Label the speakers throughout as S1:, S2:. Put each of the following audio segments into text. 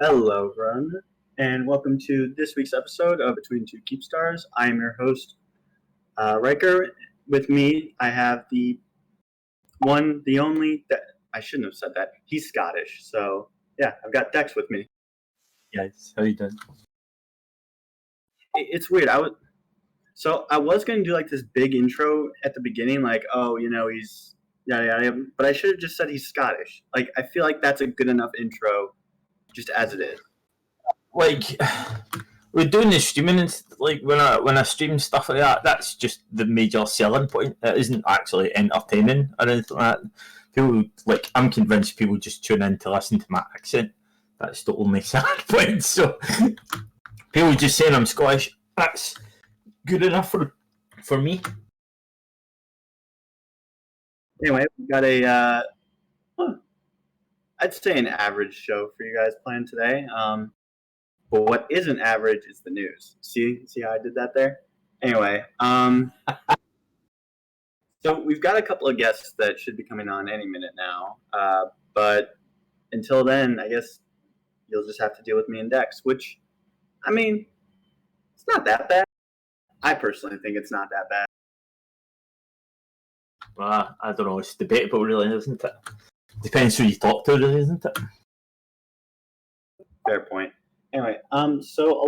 S1: Hello, everyone, and welcome to this week's episode of Between Two Keepstars. I am your host, Riker. With me, I have the one, the only. I shouldn't have said that. He's Scottish, so yeah, I've got Dex with me.
S2: Yes, how you doing?
S1: It's weird. I was going to do like this big intro at the beginning, like, oh, he's yada yada, but I should have just said he's Scottish. Like, I feel like that's a good enough intro, just as it is.
S2: Like, we're doing the streaming and like when I stream stuff like that, that's just the major selling point. It isn't actually entertaining or anything like that. People like I'm convinced people just tune in to listen to my accent. That's the only selling point. So people just saying I'm Scottish, that's good enough for me.
S1: Anyway, we got I'd say an average show for you guys planned today. But what isn't average is the news. See how I did that there? Anyway, so we've got a couple of guests that should be coming on any minute now. But until then, I guess you'll just have to deal with me and Dex, which, I mean, it's not that bad. I personally think it's not that bad.
S2: I don't know, it's debatable really, isn't it? Depends who you talk to, really, isn't it?
S1: Fair point. Anyway, so a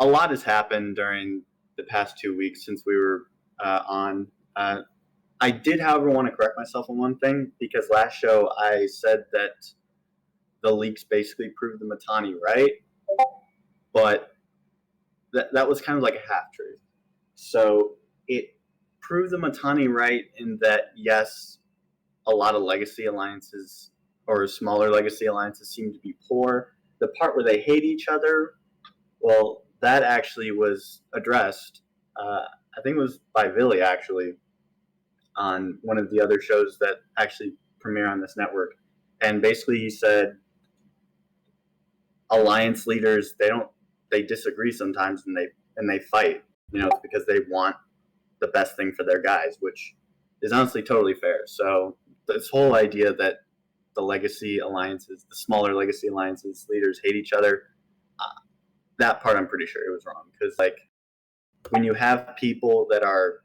S1: lot has happened during the past 2 weeks since we were on. I did, however, want to correct myself on one thing, because last show I said that the leaks basically proved the Matani right, but that was kind of like a half truth. So it proved the Matani right in that, yes, a lot of legacy alliances or smaller legacy alliances seem to be poor. The part where they hate each other, well, that actually was addressed. I think it was by Villy, actually, on one of the other shows that actually premiere on this network. And basically he said alliance leaders, they disagree sometimes, and they fight, because they want the best thing for their guys, which is honestly totally fair. So this whole idea that the legacy alliances, the smaller legacy alliances leaders hate each other, that part I'm pretty sure it was wrong, because like when you have people that are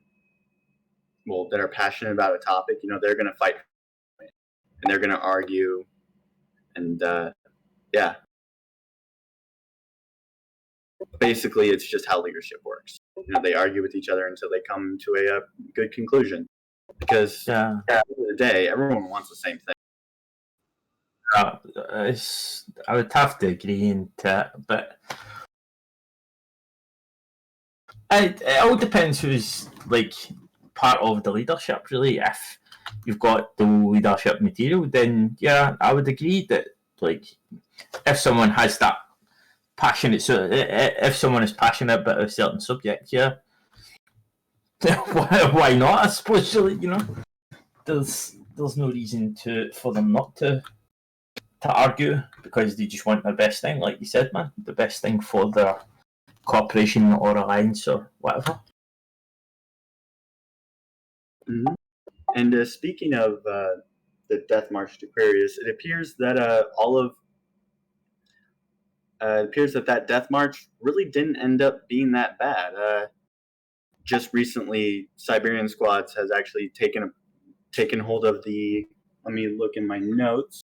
S1: passionate about a topic, they're going to fight and they're going to argue, and yeah, basically it's just how leadership works. They argue with each other until they come to a good conclusion, because at the end of the day, everyone wants the same thing.
S2: I would have to agree into it, but it all depends who's like part of the leadership. Really, if you've got the leadership material, then yeah, I would agree that like if someone has that passionate, so if someone is passionate about a certain subject, yeah, why not? I suppose really, there's no reason for them not to argue, because they just want the best thing, like you said, man, the best thing for their corporation or alliance or whatever.
S1: Mm-hmm. And speaking of the Death March to Aquarius, it appears that that Death March really didn't end up being that bad. Just recently, Siberian Squads has actually taken hold of the. Let me look in my notes.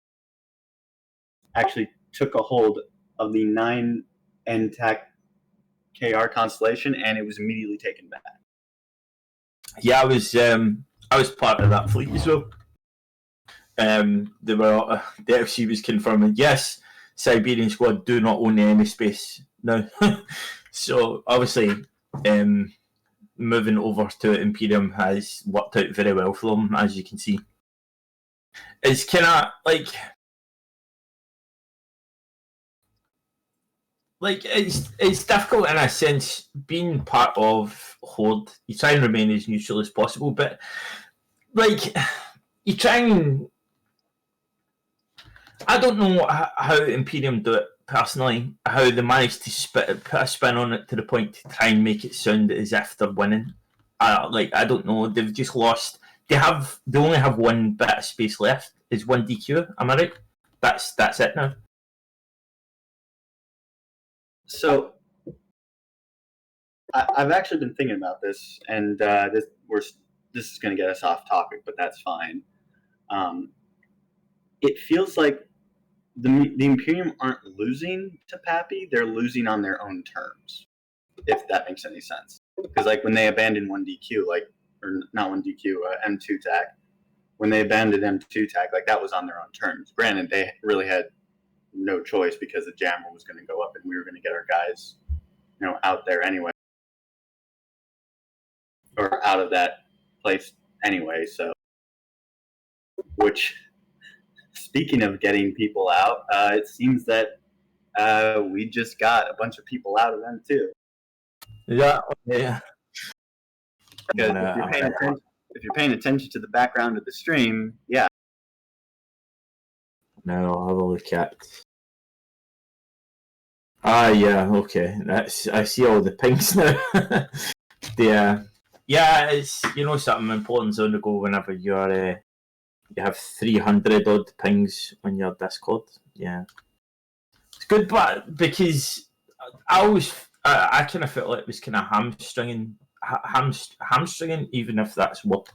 S1: Actually, took a hold of the 9 NTAC KR constellation, and it was immediately taken back.
S2: Yeah, I was part of that fleet as well. The FC was confirming, yes, Siberian Squad do not own any space now. So obviously, moving over to Imperium has worked out very well for them, as you can see. It's kind of like it's difficult in a sense being part of Horde. You try and remain as neutral as possible, but like you try and I don't know how Imperium do it personally, how they manage to put a spin on it to the point to try and make it sound as if they're winning. I don't know. They've just lost. They only have one bit of space left, is 1 DQ. Am I right? That's it now.
S1: So I've actually been thinking about this, and this is going to get us off topic, but that's fine. It feels like the Imperium aren't losing to Pappy; they're losing on their own terms, if that makes any sense. Because like when they abandoned 1 DQ, or not 1 DQ, M2 tag, when they abandoned M2 tag, like that was on their own terms. Granted, they really had no choice because the jammer was going to go up, and we were going to get our guys, out there anyway, or out of that place anyway. So, which, speaking of getting people out, it seems that we just got a bunch of people out of them too.
S2: Yeah.
S1: Because if you're paying attention to the background of the stream, yeah.
S2: Now I'll have a look at. Yeah, okay. I see all the pings now. Yeah, it's something important on the go whenever you're you have 300 odd pings on your Discord. Yeah, it's good, but because I always I kind of felt like it was kind of hamstringing, even if that's what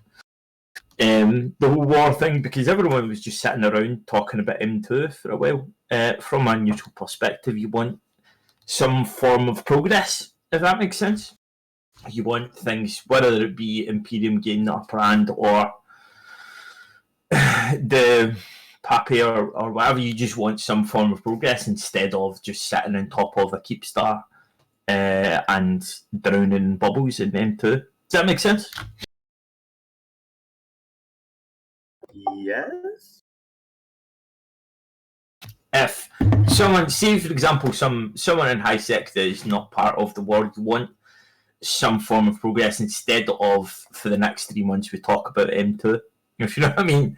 S2: the whole war thing, because everyone was just sitting around talking about M2 for a while. From a neutral perspective, you want some form of progress, if that makes sense. You want things, whether it be Imperium gaining the upper hand or the Pappy or whatever, you just want some form of progress instead of just sitting on top of a Keepstar and drowning in bubbles in M2. Does that make sense?
S1: Yes.
S2: If someone, say for example, someone in high sec that is not part of the war, you want some form of progress instead of for the next 3 months we talk about M2. If you know what I mean,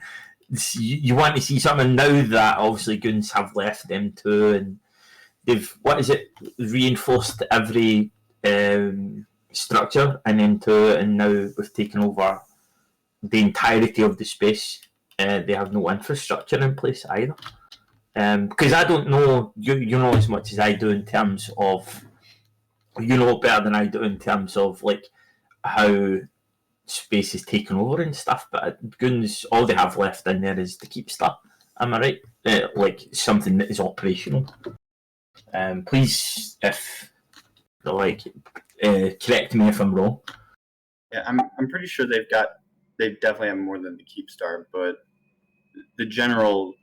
S2: you want to see something now that obviously goons have left M2 and they've reinforced every structure in M2, and now we've taken over the entirety of the space. They have no infrastructure in place either. Because I don't know, you know as much as I do in terms of, you know better than I do in terms of like how space is taken over and stuff, but goons, all they have left in there is the Keepstar. Am I right? Like something that is operational. Please, if correct me if I'm wrong.
S1: Yeah, I'm pretty sure they definitely have more than the Keepstar, but the general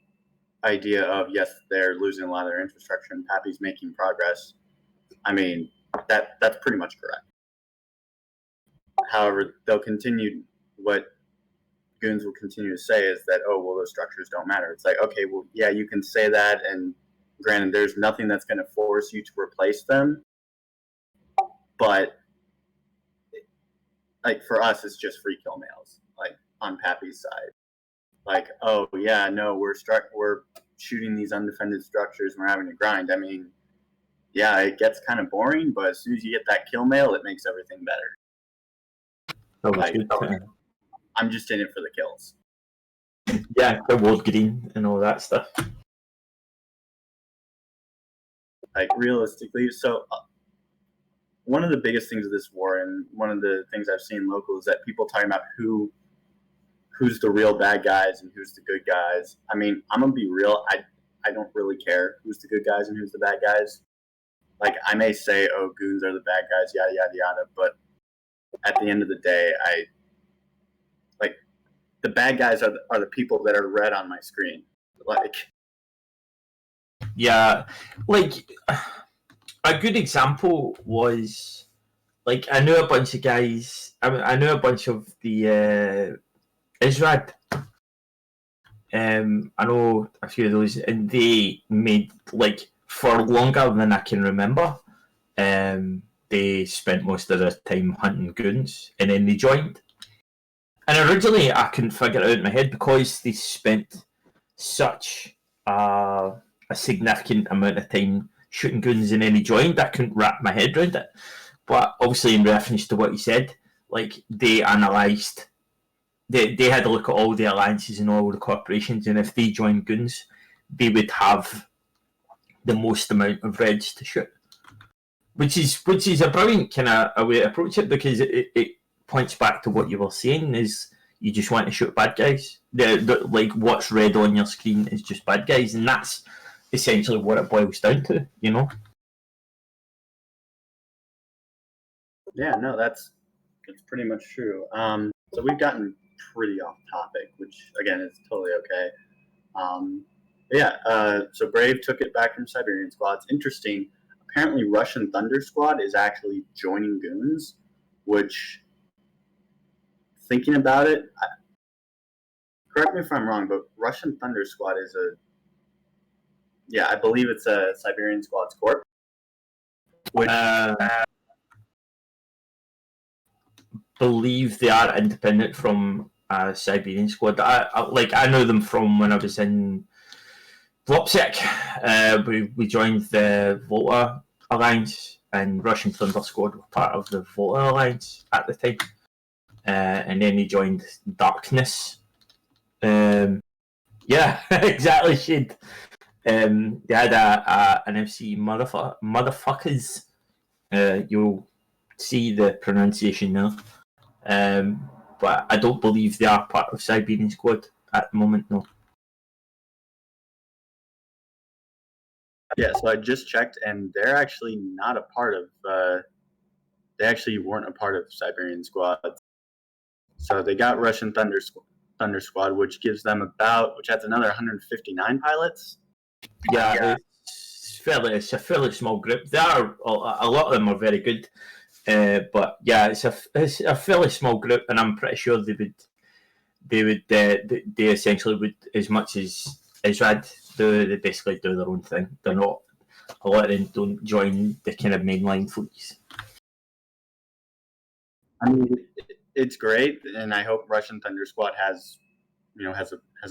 S1: idea of yes, they're losing a lot of their infrastructure and Pappy's making progress. I mean, that's pretty much correct. However, what goons will continue to say is that, oh, well, those structures don't matter. It's like, okay, well, yeah, you can say that, and granted, there's nothing that's going to force you to replace them, but like for us, it's just free kill mails, like on Pappy's side. Like, oh yeah, no, we're shooting these undefended structures and we're having to grind. I mean, yeah, it gets kind of boring, but as soon as you get that kill mail, it makes everything better. I'm just in it for the kills.
S2: Yeah, the wood green and all that stuff.
S1: Like realistically, so one of the biggest things of this war, and one of the things I've seen local, is that people talking about who's the real bad guys and who's the good guys. I mean, I'm gonna be real. I don't really care who's the good guys and who's the bad guys. Like I may say, oh, goons are the bad guys, yada yada yada, but at the end of the day, the bad guys are the people that are red on my screen. Like,
S2: yeah, like a good example was like I knew a bunch of guys. I knew a bunch of the Israel. I know a few of those, and they made like for longer than I can remember. They spent most of their time hunting goons, and then they joined. And originally, I couldn't figure it out in my head because they spent such a significant amount of time shooting goons, and then they joined. I couldn't wrap my head around it. But obviously, in reference to what he said, like they analysed they had to look at all the alliances and all the corporations, and if they joined goons, they would have the most amount of reds to shoot. Which is a brilliant kind of a way to approach it, because it points back to what you were saying, is you just want to shoot bad guys. Like what's red on your screen is just bad guys, and that's essentially what it boils down to, you know?
S1: Yeah, no, that's pretty much true. So we've gotten pretty off topic, which again is totally okay. So Brave took it back from Siberian Squad. It's interesting. Apparently, Russian Thunder Squad is actually joining goons, which, thinking about it, correct me if I'm wrong, but Russian Thunder Squad is I believe it's a Siberian Squad's corp. Which,
S2: believe they are independent from Siberian Squad. I know them from when I was in Lopsec. We joined the Volta Alliance, and Russian Thunder Squad were part of the Volta Alliance at the time. And then he joined Darkness. Yeah, exactly, Shade. They had an MC motherfuckers. You'll see the pronunciation now. But I don't believe they are part of Siberian Squad at the moment, no.
S1: Yeah, so I just checked, and they're actually not a part of. They actually weren't a part of Siberian Squad. So they got Russian Thunder Squad, which gives them which adds another 159 pilots.
S2: Yeah, it's a fairly small group. There are a lot of them are very good, but yeah, it's a fairly small group, and I'm pretty sure they essentially would, as much as Rad do, they basically do their own thing. They're not, a lot of them don't join the kind of mainline fleets.
S1: I mean, it's great, and I hope Russian Thunder Squad has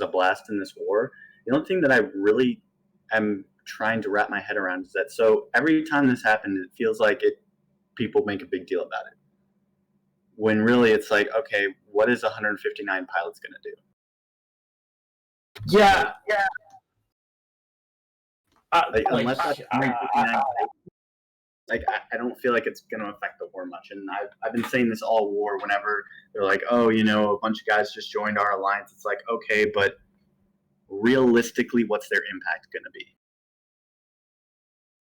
S1: a blast in this war. The only thing that I really am trying to wrap my head around is that, so every time this happens, it feels like people make a big deal about it, when really it's like, okay, what is 159 pilots going to do?
S2: Yeah.
S1: Unless that's 159 I don't feel like it's going to affect the war much. And I've been saying this all war, whenever they're like, oh, a bunch of guys just joined our alliance. It's like, okay, but realistically, what's their impact going to be?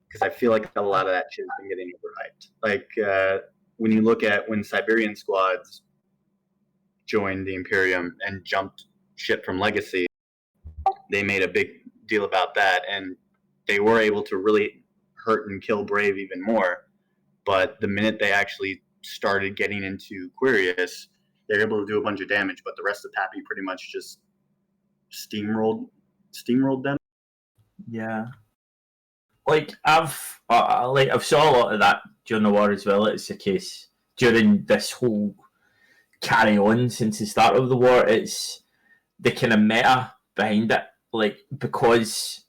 S1: Because I feel like a lot of that shit has been getting overhyped. Like, when you look at when Siberian Squads joined the Imperium and jumped ship from Legacy, they made a big deal about that, and they were able to really hurt and kill Brave even more. But the minute they actually started getting into Quirius, they're able to do a bunch of damage, but the rest of Pappy pretty much just steamrolled them.
S2: Yeah. Like I've saw a lot of that during the war as well. It's the case during this whole carry on since the start of the war. It's the kind of meta behind it, like, because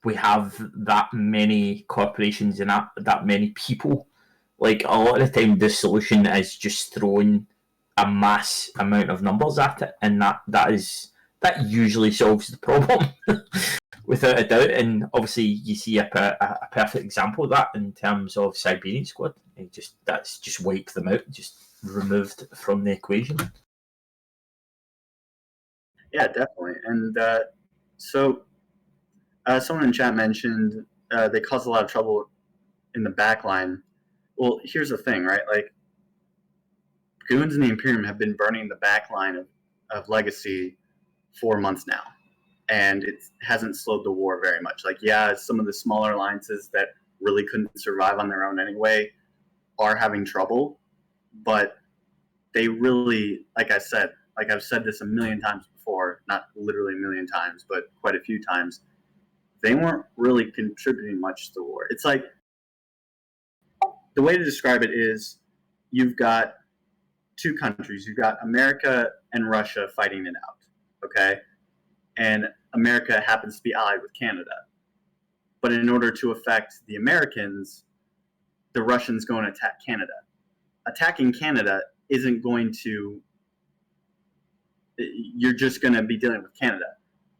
S2: we have that many corporations and that many people. Like, a lot of the time, the solution is just throwing a mass amount of numbers at it, and that usually solves the problem. Without a doubt. And obviously you see a perfect example of that in terms of Siberian Squad. That's just wiped them out, just removed from the equation.
S1: Yeah, definitely. And so someone in chat mentioned they cause a lot of trouble in the back line. Well, here's the thing, right? Like, goons in the Imperium have been burning the back line of Legacy for months now, and it hasn't slowed the war very much. Like, yeah, some of the smaller alliances that really couldn't survive on their own anyway are having trouble, but they really, like I've said this a million times before, not literally a million times, but quite a few times, they weren't really contributing much to the war. It's like, the way to describe it is, you've got two countries. You've got America and Russia fighting it out, okay? And America happens to be allied with Canada. But in order to affect the Americans, the Russians go and attack Canada. Attacking Canada isn't going to you're just going to be dealing with Canada.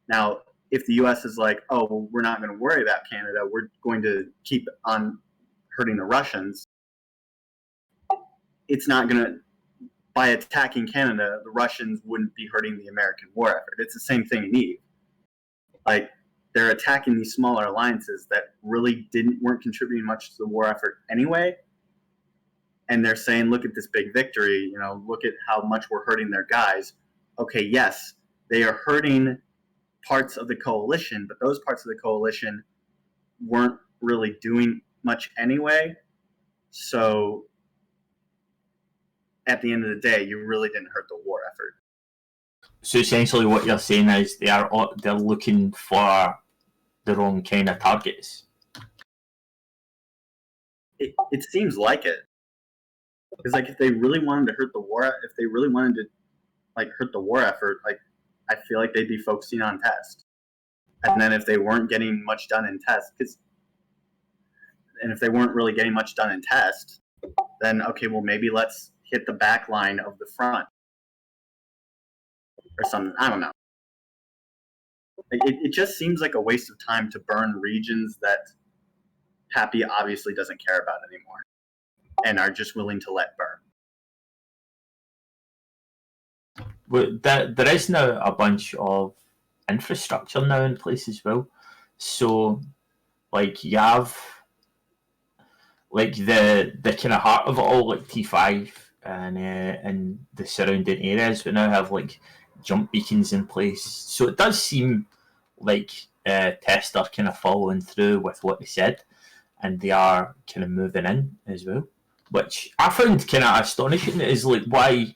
S1: Now, if the U.S. is like, oh, well, we're not going to worry about Canada, we're going to keep on hurting the Russians, it's not going to, by attacking Canada, the Russians wouldn't be hurting the American war effort. It's the same thing in Eve. Like, they're attacking these smaller alliances that really weren't contributing much to the war effort anyway. And they're saying, look at this big victory, look at how much we're hurting their guys. Okay, yes, they are hurting parts of the coalition, but those parts of the coalition weren't really doing much anyway. So at the end of the day, you really didn't hurt the war effort.
S2: So essentially what you're saying is they're looking for the wrong kind of targets.
S1: It seems like it. Because if they really wanted to hurt the war, if they really wanted to hurt the war effort, I feel like they'd be focusing on test. And then if they weren't getting much done in test, and if they weren't really getting much done in test, then okay, well maybe let's hit the back line of the front or something. I don't know. It just seems like a waste of time to burn regions that Happy obviously doesn't care about anymore and are just willing to let burn.
S2: Well, there is now a bunch of infrastructure now in place as well. So, you have the kind of heart of it all, like T5 and the surrounding areas. We now have jump beacons in place. So it does seem like tests are kind of following through with what they said, and they are kind of moving in as well, which I found kind of astonishing. Is why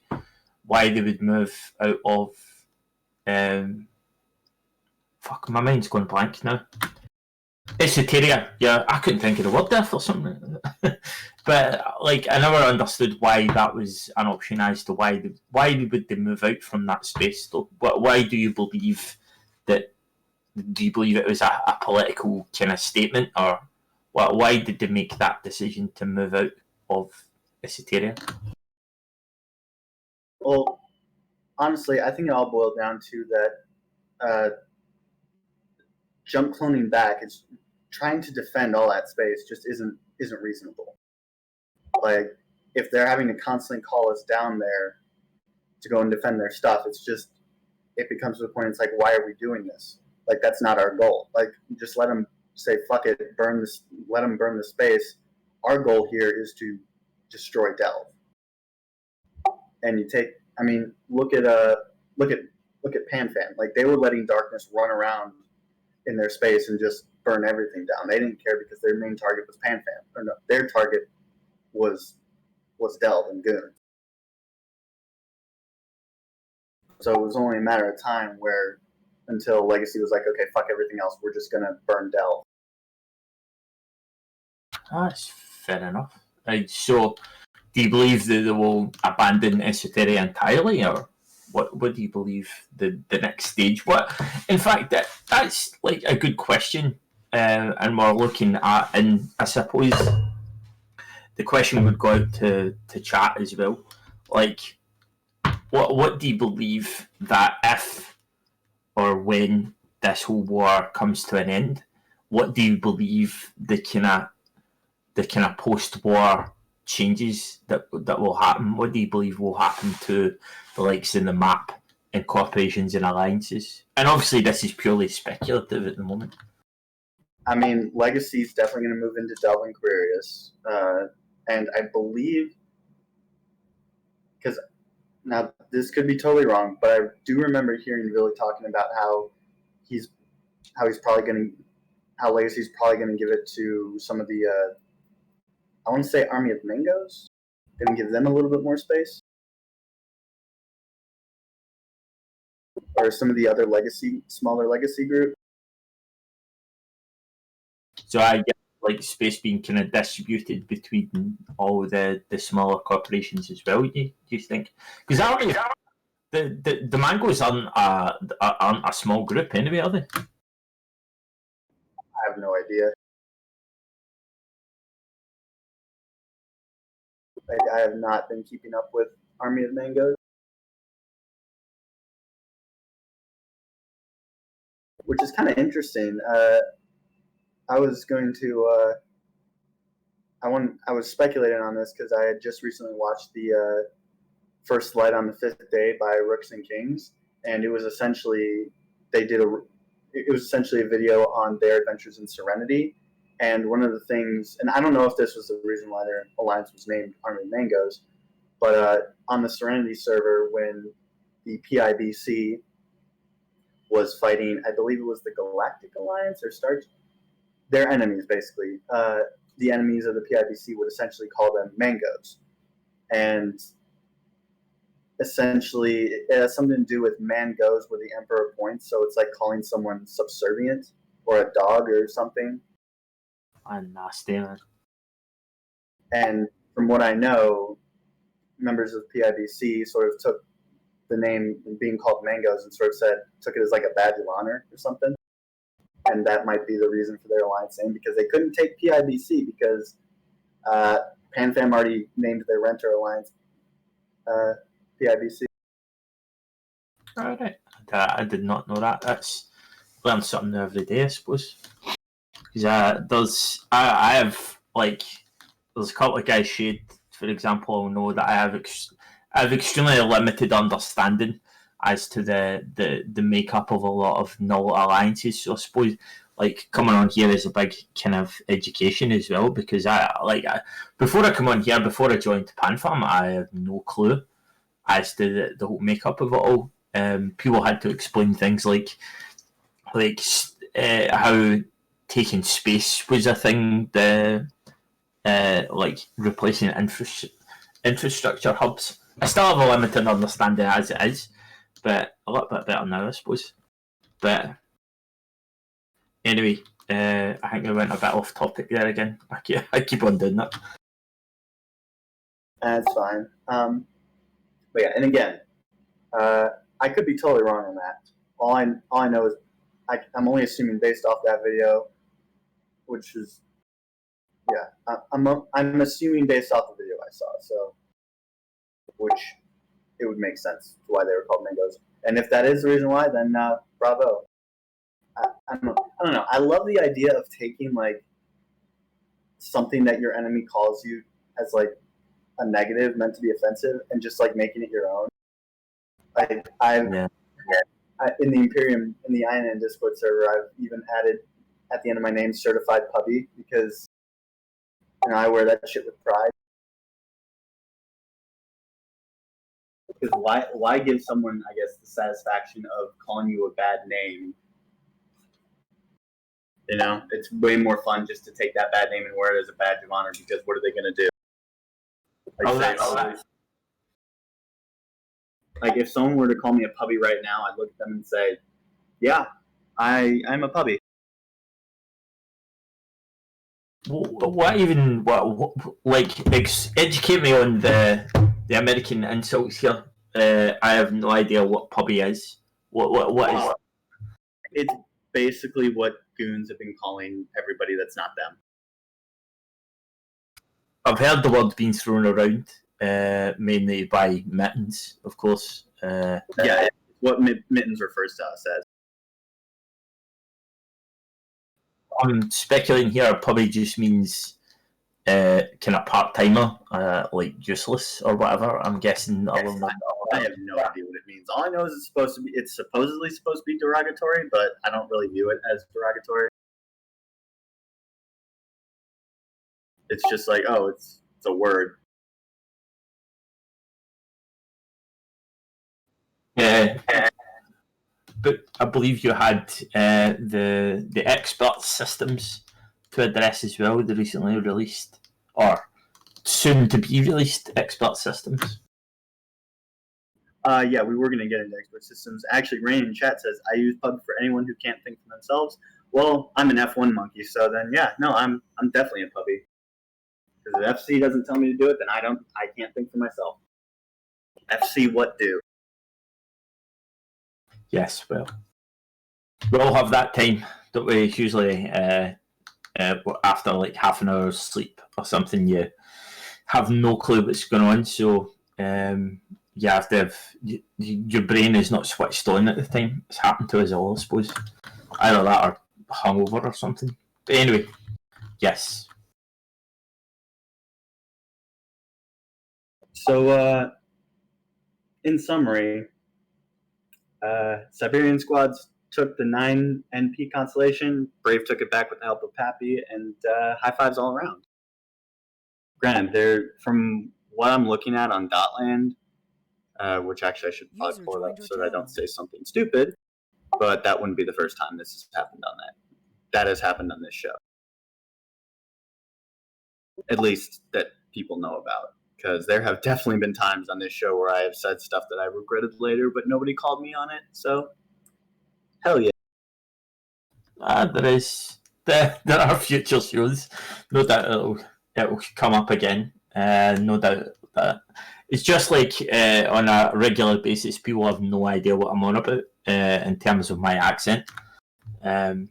S2: they would move out of fuck, my mind's going blank now. Esoteria, yeah, I couldn't think of the word there for something. But I never understood why that was an option as to why would they move out from that space though. Why do you believe that? Do you believe it was a political kind of statement, or why did they make that decision to move out of Esoteria?
S1: Well, honestly, I think it all boiled down to that jump cloning back is trying to defend all that space just isn't reasonable. If they're having to constantly call us down there to go and defend their stuff, it becomes to the point it's why are we doing this? That's not our goal. Just let them say fuck it, let them burn the space. Our goal here is to destroy Delve. And look at PanFan. They were letting darkness run around in their space and just burn everything down. They didn't care because their main target was PanFan. Or no, their target was Delve and Goon. So it was only a matter of time until Legacy was okay, fuck everything else, we're just gonna burn Delve.
S2: That's fair enough. So, do you believe that they will abandon Esoteria entirely, or what do you believe the next stage? In fact, that's a good question, and we're looking at, and I suppose the question would go out to chat as well. What do you believe that if or when this whole war comes to an end, what do you believe the kind of post-war changes that will happen? What do you believe will happen to the likes in the map and corporations and alliances? And obviously this is purely speculative at the moment.
S1: Legacy is definitely going to move into Delve and Quirius. And I believe, because now this could be totally wrong, but I do remember hearing Billy talking about how Legacy's probably going to give it to some of the I want to say Army of Mangoes. Going to give them a little bit more space, or some of the other smaller legacy groups.
S2: So I get space being kind of distributed between all the smaller corporations as well. Do you think? Because the Mangoes aren't a small group anyway, are they?
S1: I have no idea. I have not been keeping up with Army of Mangoes. which is kind of interesting. I was going to. I was speculating on this because I had just recently watched the First Light on the Fifth Day by Rooks and Kings, and it was essentially it was essentially a video on their adventures in Serenity. And one of the things, and I don't know if this was the reason why their alliance was named Army Mangoes, but on the Serenity server, when the PIBC was fighting, I believe it was the Galactic Alliance or Star, their enemies basically. The enemies of the PIBC would essentially call them Mangoes, and essentially it has something to do with man goes where the emperor points, so it's like calling someone subservient or a dog or something.
S2: Nasty, man.
S1: And from what I know, members of PIBC sort of took the name being called Mangoes and sort of took it as like a badge of honor or something. And that might be the reason for their alliance name, because they couldn't take PIBC because PanFam already named their renter alliance PIBC.
S2: All right. I did not know that. That's learn something new every day, I suppose. Because I have like there's a couple of guys shade, for example, know that I have extremely limited understanding as to the makeup of a lot of null alliances. So I suppose like coming on here is a big kind of education as well, because before I come on here, before I joined PanFam, I had no clue as to the whole makeup of it all. People had to explain things like how taking space was a thing, like replacing infrastructure hubs. I still have a limited understanding as it is, but a little bit better now, I suppose. But anyway, I think we went a bit off topic there again. I keep on doing that.
S1: That's fine. But yeah, and again, I could be totally wrong on that. All I know is I'm only assuming based off that video, which is I'm assuming based off the video I saw. So, which it would make sense why they were called Mangoes. And if that is the reason why, then bravo. I don't know. I love the idea of taking like something that your enemy calls you as like a negative meant to be offensive and just like making it your own. In the Imperium, in the INN Discord server, I've even added at the end of my name certified puppy, because I wear that shit with pride. Because why give someone, I guess, the satisfaction of calling you a bad name? It's way more fun just to take that bad name and wear it as a badge of honor, because what are they going to do? Like if someone were to call me a puppy right now, I'd look at them and say, yeah, I'm a puppy.
S2: Educate me on the American insults here. I have no idea what puppy is. What is?
S1: It's basically what goons have been calling everybody that's not them.
S2: I've heard the word being thrown around, mainly by Mittens, of course.
S1: Yeah, it's what Mittens refers to us as.
S2: I'm speculating here, puppy just means kind of part-timer, like useless or whatever. I'm guessing.
S1: I have no idea what it means. All I know is it's supposedly supposed to be derogatory, but I don't really view it as derogatory. It's just like, oh, it's a word.
S2: Yeah. But I believe you had the expert systems to address as well, the recently released, or soon to be released expert systems.
S1: Yeah, we were going to get into expert systems. Actually, Rain in chat says, I use Pub for anyone who can't think for themselves. Well, I'm an F1 monkey, so then yeah, no, I'm definitely a puppy. Because if FC doesn't tell me to do it, then I can't think for myself. FC what do?
S2: Yes, well, we all have that time, don't we? Usually, after like half an hour's sleep or something, you have no clue what's going on. So, you have to have your brain is not switched on at the time. It's happened to us all, I suppose. Either that or hungover or something. But anyway, yes.
S1: So, in summary, Siberian squads took the 9 NP constellation. Brave took it back with the help of Pappy, and high fives all around. Granted, they're from what I'm looking at on Dotland, which actually I should probably pull it up so that I don't say something stupid. But that wouldn't be the first time this has happened on that. That has happened on this show. At least that people know about. Because there have definitely been times on this show where I have said stuff that I regretted later, but nobody called me on it. So, hell yeah.
S2: There are future shows. No doubt it'll come up again. No doubt that it's just like on a regular basis, people have no idea what I'm on about in terms of my accent. Usually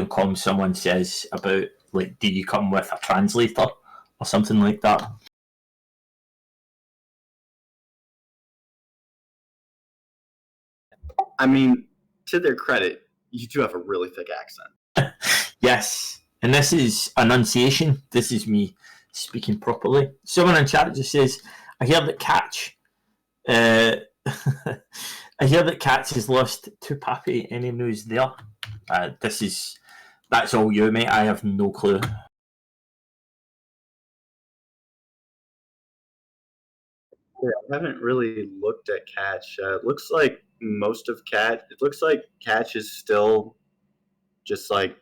S2: on comms, someone says about like, "Do you come with a translator?" or something like that.
S1: I mean, to their credit, you do have a really thick accent.
S2: Yes, and this is enunciation. This is me speaking properly. Someone in chat just says, "I hear that Catch, I hear that Catch has lost to Pappy. Any news there?" That's all you, mate. I have no clue.
S1: Yeah, I haven't really looked at Catch. It looks like most of Catch. It looks like Catch is still just like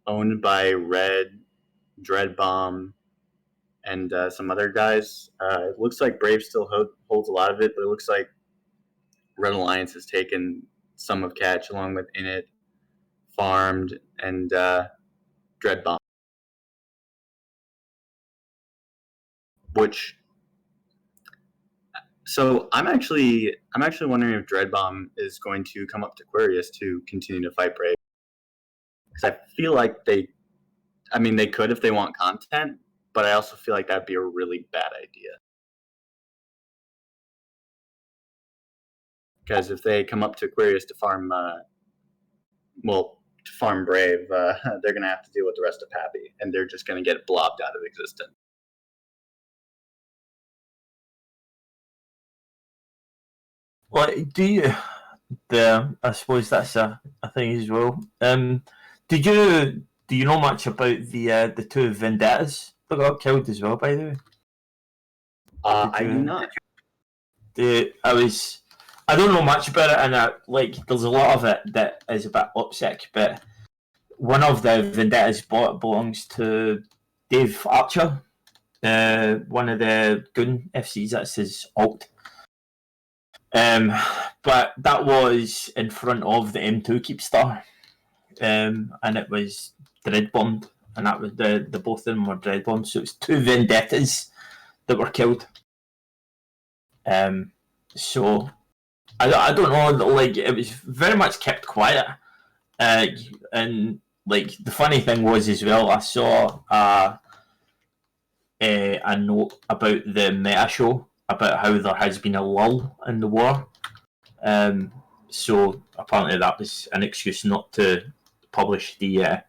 S1: owned by Red, Dread Bomb, and some other guys. It looks like Brave still holds a lot of it, but it looks like Red Alliance has taken some of Catch along with Init, Farmed, and Dread Bomb. So I'm actually wondering if Dread Bomb is going to come up to Aquarius to continue to fight Brave, because I feel like they could if they want content, but I also feel like that'd be a really bad idea. Because if they come up to Aquarius to farm, Brave, they're going to have to deal with the rest of Pappy, and they're just going to get blobbed out of existence.
S2: Well, I suppose that's a thing as well. Do you know much about the two vendettas that got killed as well? By the way,
S1: I do not.
S2: I don't know much about it, and there's a lot of it that is a bit upset. But one of the vendettas belongs to Dave Archer, one of the Goon FCs. That's his alt. But that was in front of the M2 Keepstar, and it was dread bombed, and that was the both of them were dread bombed. So it's two vendettas that were killed. So I don't know. Like, it was very much kept quiet, and like the funny thing was as well, I saw a note about the meta show about how there has been a lull in the war. So apparently that was an excuse not to publish the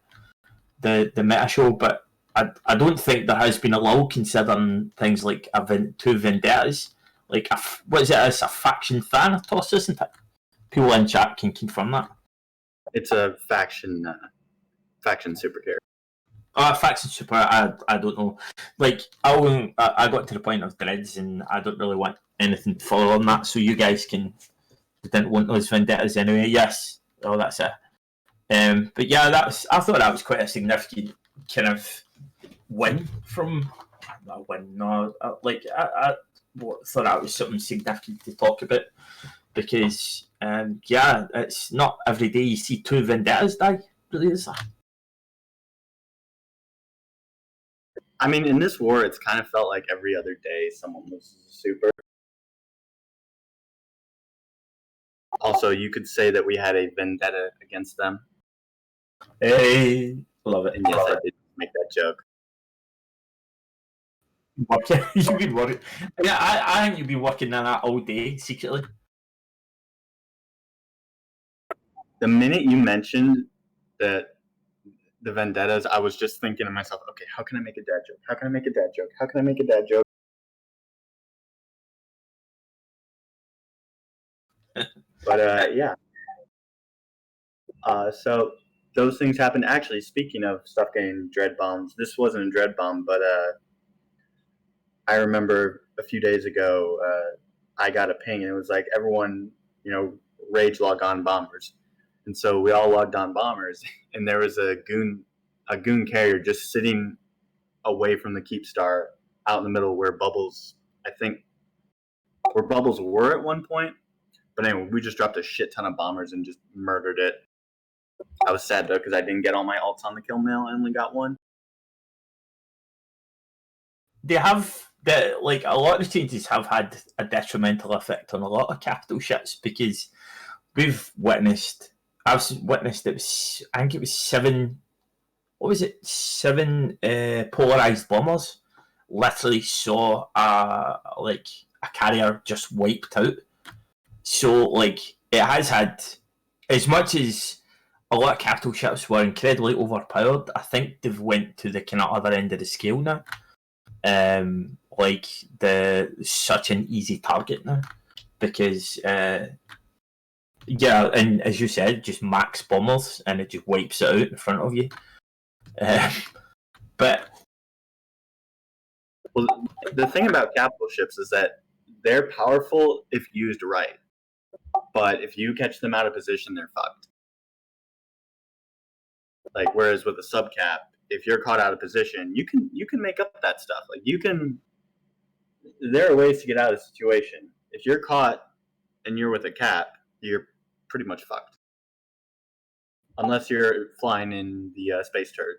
S2: meta show, but I don't think there has been a lull considering things like two vendettas. Like, what is it? It's a faction Thanatos, isn't it? People in chat can confirm that.
S1: It's a faction super character.
S2: Faction super. I don't know. Like, I got to the point of dreads, and I don't really want anything to follow on that. So you guys didn't want those vendettas anyway. Yes. Oh, that's it. But yeah, I thought that was quite a significant kind of win from a win. No, I thought that was something significant to talk about, because yeah, it's not every day you see two vendettas die. Really, is that?
S1: I mean, in this war, it's kind of felt like every other day someone loses a super. Also, you could say that we had a vendetta against them.
S2: Hey, love it.
S1: And yes, I did make that joke.
S2: You've been working. Yeah, I think you've been working on that all day secretly.
S1: the minute you mentioned that the vendettas, I was just thinking to myself, okay, how can I make a dad joke? How can I make a dad joke? How can I make a dad joke? But yeah. So those things happen. Actually, speaking of stuff getting dread bombs, this wasn't a dread bomb, but I remember a few days ago, I got a ping and it was like everyone, rage log on bombers, and so we all logged on bombers, and there was a goon carrier just sitting away from the Keepstar out in the middle where bubbles, I think, where bubbles were at one point. But anyway, we just dropped a shit ton of bombers and just murdered it. I was sad though because I didn't get all my alts on the kill mail. I only got one.
S2: They have a lot of changes have had a detrimental effect on a lot of capital ships because I've witnessed it was, I think it was seven. What was it? Seven polarized bombers literally saw a carrier just wiped out. So it has had, as much as a lot of capital ships were incredibly overpowered, I think they've went to the kind of other end of the scale now. Such an easy target now because and as you said, just max bombers and it just wipes it out in front of you. But
S1: well, the thing about capital ships is that they're powerful if used right, but if you catch them out of position, they're fucked. Whereas with a subcap, if you're caught out of position, you can make up that stuff. There are ways to get out of the situation. If you're caught and you're with a cap, you're pretty much fucked. Unless you're flying in the Space Turd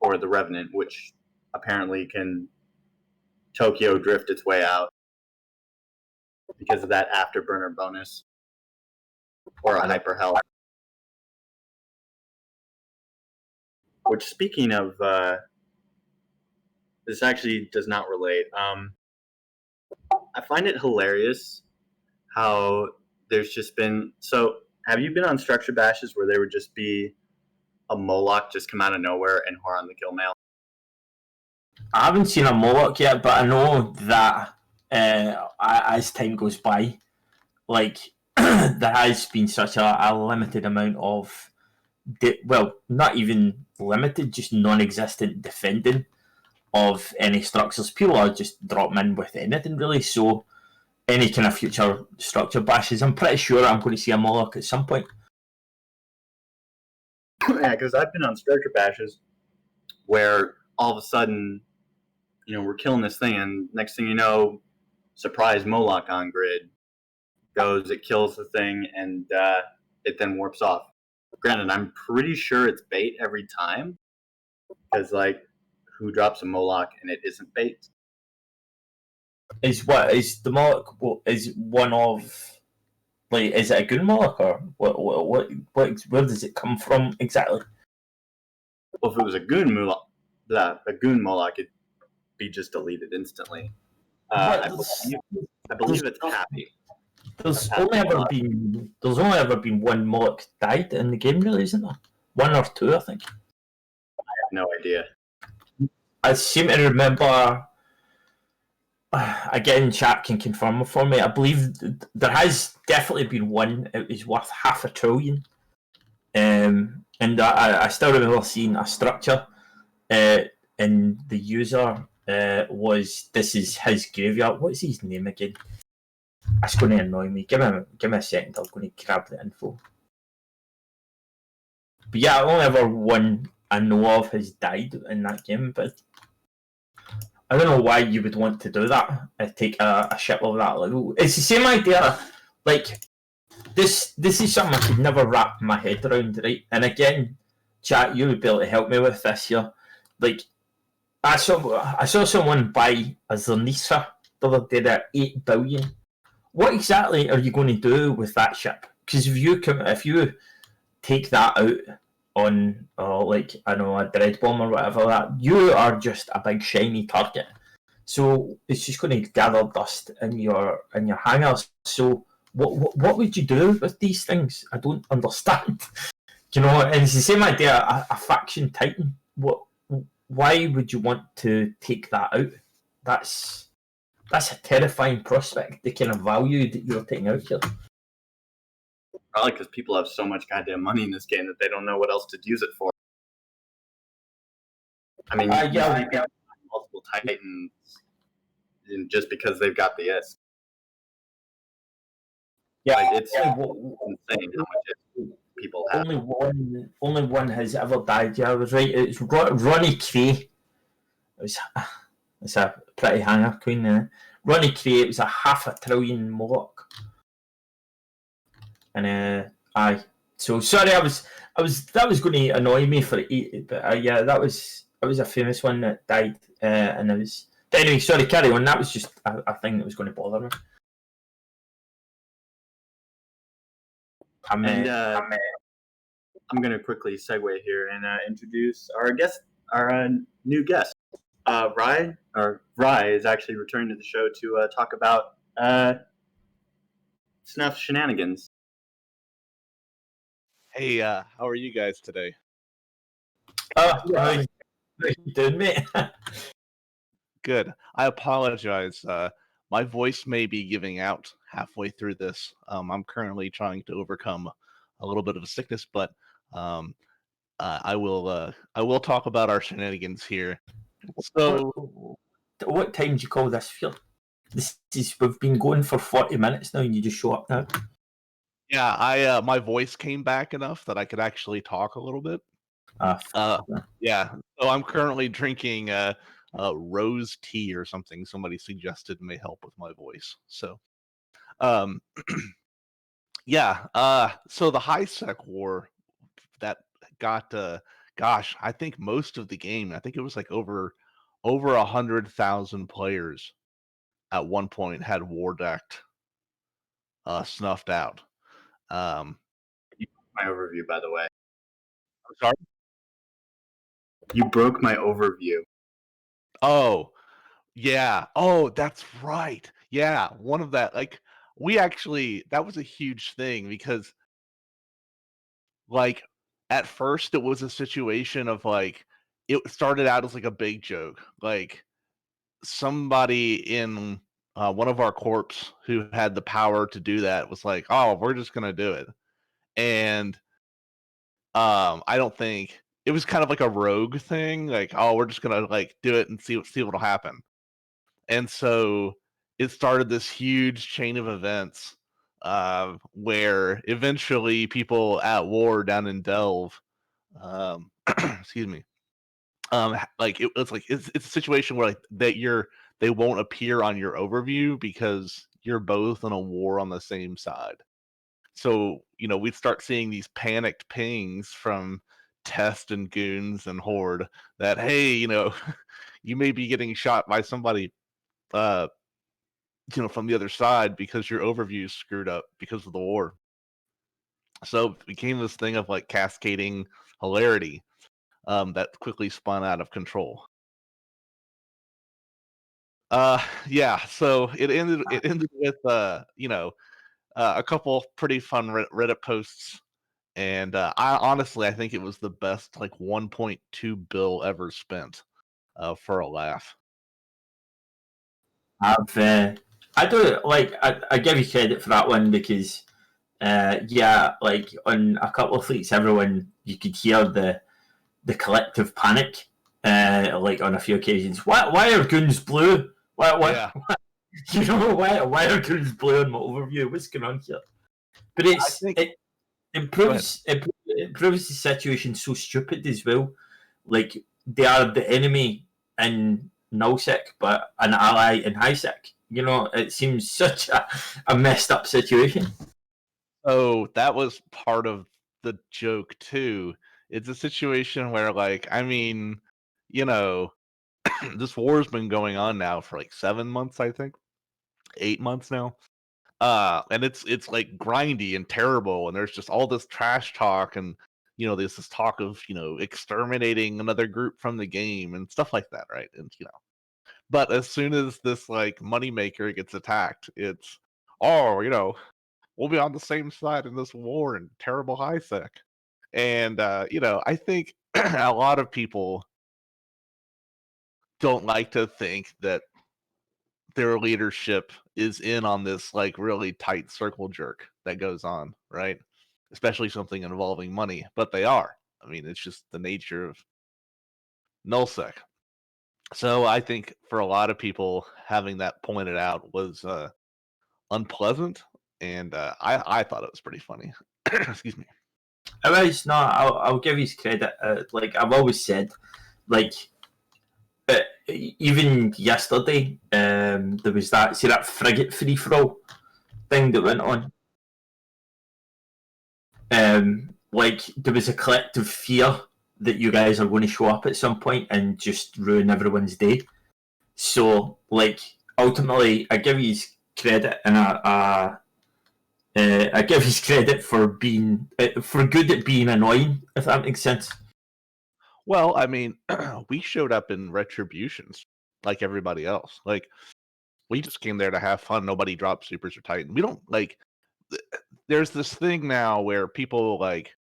S1: or the Revenant, which apparently can Tokyo drift its way out because of that afterburner bonus, or a hyper hell. Which, speaking of, this actually does not relate. I find it hilarious how there's just been. So, have you been on structure bashes where there would just be a Moloch just come out of nowhere and whore on the kill mail?
S2: I haven't seen a Moloch yet, but I know that as time goes by, there has been such a limited amount of, not even limited, just non-existent defending of any structures. People are just dropping in with anything really. So any kind of future structure bashes, I'm pretty sure I'm going to see a Moloch at some point.
S1: Yeah, because I've been on structure bashes where all of a sudden, we're killing this thing, and next thing you know, surprise Moloch on grid goes, it kills the thing, and it then warps off. Granted, I'm pretty sure it's bait every time, because who drops a Moloch and it isn't bait?
S2: Is the Moloch? Is one of is it a goon Moloch or what? Where does it come from exactly?
S1: Well, if it was a goon Moloch, it'd be just deleted instantly. I believe it's happy.
S2: There's only ever been one Moloch died in the game, really, isn't there? One or two, I think.
S1: I have no idea.
S2: I seem to remember. Again, chat can confirm it for me. I believe there has definitely been one. It was worth $500 billion, and I still remember seeing a structure, and the user was, this is his graveyard. What is his name again? That's going to annoy me. Give me a second. I'm going to grab the info. But yeah, only ever one I know of has died in that game. But I don't know why you would want to do that. Take a ship of that level. It's the same idea. This is something I could never wrap my head around, right? And again, chat, you would be able to help me with this here. I saw someone buy a Zernisa the other day at $8 billion. What exactly are you going to do with that ship? Because if you take that out on a dread bomb or whatever, that you are just a big shiny target. So it's just going to gather dust in your hangars. So what would you do with these things? I don't understand. You know, and it's the same idea. A faction titan. What? Why would you want to take that out? That's a terrifying prospect. The kind of value that you're taking out here.
S1: Probably because people have so much goddamn money in this game that they don't know what else to use it for. I mean, you got multiple titans just because they've got the ISK.
S2: Yeah,
S1: like, it's insane how much people have.
S2: Only one has ever died. Yeah, I was right. It's Ronnie Cray. It's a pretty hanger queen there. Ronnie Cray. It was a 500 billion Moloch. And aye. So sorry, I was that was going to annoy me for it, but yeah, that was a famous one that died, and it was. But anyway, sorry, carry on. That was just a thing that was going to bother me. I'm
S1: going to quickly segue here and introduce our guest, our new guest. Rye is actually returning to the show to talk about Snuff shenanigans.
S3: Hey, how are you guys today?
S2: How you doing, mate?
S3: Good. I apologize. My voice may be giving out halfway through this. I'm currently trying to overcome a little bit of a sickness, but I will talk about our shenanigans here. So,
S2: what time do you call this field? We've been going for 40 minutes now, and you just show up now.
S3: Yeah, my voice came back enough that I could actually talk a little bit. Yeah. So I'm currently drinking rose tea or something somebody suggested may help with my voice. So, yeah. So the high sec war that got, gosh, I think most of the game. I think it was like over 100,000 players at one point had war decked snuffed out.
S1: My overview, by the way.
S3: I'm sorry.
S1: You broke my overview.
S3: Oh, yeah. Oh, that's right. Yeah, one of that. Like, that was a huge thing because, like, at first it was a situation of like, it started out as like a big joke. Like, somebody in one of our corps who had the power to do that was like, "Oh, we're just gonna do it," and I don't think it was kind of like a rogue thing. Like, "Oh, we're just gonna like do it and see what'll happen." And so it started this huge chain of events where eventually people at war down in Delve, excuse me, like it's a situation where like they won't appear on your overview because you're both in a war on the same side. So we'd start seeing these panicked pings from Test and Goons and Horde that, hey, you may be getting shot by somebody from the other side because your overview is screwed up because of the war. So it became this thing of like cascading hilarity that quickly spun out of control. Yeah, so it ended with a couple pretty fun Reddit posts, and I think it was the best like 1.2 bill ever spent for a laugh.
S2: I do like I give you credit for that one because yeah, like on a couple of fleets, everyone you could hear the collective panic. Like on a few occasions, why are goons blue? Why
S3: Yeah.
S2: why are goons blue on my overview? What's going on here? But it improves the situation so stupid as well. Like they are the enemy in nullsec, but an ally in highsec. It seems such a messed up situation.
S3: Oh, that was part of the joke too. It's a situation where, like, I mean, this war's been going on now for like 7 months, I think, 8 months now. And it's like grindy and terrible, and there's just all this trash talk, and there's this talk of exterminating another group from the game and stuff like that, right? And but as soon as this like moneymaker gets attacked, it's we'll be on the same side in this war and terrible high tech. And I think a lot of people don't like to think that their leadership is in on this like really tight circle jerk that goes on, right? Especially something involving money, but they are. I mean, it's just the nature of nullsec. So I think for a lot of people, having that pointed out was unpleasant, and I thought it was pretty funny. Excuse me.
S2: It was no. I'll give you credit. Like I've always said, like even yesterday, there was that frigate free for all thing that went on. Like there was a collective fear that you guys are going to show up at some point and just ruin everyone's day. So, like, ultimately, I give you credit, and I give you credit for being for good at being annoying, if that makes sense.
S3: Well, I mean, we showed up in retributions like everybody else. Like, we just came there to have fun. Nobody dropped supers or titan. We don't like. There's this thing now where people like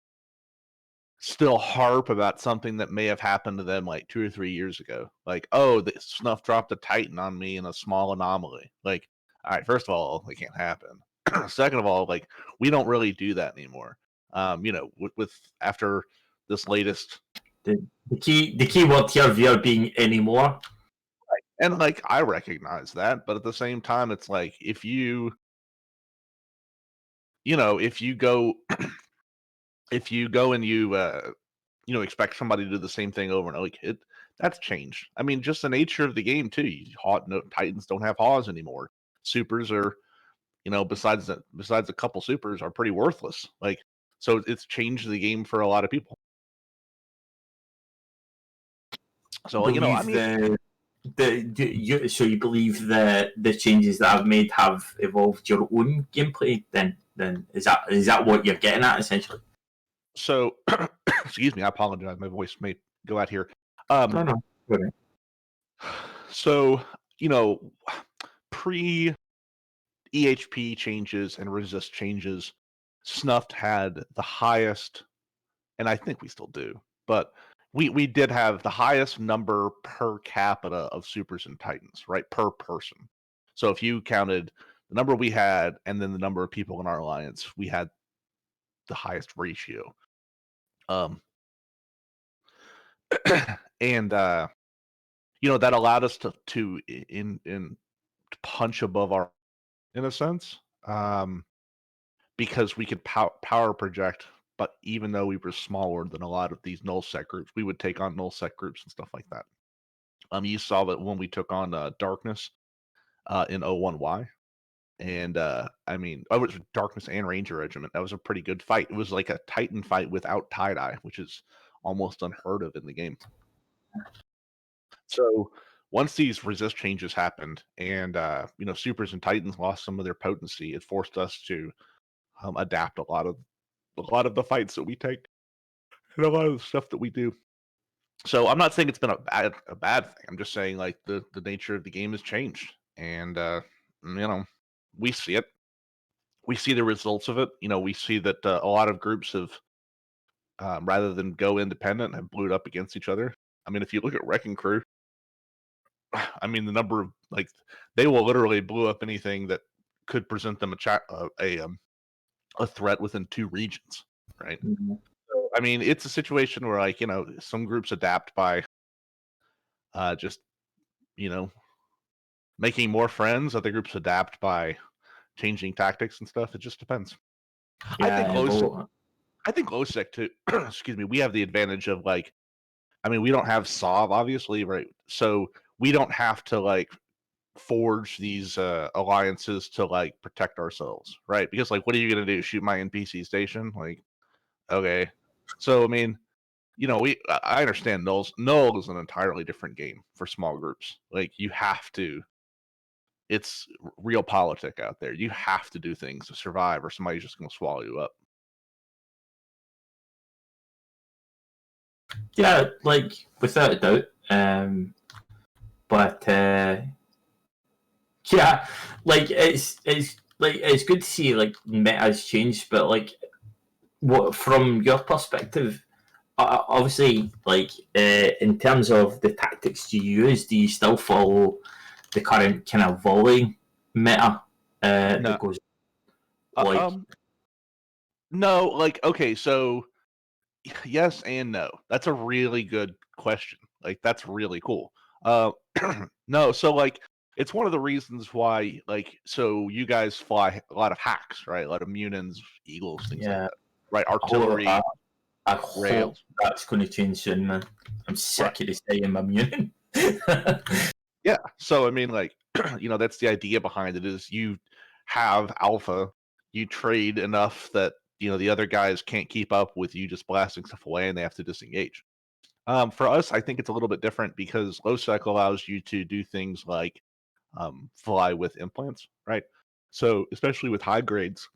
S3: still harp about something that may have happened to them like 2 or 3 years ago. Like, oh, the Snuff dropped a Titan on me in a small anomaly. Like, all right, first of all, it can't happen. Second of all, like, we don't really do that anymore. With after this latest,
S2: The key word here, Veer, being anymore.
S3: and like I recognize that, but at the same time, it's like if you go if you go and you expect somebody to do the same thing over and over, like that's changed. I mean, just the nature of the game too. Titans don't have Haws anymore. Supers are, besides a couple supers, are pretty worthless. Like, so it's changed the game for a lot of people. So I mean,
S2: so you believe the changes that I've made have evolved your own gameplay? Then is that what you're getting at essentially?
S3: So, excuse me, I apologize. My voice may go out here.
S2: No. Okay.
S3: So, pre EHP changes and resist changes, Snuffed had the highest, and I think we still do, but we did have the highest number per capita of supers and titans, right? Per person. So if you counted the number we had and then the number of people in our alliance, we had the highest ratio. And that allowed us to punch above our, in a sense, because we could power project. But even though we were smaller than a lot of these nullsec groups, we would take on nullsec groups and stuff like that. You saw that when we took on Darkness in 01Y, and I mean, it was Darkness and Ranger Regiment. That was a pretty good fight. It was like a Titan fight without tie-dye, which is almost unheard of in the game. So once these resist changes happened, and supers and titans lost some of their potency, it forced us to adapt a lot of the fights that we take and a lot of the stuff that we do. So I'm not saying it's been a bad thing. I'm just saying like the nature of the game has changed, and we see it. We see the results of it. We see that a lot of groups have, rather than go independent, have blew up against each other. I mean, if you look at Wrecking Crew, I mean, the number of they will literally blow up anything that could present them a threat within 2 regions, right?
S2: Mm-hmm.
S3: So, I mean, it's a situation where some groups adapt by just making more friends. Other groups adapt by changing tactics and stuff. It just depends.
S2: Yeah,
S3: I think low sec too. Excuse me. We have the advantage of we don't have SOV obviously, right? So we don't have to forge these alliances to protect ourselves, right? Because what are you gonna do? Shoot my NPC station? Okay. So I mean, I understand Null is an entirely different game for small groups. You have to. It's real politic out there. You have to do things to survive, or somebody's just gonna swallow you up.
S2: Yeah, without a doubt. But yeah, it's like it's good to see like meta's changed, but like what from your perspective, obviously, like in terms of the tactics you use, do you still follow the current kind of volley meta
S3: No,
S2: that goes like
S3: um, no, like okay, so yes and no. That's a really good question. Like that's really cool. Uh, no, so like it's one of the reasons why like so you guys fly a lot of hacks, right? A lot of Munins, Eagles, things like
S2: yeah?
S3: that, right?
S2: I hope,
S3: Artillery,
S2: I hope
S3: rails,
S2: that's going to change soon, man. I'm
S3: right?
S2: sick of this saying I'm immune.
S3: Yeah. So I mean, like that's the idea behind it is you have alpha, you trade enough that the other guys can't keep up with you just blasting stuff away, and they have to disengage. For us, I think it's a little bit different because low sec allows you to do things like fly with implants, right? So especially with high grades,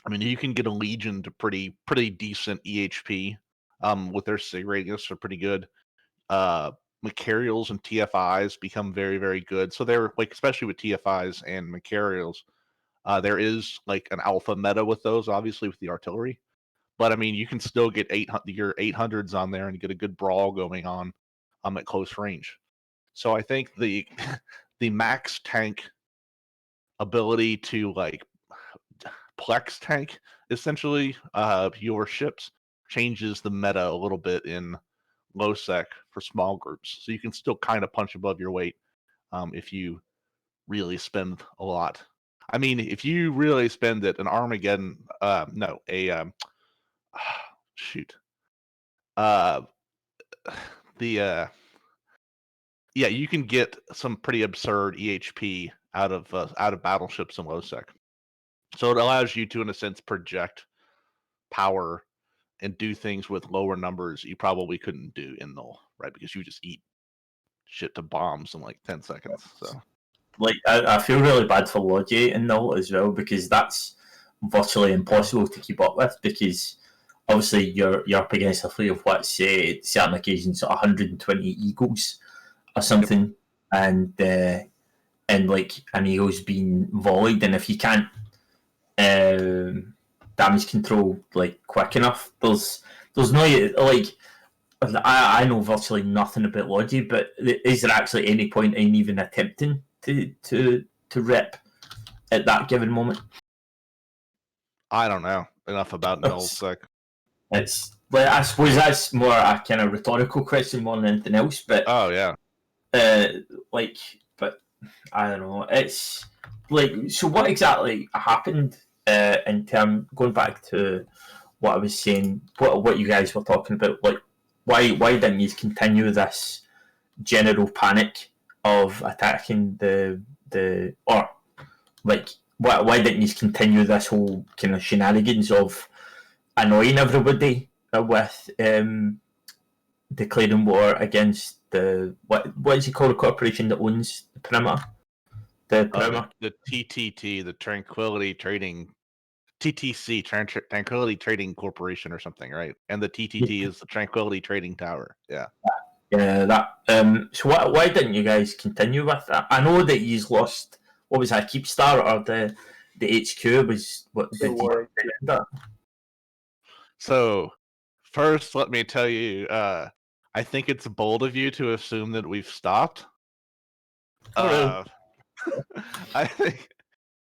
S3: I mean, you can get a Legion to pretty decent EHP. With their sig radius are pretty good. Uh, Macarials and TFIs become very very good. So they're like especially with TFIs and Macarials, there is like an alpha meta with those, obviously with the artillery. But I mean, you can still get your 800s on there and get a good brawl going on at close range. So I think the the max tank ability to like plex tank essentially your ships changes the meta a little bit in low sec for small groups. So you can still kind of punch above your weight if you really spend a lot. I mean, if you really spend it, an Armageddon, no, a shoot, uh, the yeah, you can get some pretty absurd EHP out of battleships in low sec. So it allows you to, in a sense, project power and do things with lower numbers you probably couldn't do in null, right? Because you just eat shit to bombs in like 10 seconds. So
S2: Like I feel really bad for Logi in Null as well because that's virtually impossible to keep up with because obviously you're up against a fleet of what say certain occasions 120 eagles or
S3: yep.
S2: something, and like an eagle's being volleyed, and if you can't um, damage control like quick enough, there's no like I know virtually nothing about Logi, but is there actually any point in even attempting to rip at that given moment?
S3: I don't know enough about null
S2: It's
S3: sec.
S2: it's well, I suppose that's more a kind of rhetorical question more than anything else, but
S3: Oh yeah.
S2: uh, like, but I don't know. It's like so. What exactly happened in term going back to what I was saying? What you guys were talking about? Like, why didn't you continue this general panic of attacking the or like why didn't you continue this whole kind of shenanigans of annoying everybody with declaring war against the what is it called, the corporation that owns the perimeter? The perimeter.
S3: The TTT, the Tranquility Trading TTC, Tranquility Trading Corporation or something, right? And the TTT is the Tranquility Trading Tower. Yeah.
S2: Yeah, that. So why didn't you guys continue with that? I know that you lost. What was that? Keepstar or the HQ was what
S1: The
S2: did you
S1: war.
S2: end that?
S3: So first, let me tell you, I think it's bold of you to assume that we've stopped.
S2: Oh, really?
S3: Uh, I think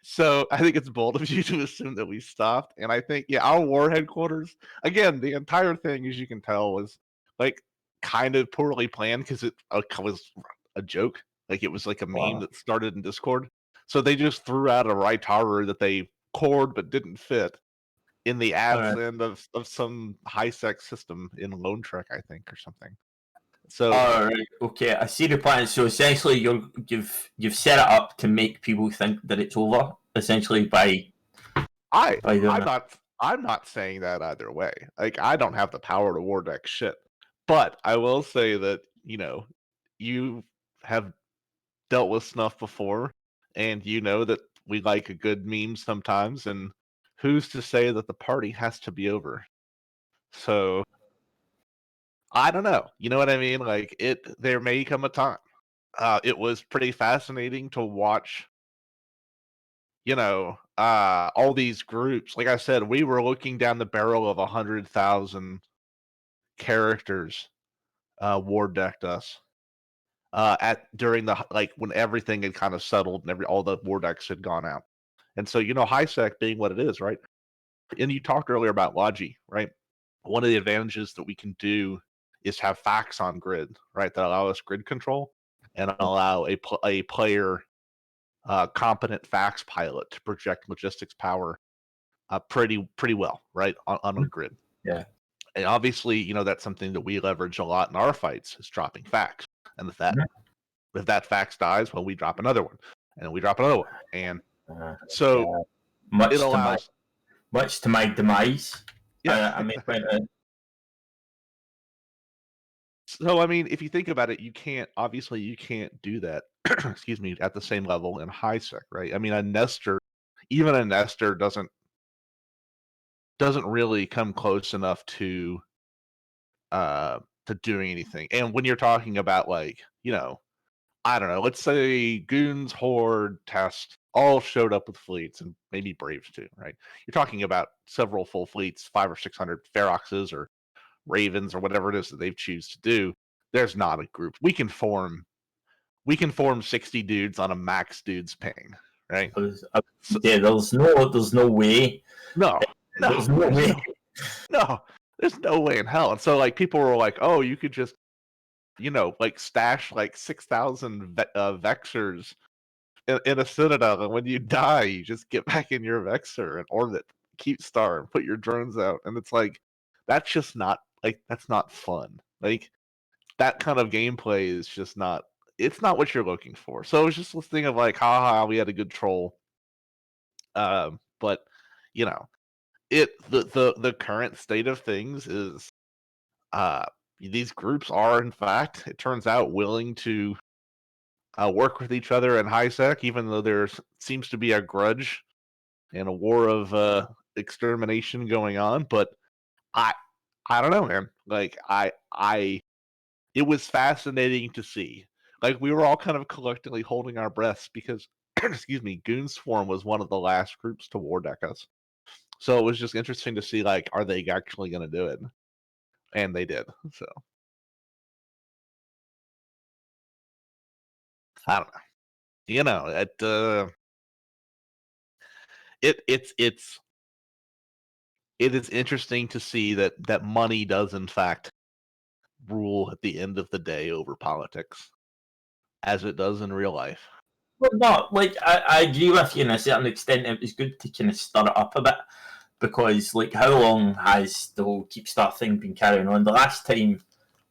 S3: so. I think it's bold of you to assume that we stopped, and I think yeah, our war headquarters again. The entire thing, as you can tell, was like kind of poorly planned because it was a joke. Like it was like a meme
S2: Wow.
S3: that started in Discord. So they just threw out a Raitaru that they cored but didn't fit in the
S2: All
S3: ads
S2: right.
S3: end of some high sec system in Lone Trek, I think, or something. So
S2: All right. Okay. I see the plan. So essentially, you've set it up to make people think that it's over. Essentially,
S3: I
S2: by doing
S3: I'm
S2: that.
S3: not I'm not saying that either way. Like I don't have the power to war deck shit. But I will say that, you have dealt with snuff before and you know that we like a good meme sometimes and who's to say that the party has to be over? So I don't know. You know what I mean? Like there may come a time. It was pretty fascinating to watch all these groups. Like I said, we were looking down the barrel of 100,000 characters war decked us at during the like when everything had kind of settled and all the war decks had gone out. And so high sec being what it is, right? And you talked earlier about Logi, right? One of the advantages that we can do is have facts on grid, right? That allow us grid control and allow a player competent fax pilot to project logistics power pretty well, right, on a grid.
S2: Yeah.
S3: And obviously, that's something that we leverage a lot in our fights is dropping fax. And if that fax dies, well, we drop another one, and we drop another one, and so it allows.
S2: Much to my demise.
S3: Yeah.
S2: I mean, when,
S3: So I mean, if you think about it, you can't do that. Excuse me, at the same level in high sec, right? I mean, even a Nestor doesn't really come close enough to doing anything. And when you're talking about like, I don't know, let's say Goons, Horde, Test all showed up with fleets and maybe Braves too, right? You're talking about several full fleets, 500 or 600 Feroxes or Ravens or whatever it is that they choose to do. There's not a group. We can form 60 dudes on a max dudes ping, right?
S2: there's no way.
S3: No,
S2: There's no way.
S3: No, there's no way in hell. And so like people were like, oh, you could just like stash like 6,000 Vexers in a Citadel, and when you die, you just get back in your Vexer and orbit Keepstar and put your drones out. And it's like, that's just not like that's not fun. Like that kind of gameplay is just not. It's not what you're looking for. So it was just this thing of like, haha, we had a good troll. But the current state of things is these groups are in fact, it turns out, willing to work with each other in high sec, even though there seems to be a grudge and a war of extermination going on. But I don't know, man. Like it was fascinating to see. Like we were all kind of collectively holding our breaths because excuse me, Goon Swarm was one of the last groups to war deck us. So it was just interesting to see, like, are they actually going to do it? And they did. So I don't know. It is interesting to see that money does in fact rule at the end of the day over politics, as it does in real life.
S2: Well, no, like I agree with you in a certain extent. It was good to kind of stir it up a bit because, like, how long has the whole Keepstar thing been carrying on? The last time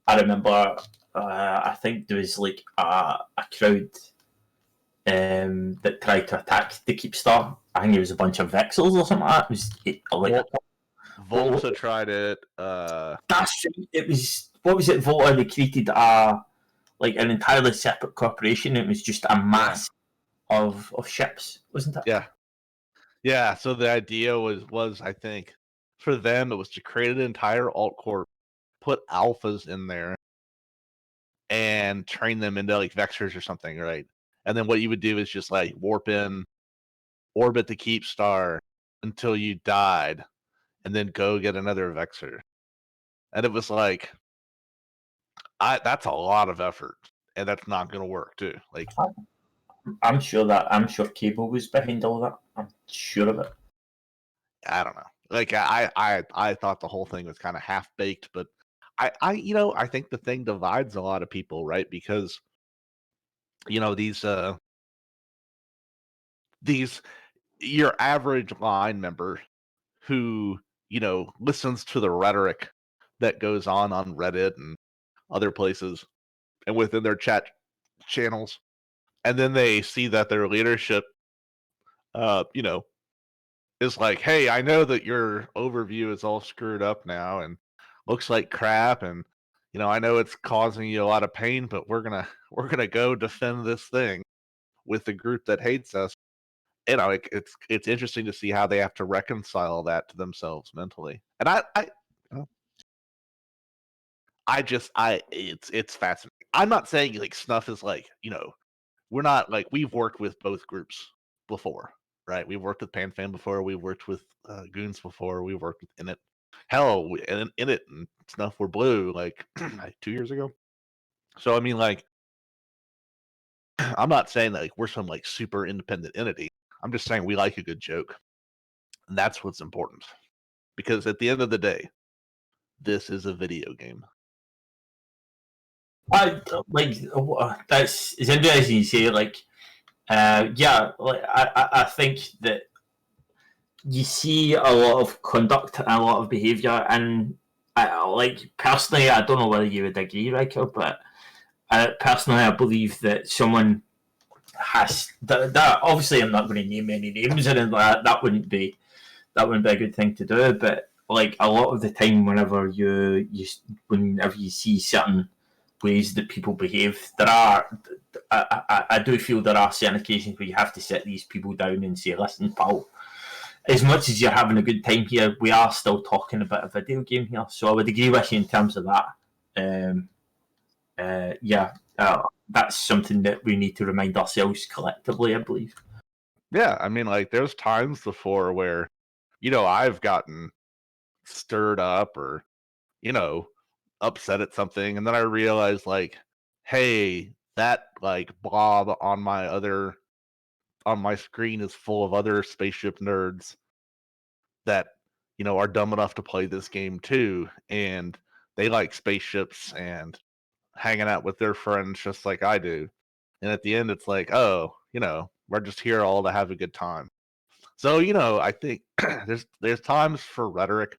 S2: I remember, I think there was like a crowd that tried to attack the Keepstar. I think it was a bunch of Vexels or something like that.
S3: Volta tried it.
S2: That's it was. What was it? Volta, they created like an entirely separate corporation. It was just a mass of ships, wasn't it?
S3: Yeah. So the idea was I think for them it was to create an entire alt corp, put alphas in there, and train them into like Vexers or something, right? And then what you would do is just like warp in, orbit the Keepstar until you died, and then go get another Vexer. And it was like, that's a lot of effort, and that's not going to work too. Like,
S2: I'm sure Cable was behind all that. I'm sure of it.
S3: I don't know. Like, I thought the whole thing was kind of half baked, but I think the thing divides a lot of people, right? Because these your average line member who listens to the rhetoric that goes on Reddit and other places and within their chat channels, and then they see that their leadership is like, hey, I know that your overview is all screwed up now and looks like crap, and I know it's causing you a lot of pain, but we're gonna go defend this thing with the group that hates us. It's interesting to see how they have to reconcile that to themselves mentally. And it's fascinating. I'm not saying like Snuff is like, we're not like, we've worked with both groups before. right? We've worked with PanFan before. We worked with Goons before. We worked with Init. Hell, Init and Snuff were blue like 2 years ago. So I mean, like, I'm not saying that like we're some like super independent entity. I'm just saying we like a good joke, and that's what's important. Because at the end of the day, this is a video game.
S2: I like that's it's interesting you say like yeah, like I think that you see a lot of conduct and a lot of behaviour, and like personally, I don't know whether you would agree, Riker, but personally, I believe that someone has that. Obviously, I'm not going to name any names, and that wouldn't be a good thing to do. But like a lot of the time, whenever whenever you see certain ways that people behave, I do feel there are certain occasions where you have to sit these people down and say, "Listen, pal, as much as you're having a good time here, we are still talking about a video game here." So I would agree with you in terms of that. Um, yeah, that's something that we need to remind ourselves collectively, I believe.
S3: Yeah, I mean, like, there's times before where, I've gotten stirred up or, you know, upset at something, and then I realize, like, hey, that like blob on my screen is full of other spaceship nerds that are dumb enough to play this game too, and they like spaceships and hanging out with their friends just like I do. And at the end, it's like, oh, we're just here all to have a good time. So, I think there's times for rhetoric,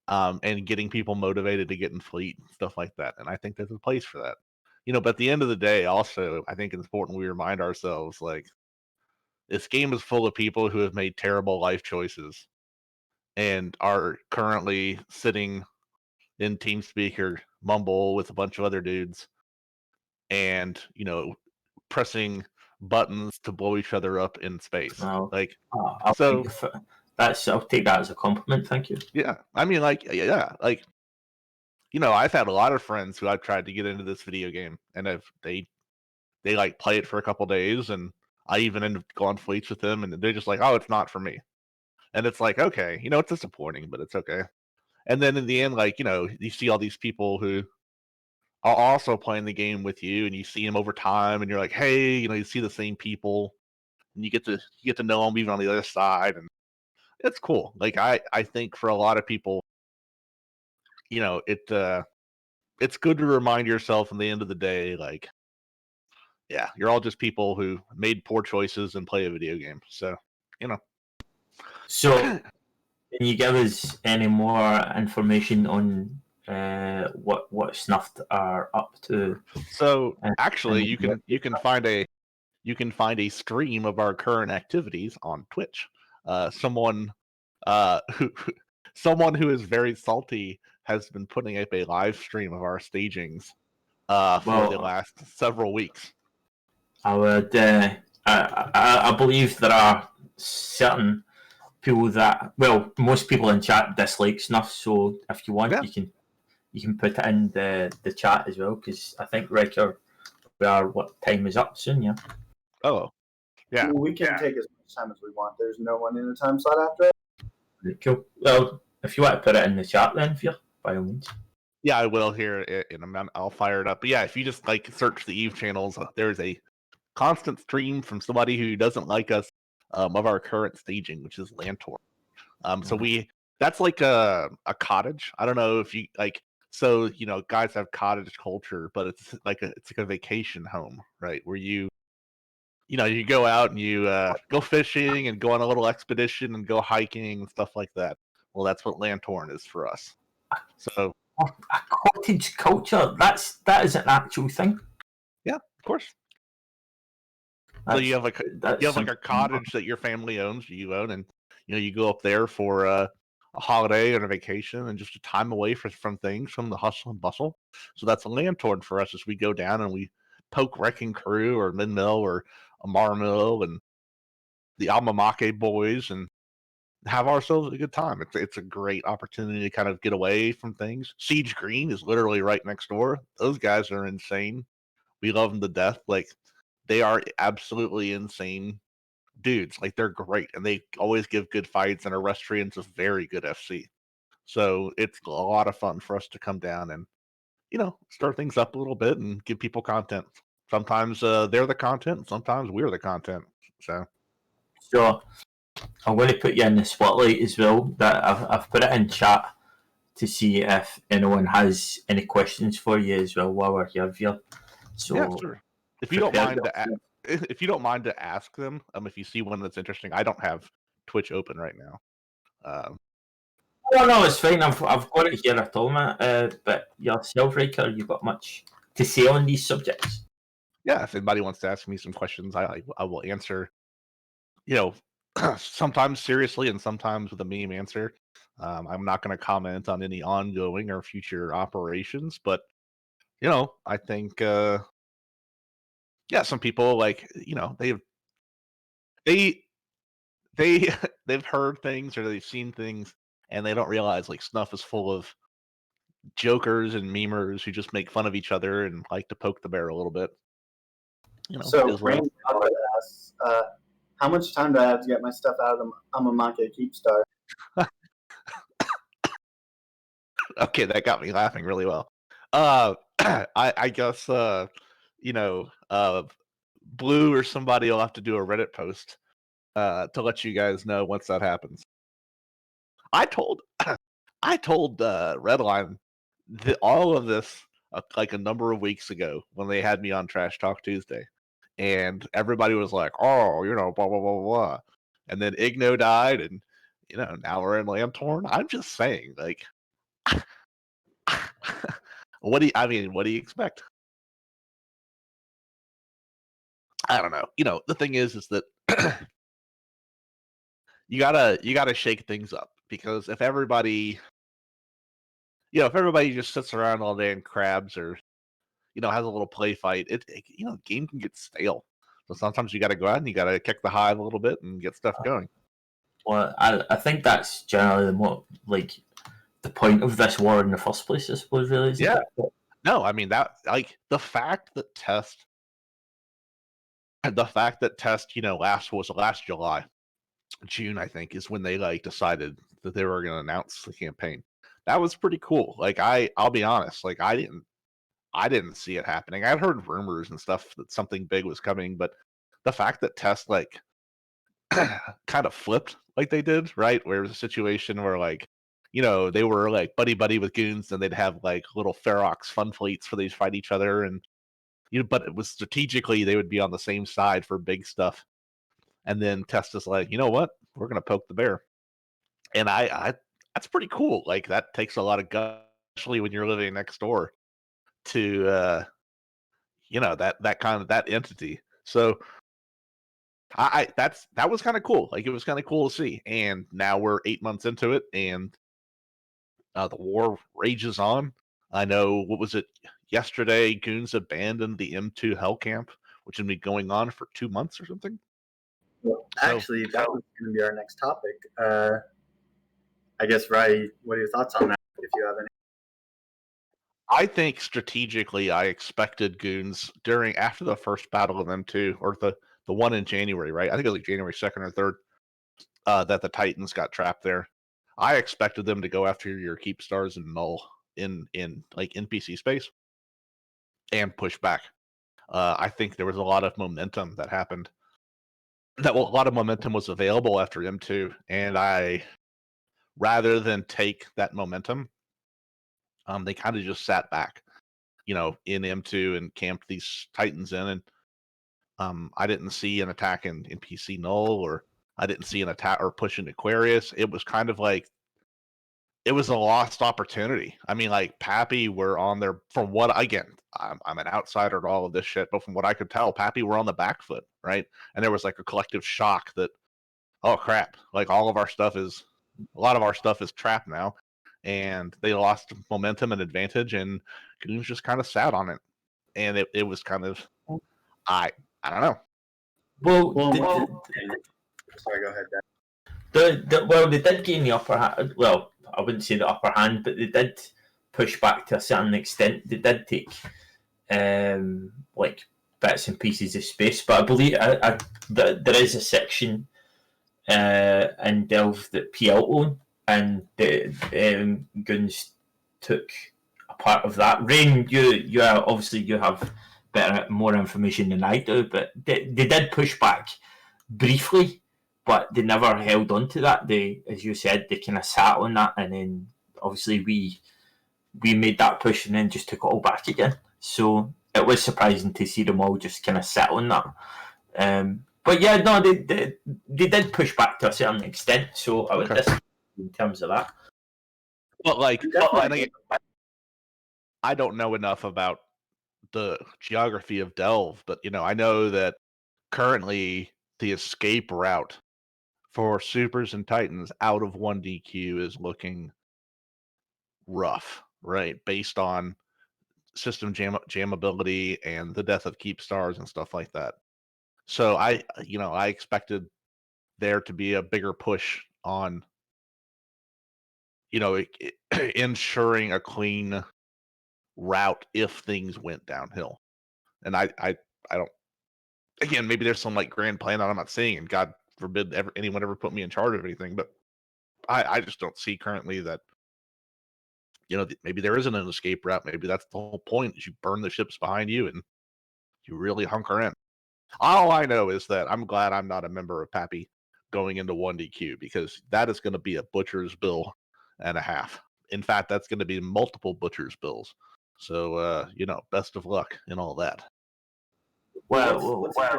S3: and getting people motivated to get in fleet and stuff like that. And I think there's a place for that. But at the end of the day, also, I think it's important we remind ourselves like this game is full of people who have made terrible life choices and are currently sitting in TeamSpeak or Mumble with a bunch of other dudes and, pressing buttons to blow each other up in space.
S2: Well,
S3: Like,
S2: I'll
S3: so
S2: I'll take that as a compliment. Thank you.
S3: yeah, I mean, like, yeah, like, I've had a lot of friends who I've tried to get into this video game, and they like play it for a couple days, and I even end up going fleets with them, and they're just like, oh, it's not for me, and it's like, okay, it's disappointing, but it's okay. And then in the end, like, you see all these people who are also playing the game with you, and you see them over time, and you're like, hey, you see the same people, and you get to know them even on the other side, and it's cool. Like I think for a lot of people, it's good to remind yourself in the end of the day, like, yeah, you're all just people who made poor choices and play a video game. So, you know.
S2: So, can you give us any more information on what Snuffed are up to?
S3: So actually,
S2: and
S3: you can find a stream of our current activities on Twitch. Someone who someone who is very salty has been putting up a live stream of our stagings for the last several weeks.
S2: I would. I believe there are certain people that, well, most people in chat dislike Snuff. So if you want, you can put it in the chat as well, because I think Riker, what time is up soon? Yeah.
S3: Oh, yeah.
S1: We can take as much time as we want. There's no one in the time slot after us.
S2: Cool. Well, if you want to put it in the chat, then by all means.
S3: Yeah, I will here in a minute. I'll fire it up. But yeah, if you just like search the Eve channels, there's a constant stream from somebody who doesn't like us of our current staging, which is Lantor. So that's like a cottage. I don't know if you like. So guys have cottage culture, but it's like a vacation home, right? Where you go out and you go fishing and go on a little expedition and go hiking and stuff like that. Well, that's what Lantorn is for us. So
S2: a cottage culture. That is an actual thing.
S3: Yeah, of course. So you have like a cottage that your family owns, you own, and you go up there for a holiday or a vacation and just a time away from things, from the hustle and bustle. So that's a Lantorn for us as we go down and we poke Wrecking Crew or Minmill or Amarmill and the Almamake boys and have ourselves a good time. It's a great opportunity to kind of get away from things. Siege Green is literally right next door. Those guys are insane. We love them to death. Like, they are absolutely insane dudes. Like, they're great, and they always give good fights, and Erestrian's a very good FC. So it's a lot of fun for us to come down and, start things up a little bit and give people content. Sometimes they're the content, sometimes we're the content.
S2: So I'm going to put you in the spotlight as well. That I've put it in chat to see if anyone has any questions for you as well while we're here, Veer. So
S3: yeah, sure. If you don't mind if you don't mind to ask them, if you see one that's interesting, I don't have Twitch open right now.
S2: No, it's fine. I've got it here at all, man. But yourself, Riker, you got much to say on these subjects?
S3: Yeah, if anybody wants to ask me some questions, I will answer. Sometimes seriously and sometimes with a meme answer. I'm not going to comment on any ongoing or future operations, but I think some people they they've heard things or they've seen things and they don't realize like Snuff is full of jokers and memers who just make fun of each other and like to poke the bear a little bit.
S1: So Randy asks, how much time do I have to get my stuff out of the Amamake Keepstar?
S3: Okay, that got me laughing really well. I guess Blue or somebody will have to do a Reddit post to let you guys know once that happens. I told Redline all of this like a number of weeks ago when they had me on Trash Talk Tuesday, and everybody was like, "Oh, blah blah blah blah," and then Igno died, and now we're in Lamtorn. I'm just saying, like, what do you expect? I don't know. The thing is that you gotta shake things up, because if everybody just sits around all day and crabs or has a little play fight, the game can get stale. So sometimes you got to go out and you got to kick the hive a little bit and get stuff going.
S2: Well, I think that's generally the point of this war in the first place, I suppose, really.
S3: Yeah. No, I mean that, like, the fact that Test, last July, June, I think, is when they decided that they were going to announce the campaign. That was pretty cool. Like, I'll be honest, like, I didn't see it happening. I'd heard rumors and stuff that something big was coming, but the fact that Test kind of flipped like they did, right? Where it was a situation where they were like buddy with goons, and they'd have like little Ferox fun fleets for they fight each other, and but it was strategically they would be on the same side for big stuff. And then Test is like, you know what? We're gonna poke the bear. And I that's pretty cool. Like, that takes a lot of guts, especially when you're living next door to that kind of that entity. So that was kind of cool. Like, it was kind of cool to see. And now we're 8 months into it, and the war rages on. I know, what was it, yesterday, Goons abandoned the M2 Hell Camp, which had been going on for 2 months or something.
S1: Well, actually, that was going to be our next topic. I guess, Rai, what are your thoughts on that, if you have any?
S3: I think strategically, I expected Goons after the first battle of M2, or the one in January, right? I think it was like January 2nd or 3rd, that the Titans got trapped there. I expected them to go after your Keepstars and Null in like NPC space and push back. I think there was a lot of momentum that happened. A lot of momentum was available after M2, and rather than take that momentum, they kind of just sat back, in M2 and camped these Titans in, and I didn't see an attack in PC Null, or I didn't see an attack or push in Aquarius. It was kind of like, it was a lost opportunity. I mean, like, Pappy were on there, from what, again, I'm an outsider to all of this shit, but from what I could tell, Pappy were on the back foot, right? And there was like a collective shock that, oh crap, like, a lot of our stuff is trapped now, and they lost momentum and advantage, and Goons just kind of sat on it, and it was kind of, I don't know.
S2: Well,
S1: sorry, go ahead, Dan.
S2: They did gain the upper hand. Well, I wouldn't say the upper hand, but they did push back to a certain extent. They did take bits and pieces of space. But I believe there is a section in Delve that PL own, and the Goons took a part of that. Rain, you are, obviously you have more information than I do, but they did push back briefly, but they never held on to that. They, as you said, they kind of sat on that, and then obviously we made that push and then just took it all back again. So it was surprising to see them all just kind of sit on that. But yeah, no, they did push back to a certain extent. So I would disagree in terms of that.
S3: But I don't know enough about the geography of Delve, but I know that currently the escape route for Supers and Titans out of 1DQ is looking rough, right? Based on system jammability and the death of Keepstars and stuff like that. So I expected there to be a bigger push on, ensuring a clean route if things went downhill. And I don't. Again, maybe there's some like grand plan that I'm not seeing, and God forbid anyone ever put me in charge of anything. But I just don't see currently that. Maybe there isn't an escape route. Maybe that's the whole point: is you burn the ships behind you and you really hunker in. All I know is that I'm glad I'm not a member of Pappy going into 1DQ, because that is going to be a butcher's bill and a half. In fact, that's going to be multiple butcher's bills. So, best of luck in all that.
S1: What's interesting,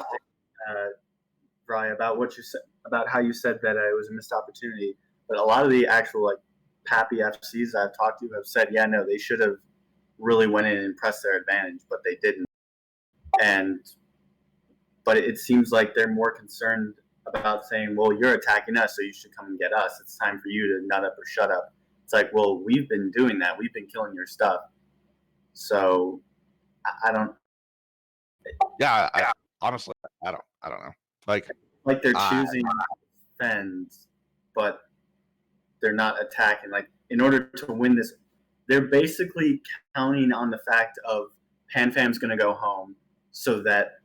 S1: Brian, about what you said, about how you said that it was a missed opportunity, but a lot of the actual like Pappy FCs I've talked to have said, yeah, no, they should have really went in and pressed their advantage, but they didn't. But it seems like they're more concerned about saying, well, you're attacking us, so you should come and get us. It's time for you to nut up or shut up. It's like, well, we've been doing that. We've been killing your stuff. So I don't.
S3: Yeah, honestly, I don't know. Like
S1: they're choosing defense, but they're not attacking. Like, in order to win this, they're basically counting on the fact of PanFam's going to go home so that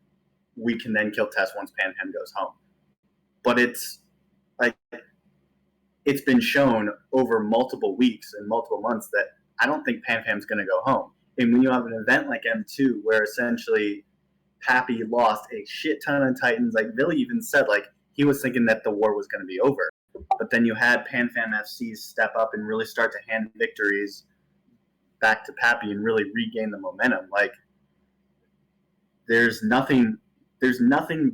S1: we can then kill Tess once PanFam goes home. But it's like, it's been shown over multiple weeks and multiple months that I don't think PanFam's going to go home. And when you have an event like M2 where essentially Pappy lost a shit ton of Titans, like Billy even said, like he was thinking that the war was going to be over. But then you had PanFam FCs step up and really start to hand victories back to Pappy and really regain the momentum. Like, there's nothing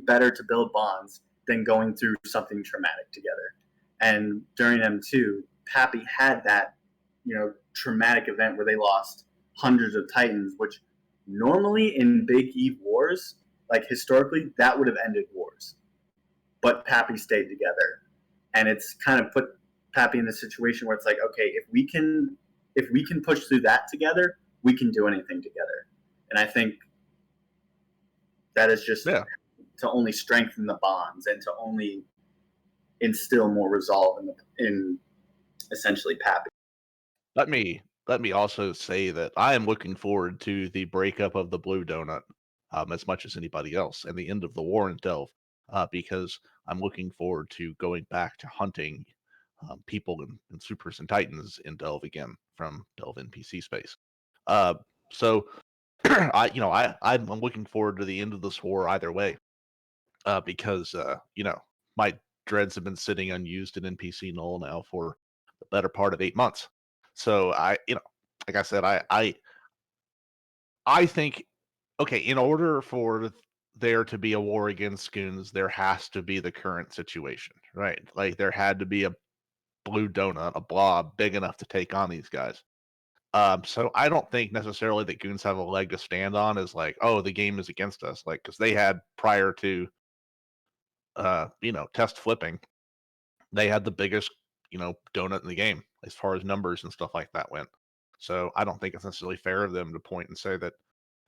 S1: better to build bonds than going through something traumatic together. And during M2, Pappy had that, traumatic event where they lost hundreds of Titans, which normally in Big Eve wars, like historically, that would have ended wars. But Pappy stayed together. And it's kind of put Pappy in a situation where it's like, okay, if we can push through that together, we can do anything together. And I think that is just to only strengthen the bonds and to only instill more resolve in essentially Pappy.
S3: Let me also say that I am looking forward to the breakup of the Blue Donut as much as anybody else, and the end of the war in Delve, because I'm looking forward to going back to hunting people in Supers and Titans in Delve again from Delve NPC space. So I'm looking forward to the end of this war either way, because my dreads have been sitting unused in NPC null now for the better part of 8 months. So like I said, I think, okay, in order for there to be a war against Goons, there has to be the current situation, right? Like, there had to be a blue donut, a blob big enough to take on these guys. So I don't think necessarily that Goons have a leg to stand on as like, oh, the game is against us, like, because they had prior to test flipping, they had the biggest donut in the game as far as numbers and stuff like that went. So I don't think it's necessarily fair of them to point and say that,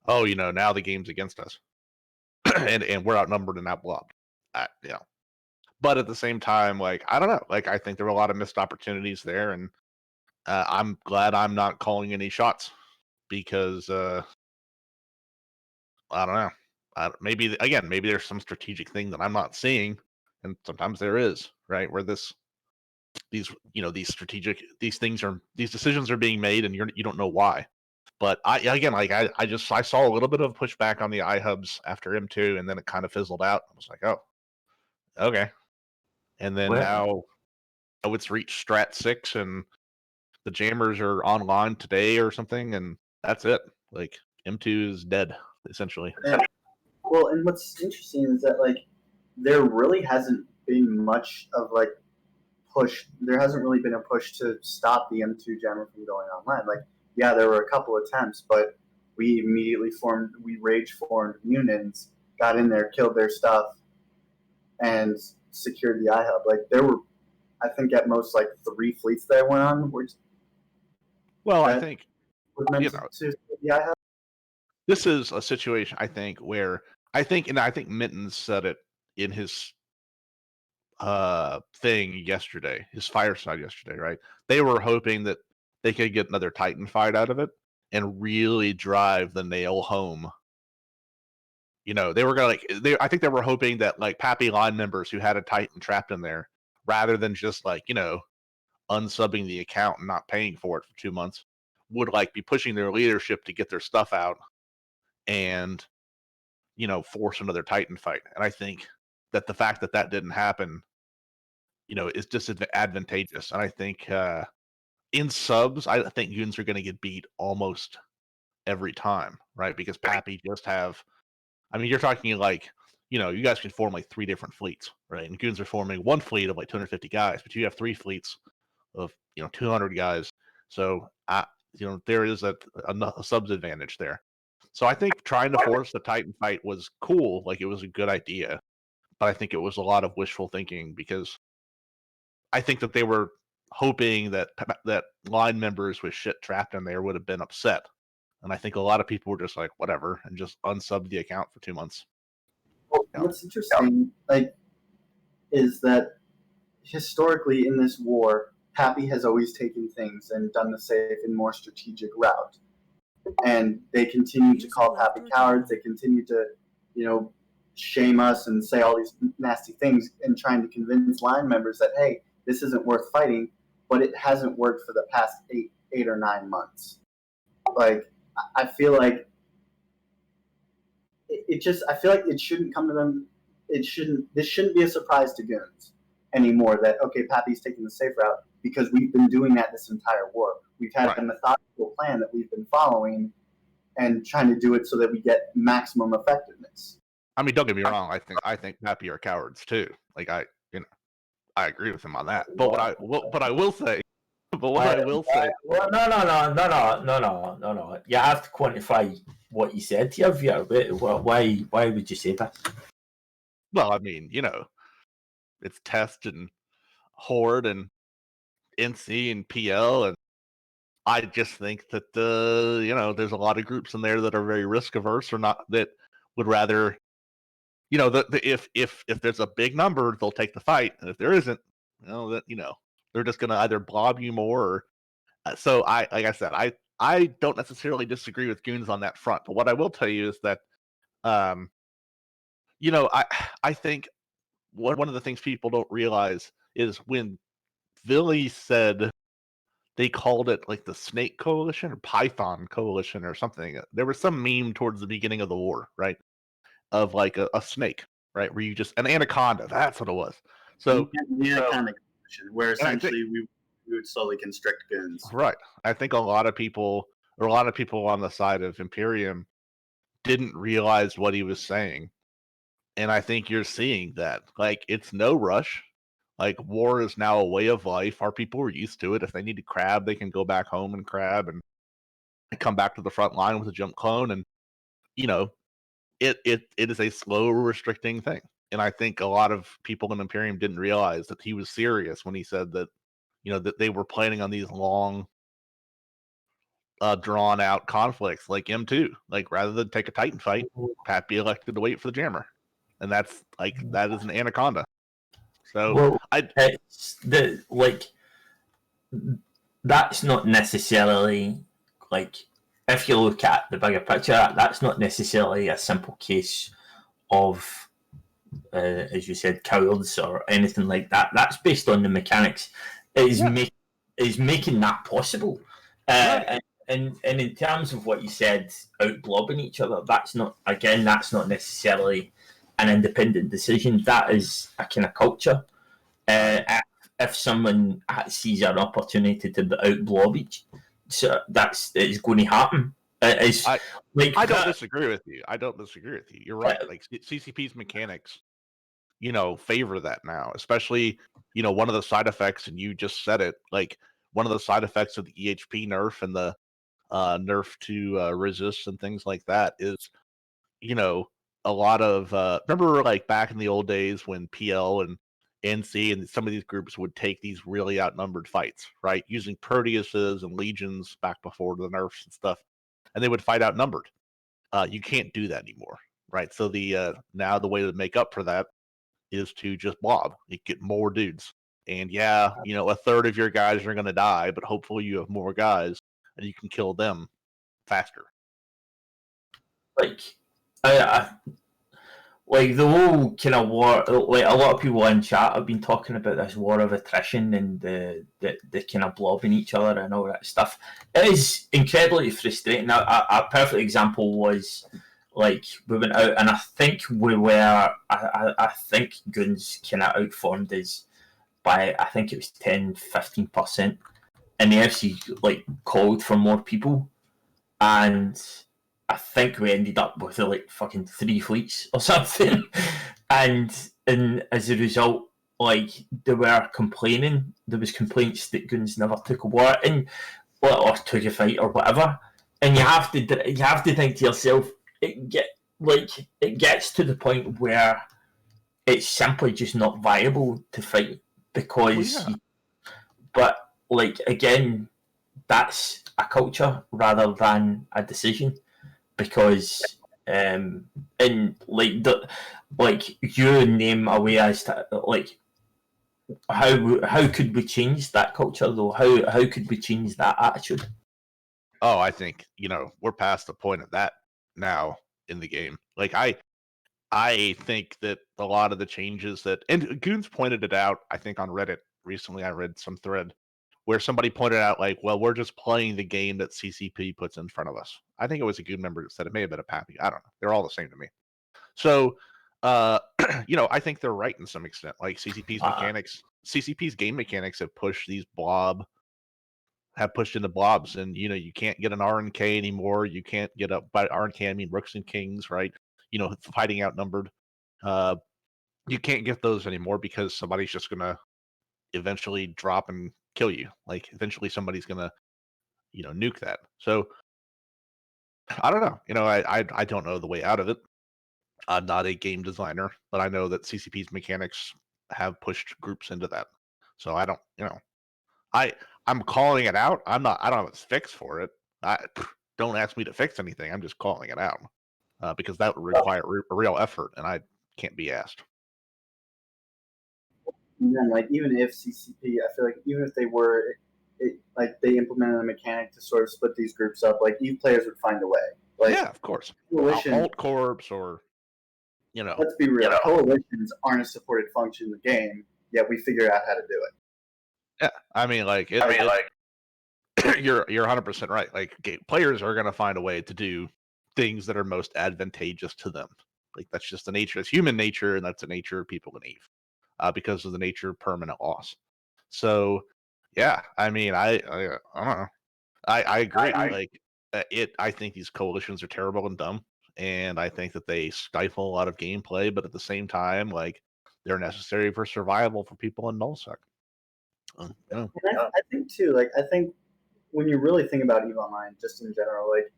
S3: oh, now the game's against us and we're outnumbered and outblobbed. But at the same time, like, I don't know, like, I think there were a lot of missed opportunities there, and I'm glad I'm not calling any shots, because I don't know. maybe there's some strategic thing that I'm not seeing, and sometimes there is, right? Where these decisions are being made, and you don't know why. But I saw a little bit of pushback on the iHubs after M2, and then it kind of fizzled out. I was like, oh, okay. And then now it's reached Strat 6, and the jammers are online today or something, and that's it. Like M2 is dead, essentially.
S1: Well, and what's interesting is that like there really hasn't been much of like push. There hasn't really been a push to stop the M2 jammer from going online. Like, yeah, there were a couple attempts, but we immediately rage formed Munins, got in there, killed their stuff, and secured the iHub. Like there were, I think at most like 3 fleets that went on.
S3: Well, I think
S1: to the iHub.
S3: This is a situation I think where I think Mittens said it in his thing yesterday, his fireside yesterday, right? They were hoping that they could get another Titan fight out of it and really drive the nail home. They were gonna I think they were hoping that like Pappy line members who had a Titan trapped in there, rather than just like, unsubbing the account and not paying for it for 2 months, would like be pushing their leadership to get their stuff out and force another Titan fight. And I think that the fact that that didn't happen, is disadvantageous. And I think in subs, I think Goons are going to get beat almost every time, right? Because Pappy just have, you're talking like, you guys can form like 3 different fleets, right? And Goons are forming 1 fleet of like 250 guys, but you have 3 fleets of 200 guys. So there is a subs advantage there. So I think trying to force the Titan fight was cool, like it was a good idea, but I think it was a lot of wishful thinking, because I think that they were hoping that line members with shit trapped in there would have been upset, and I think a lot of people were just like whatever and just unsubbed the account for 2 months.
S1: What's interesting, is that historically in this war, Pappy has always taken things and done the safe and more strategic route. And they continue to call Pappy cowards. They continue to, shame us and say all these nasty things and trying to convince line members that, hey, this isn't worth fighting, but it hasn't worked for the past 8 or 9 months. Like, I feel like I feel like it shouldn't come to them. This shouldn't be a surprise to Goons anymore that, okay, Pappy's taking the safe route, because we've been doing that this entire war. We've had a methodical plan that we've been following and trying to do it so that we get maximum effectiveness.
S3: Don't get me wrong. I think Pappy are cowards too. Like I agree with him on that. But what I will say.
S2: Well, no. You have to quantify what you said here, Via. Why would you say that?
S3: Well, it's Test and Horde and NC and PL, and I just think that there's a lot of groups in there that are very risk averse, or not, that would rather, if there's a big number, they'll take the fight, and if there isn't, they're just going to either blob you more. So like I said, I don't necessarily disagree with Goons on that front, but what I will tell you is that, I think one of the things people don't realize is when Villy said they called it like the Snake Coalition or Python Coalition or something. There was some meme towards the beginning of the war, right? Of like a snake, right? Where you just, an anaconda, that's what it was. So
S1: the anaconda coalition, where essentially we would slowly constrict Goons.
S3: Right. I think a lot of people on the side of Imperium didn't realize what he was saying. And I think you're seeing that. Like, it's no rush. Like, war is now a way of life. Our people are used to it. If they need to crab, they can go back home and crab and come back to the front line with a jump clone. And, it is a slow, restricting thing. And I think a lot of people in Imperium didn't realize that he was serious when he said that, that they were planning on these long, drawn out conflicts like M2. Like, rather than take a Titan fight, Pappy elected to wait for the jammer. And that is an anaconda. So
S2: that's not necessarily, like, if you look at the bigger picture, that's not necessarily a simple case of, as you said, cowards or anything like that. That's based on the mechanics. Is making that possible.
S3: Right.
S2: And in terms of what you said, out blobbing each other, that's not necessarily an independent decision. That is a kind of culture. If someone sees an opportunity to out blob each, so it's going to happen.
S3: I don't disagree with you. You're right. Like CCP's mechanics, favor that now, especially, one of the side effects, and you just said it, like one of the side effects of the EHP nerf and the nerf to resist and things like that is, a lot of remember like back in the old days when PL and NC and some of these groups would take these really outnumbered fights, right? Using Proteuses and Legions back before the nerfs and stuff, and they would fight outnumbered. You can't do that anymore, right? So now the way to make up for that is to just blob. You get more dudes. And a third of your guys are going to die, but hopefully you have more guys and you can kill them faster.
S2: Like, like the whole kind of war, like a lot of people in chat have been talking about this war of attrition and the kind of blobbing each other and all that stuff. It is incredibly frustrating. A perfect example was like we went out and I think we were, I think Goons kind of outformed us by, I think it was 10-15%, and the FC like called for more people, and I think we ended up with like fucking 3 fleets or something, and as a result, like they were complaining. There was complaints that Goons never took a war and or took a fight or whatever, and you have to think to yourself, it gets to the point where it's simply just not viable to fight because, but like again, that's a culture rather than a decision. Because and you name a way as to like how could we change that culture though? How could we change that attitude?
S3: Oh, I think we're past the point of that now in the game. Like I think that a lot of the changes and Goons pointed it out, I think on Reddit recently. I read some thread where somebody pointed out, like, well, we're just playing the game that CCP puts in front of us. I think it was a Goon member that said it. May have been a Pappy. I don't know. They're all the same to me. So, I think they're right in some extent. Like CCP's game mechanics have pushed into blobs, and you can't get an RNK anymore. You can't get up by RNK. I mean Rooks and Kings, right? Fighting outnumbered. You can't get those anymore because somebody's just gonna eventually drop and kill you. Like eventually somebody's gonna nuke that. So I don't know. I don't know the way out of it. I'm not a game designer, but I know that CCP's mechanics have pushed groups into that. So I don't I'm calling it out. I don't have a fix for it. Don't ask me to fix anything. I'm just calling it out because that would require a real effort, and I can't be asked.
S1: And then, like, even if CCP, I feel like even if they were, like, they implemented a mechanic to sort of split these groups up, like, EVE players would find a way. Like,
S3: yeah, of course.
S1: Coalition,
S3: Corps or,
S1: let's be real, coalitions aren't a supported function in the game, yet we figured out how to do it.
S3: Yeah, I mean, like, you're 100% right. Like, players are going to find a way to do things that are most advantageous to them. Like, that's just the nature. It's human nature, and that's the nature of people in EVE. Because of the nature of permanent loss. So, yeah, I mean, I don't know. I agree. I think these coalitions are terrible and dumb, and I think that they stifle a lot of gameplay. But at the same time, like, they're necessary for survival for people in nullsec.
S1: And I think too, like, I think when you really think about EVE Online, just in general, like,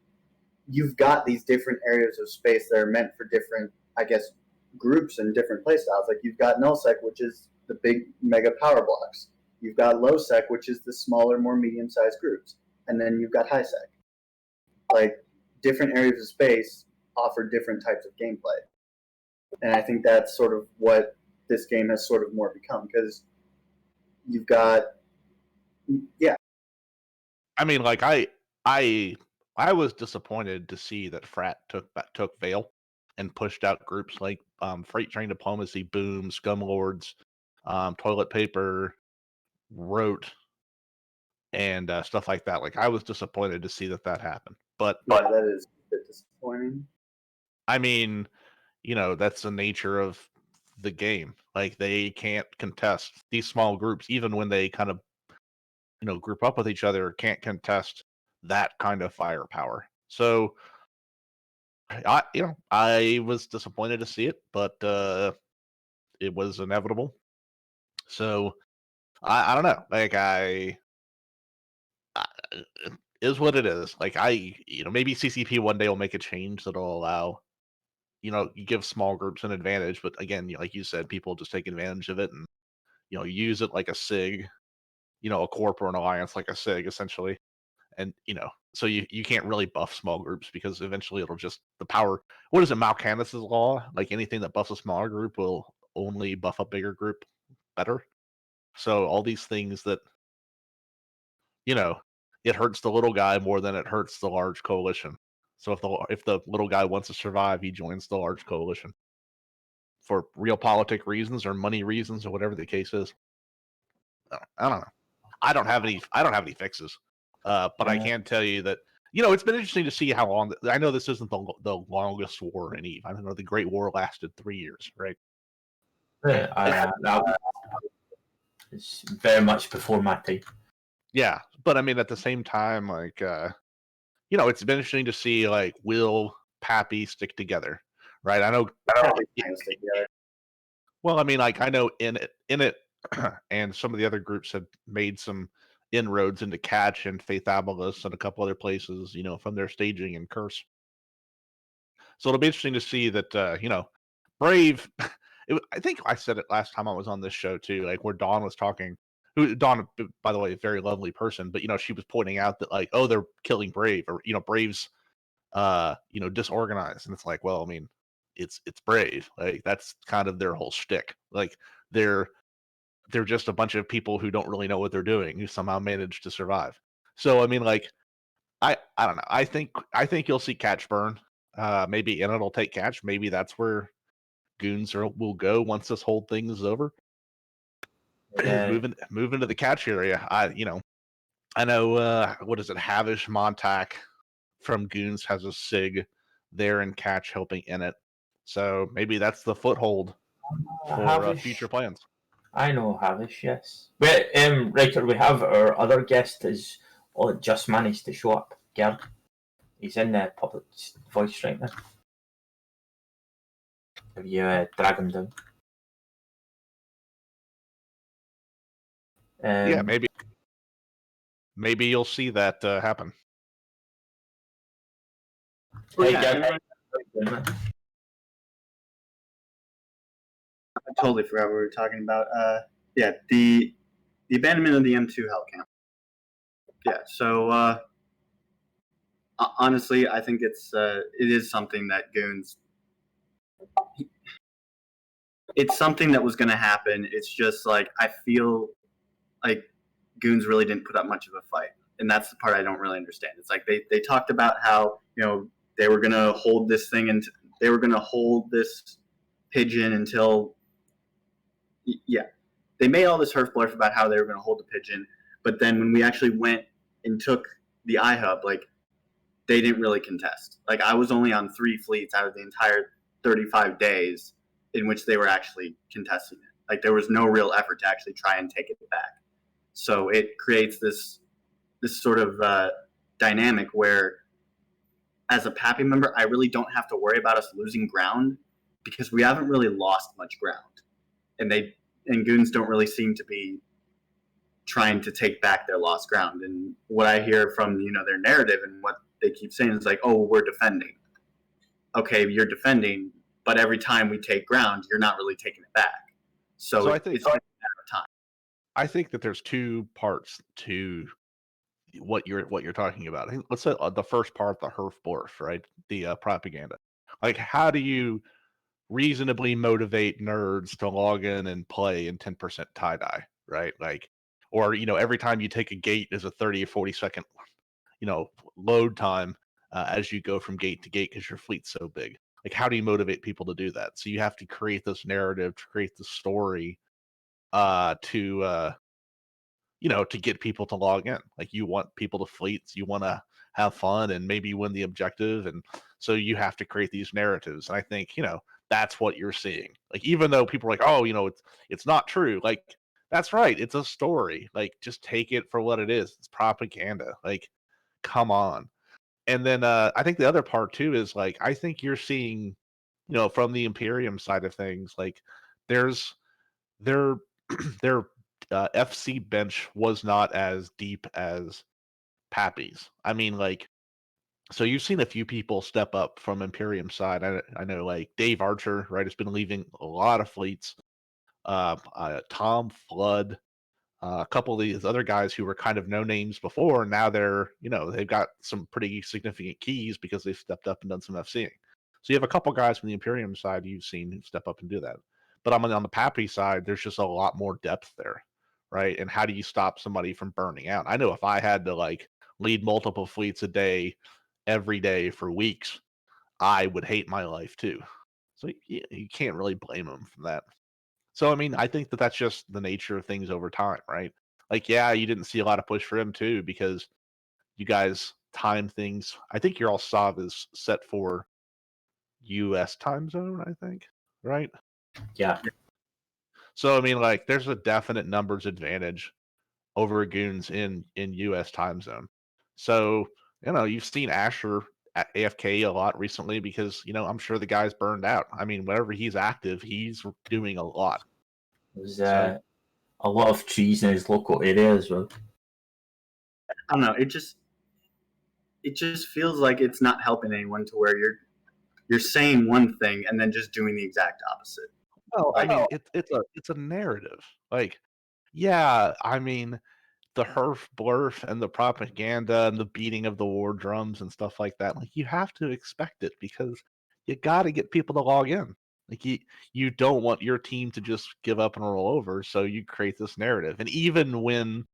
S1: you've got these different areas of space that are meant for different, I guess, groups and different playstyles. Like, you've got nullsec, which is the big mega power blocks. You've got lowsec, which is the smaller, more medium-sized groups, and then you've got highsec. Like, different areas of space offer different types of gameplay, and I think that's sort of what this game has sort of more become, because you've got, yeah.
S3: I mean, like, I was disappointed to see that Frat took Vale and pushed out groups like Freight Train Diplomacy, Boom, Scumlords, Toilet Paper, Rote, and stuff like that. Like I was disappointed to see that happened. But
S1: Yeah, that is a bit disappointing.
S3: I mean, that's the nature of the game. Like they can't contest these small groups, even when they kind of group up with each other, can't contest that kind of firepower. So I was disappointed to see it, but it was inevitable. So I don't know. Like it is what it is. Like maybe CCP one day will make a change that'll allow you give small groups an advantage, but again, like you said, people just take advantage of it and use it like a sig, a corp or an alliance like a sig essentially. And so you can't really buff small groups because eventually it'll just the power. What is it, Malcanis's law? Like anything that buffs a smaller group will only buff a bigger group better. So all these things that it hurts the little guy more than it hurts the large coalition. So if the little guy wants to survive, he joins the large coalition for realpolitik reasons or money reasons or whatever the case is. I don't know. I don't have any fixes, but I can tell you that it's been interesting to see how long. I know this isn't the longest war in Eve. I don't know. The Great War lasted 3 years, right?
S2: It's very much before my time.
S3: Yeah, but I mean, at the same time, like it's been interesting to see like will Pappy stick together, right? I know.
S1: Stick together.
S3: Well, I mean, like I know in it, and some of the other groups have made some inroads into Catch and Faith Abolus and a couple other places, from their staging and Curse. So it'll be interesting to see that, Brave. I think I said it last time I was on this show too, like where Dawn was talking. Dawn, by the way, a very lovely person, but she was pointing out that like, oh, they're killing Brave, or Brave's, disorganized, and it's like, well, I mean, it's Brave, like that's kind of their whole shtick. Like they're just a bunch of people who don't really know what they're doing, who somehow managed to survive. So I mean, like, I don't know. I think you'll see Catch burn. Maybe and it'll take Catch. Maybe that's where goons will go once this whole thing is over.
S2: Yeah.
S3: move into the Catch area. I know. What is it? Havish Montauk from Goons has a sig there in Catch helping in it. So maybe that's the foothold for future plans.
S2: I know Havish, yes. But Riker, we have our other guest is just managed to show up. Gerd, he's in the public voice right now. Have you drag him down?
S3: Yeah, maybe you'll see that happen.
S1: Hey, Gerd. I totally forgot what we were talking about. Yeah, the abandonment of the M2 Hell Camp. Yeah, so honestly, I think it is something that Goons. It's something that was going to happen. It's just like I feel like Goons really didn't put up much of a fight, and that's the part I don't really understand. It's like they talked about how they were going to hold this thing and they were going to hold this Pigeon until. Yeah, they made all this herf blurf about how they were going to hold the Pigeon, but then when we actually went and took the iHub, like they didn't really contest. Like I was only on 3 fleets out of the entire 35 days in which they were actually contesting it. Like there was no real effort to actually try and take it back. So it creates this sort of dynamic where, as a Pappy member, I really don't have to worry about us losing ground because we haven't really lost much ground, and Goons don't really seem to be trying to take back their lost ground. And what I hear from their narrative and what they keep saying is like, oh, we're defending. Okay, you're defending, but every time we take ground, you're not really taking it back. So
S3: I think
S1: it's a matter of time.
S3: I think that there's 2 parts to what you're talking about. I think, let's say the first part, the herf blurf, right? The propaganda. Like, how do you reasonably motivate nerds to log in and play in 10% tie-dye, right? Like, or every time you take a gate is a 30 or 40 second load time as you go from gate to gate because your fleet's so big. Like, how do you motivate people to do that? So you have to create this narrative, to create the story, to to get people to log in. Like, you want people to fleets, you want to have fun and maybe win the objective, and so you have to create these narratives. And I think that's what you're seeing. Like, even though people are like, oh, it's not true. Like, that's right. It's a story. Like, just take it for what it is. It's propaganda. Like, come on. And then I think the other part too is, like, I think you're seeing, from the Imperium side of things, like, there's their their FC bench was not as deep as Pappy's. I mean, like, so you've seen a few people step up from Imperium side. I know, like, Dave Archer, right, has been leaving a lot of fleets. Tom Flood, a couple of these other guys who were kind of no names before, and now they've got some pretty significant keys because they've stepped up and done some FCing. So you have a couple guys from the Imperium side you've seen who step up and do that. But on the Pappy side, there's just a lot more depth there, right? And how do you stop somebody from burning out? I know if I had to, like, lead multiple fleets a day, every day for weeks, I would hate my life too. So you can't really blame them for that. So, I mean, I think that that's just the nature of things over time, right? Like, yeah, you didn't see a lot of push for him too because you guys time things. I think your all SOV is set for US time zone, I think, right?
S2: Yeah.
S3: So, I mean, like, there's a definite numbers advantage over goons in US time zone. So, you've seen Asher at AFK a lot recently because, I'm sure the guy's burned out. I mean, whenever he's active, he's doing a lot.
S2: There's
S3: So
S2: a lot of trees in his local area as well.
S1: I don't know. It just feels like it's not helping anyone to where you're saying one thing and then just doing the exact opposite.
S3: well, I
S1: Like,
S3: mean, it's a narrative. Like, yeah, I mean, the herf blurf and the propaganda and the beating of the war drums and stuff like that. Like, you have to expect it because you got to get people to log in. Like, you don't want your team to just give up and roll over, so you create this narrative. And even when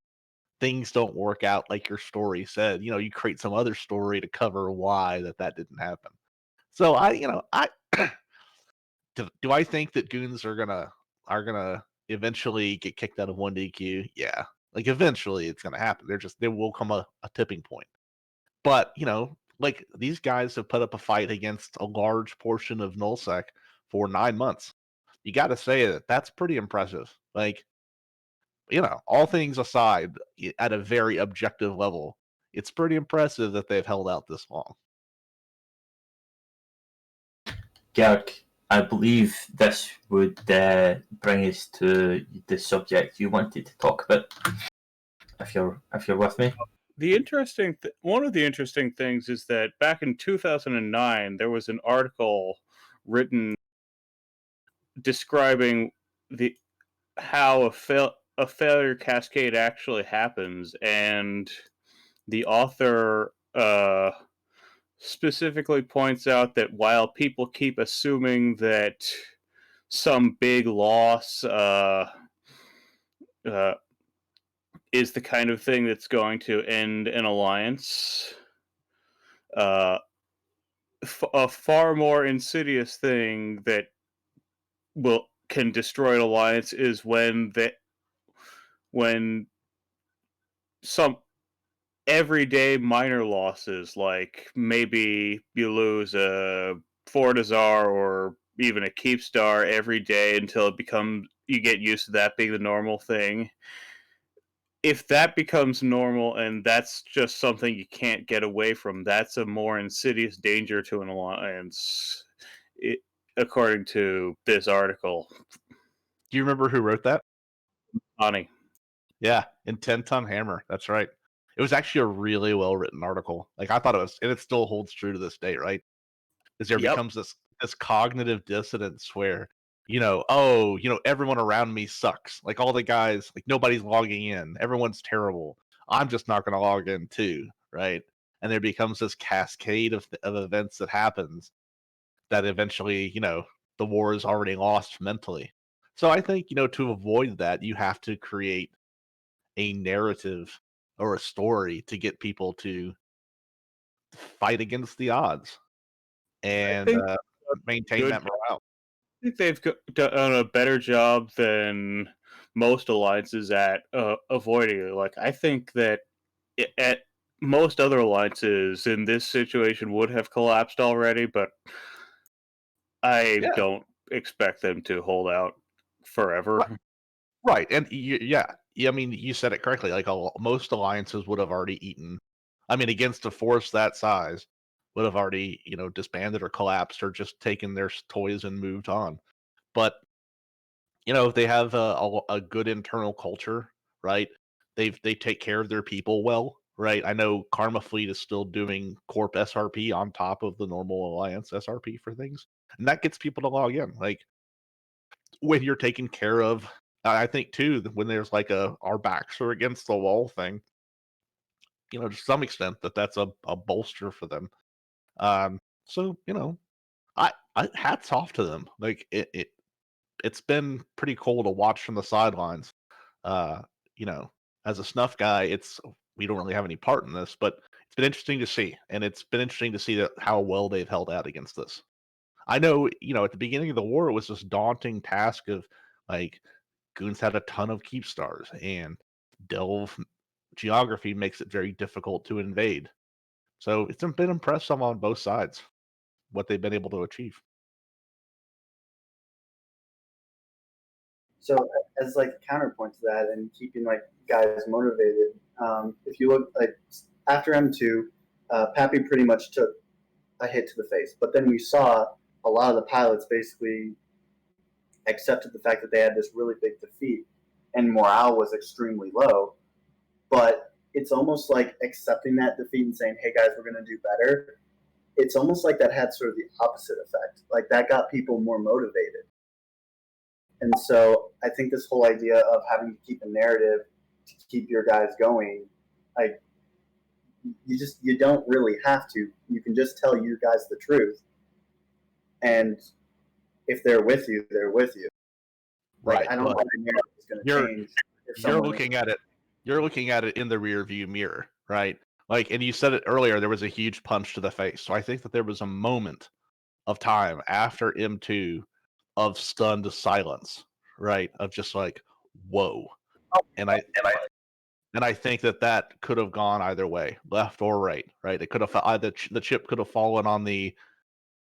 S3: things don't work out like your story said, you create some other story to cover why that didn't happen. So I do I think that goons are gonna eventually get kicked out of 1DQ? Yeah. Like, eventually it's gonna happen. There will come a tipping point. But, like, these guys have put up a fight against a large portion of nullsec for 9 months. You gotta say that that's pretty impressive. Like, all things aside, at a very objective level, it's pretty impressive that they've held out this long.
S2: Gerg, I believe this would bring us to the subject you wanted to talk about. If you're with me.
S4: One of the interesting things is that back in 2009 there was an article written describing how a failure cascade actually happens, and the author specifically points out that while people keep assuming that some big loss uh, is the kind of thing that's going to end an alliance, uh, a far more insidious thing that can destroy an alliance is when some everyday minor losses, like maybe you lose a Fortizar or even a Keepstar every day until you get used to that being the normal thing. If that becomes normal and that's just something you can't get away from, that's a more insidious danger to an alliance, according to this article.
S3: Do you remember who wrote that?
S4: Ani.
S3: Yeah, in 10-ton hammer. That's right. It was actually a really well written article. Like, I thought it was, and it still holds true to this day, right? Is there
S4: Yep.
S3: becomes this cognitive dissonance where, everyone around me sucks. Like, all the guys, like, nobody's logging in. Everyone's terrible. I'm just not going to log in too, right? And there becomes this cascade of events that happens that eventually, the war is already lost mentally. So I think, to avoid that, you have to create a narrative or a story to get people to fight against the odds. And maintain that morale.
S4: I think they've done a better job than most alliances at avoiding it. Like, I think that at most other alliances in this situation would have collapsed already, but I
S3: Yeah.
S4: don't expect them to hold out forever.
S3: Right, and yeah, I mean, you said it correctly. Like most alliances would have already eaten. I mean, against a force that size, would have already disbanded or collapsed or just taken their toys and moved on. But if they have a good internal culture, right? They take care of their people well, right? I know Karma Fleet is still doing Corp SRP on top of the normal Alliance SRP for things, and that gets people to log in. Like when you're taken care of, I think too when there's like our backs are against the wall thing, to some extent that's a bolster for them. So I hats off to them. Like it's been pretty cool to watch from the sidelines. Uh, you know, as a snuff guy, we don't really have any part in this, but it's been interesting to see, and it's been interesting to see that how well they've held out against this. I know, at the beginning of the war, it was this daunting task of like Goons had a ton of Keepstars, and Delve geography makes it very difficult to invade. So it's been impressive on both sides what they've been able to achieve.
S1: So as like a counterpoint to that and keeping like guys motivated, if you look like after M2, Pappy pretty much took a hit to the face, but then we saw a lot of the pilots basically accepted the fact that they had this really big defeat and morale was extremely low. But it's almost like accepting that defeat and saying, "Hey guys, we're going to do better." It's almost like that had sort of the opposite effect. Like that got people more motivated. And so I think this whole idea of having to keep a narrative to keep your guys going, like you don't really have to. You can just tell you guys the truth, and if they're with you, they're with you. Like
S3: Right.
S1: I don't know if the narrative is going to change. If
S3: You're
S1: someone
S3: looking at it. You're looking at it in the rear view mirror, right? Like, and you said it earlier. There was a huge punch to the face. So I think that there was a moment of time after M2 of stunned silence, right? Of just like, whoa. And I think that could have gone either way, left or right, right? It could have either the chip could have fallen on the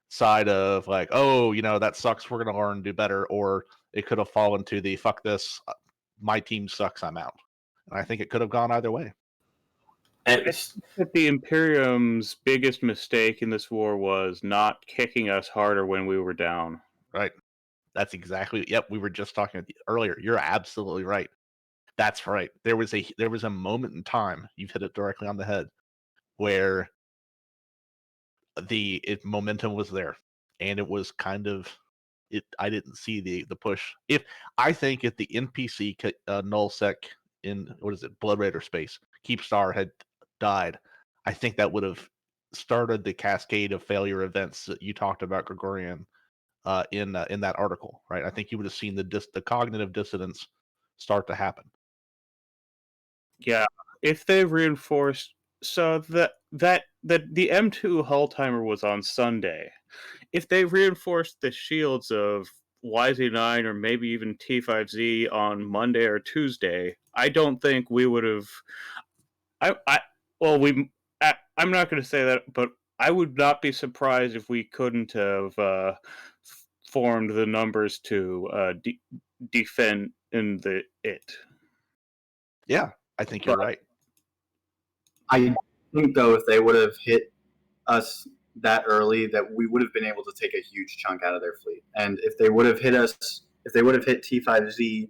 S3: side of like, oh, that sucks. We're gonna learn, do better, or it could have fallen to the fuck this. My team sucks. I'm out. And I think it could have gone either way.
S2: It's
S4: That the Imperium's biggest mistake in this war was not kicking us harder when we were down.
S3: Right. That's exactly. Yep. We were just talking earlier. You're absolutely right. That's right. There was a moment in time. You've hit it directly on the head, where the momentum was there, and it was kind of it. I didn't see the push. I think if the NPC nullsec in what is it, Blood Raider space, Keepstar had died, I think that would have started the cascade of failure events that you talked about, Gregorian, in that article, right? I think you would have seen the cognitive dissonance start to happen.
S4: Yeah, if they reinforced so that the M2 hull timer was on Sunday. If they reinforced the shields of YZ9 or maybe even T5Z on Monday or Tuesday, I don't think we would have. I well I'm not going to say that, but I would not be surprised if we couldn't have formed the numbers to defend in it.
S3: Yeah, I think you're right.
S1: I think though, if they would have hit us that early, that we would have been able to take a huge chunk out of their fleet. And if they would have hit us, if they would have hit T5Z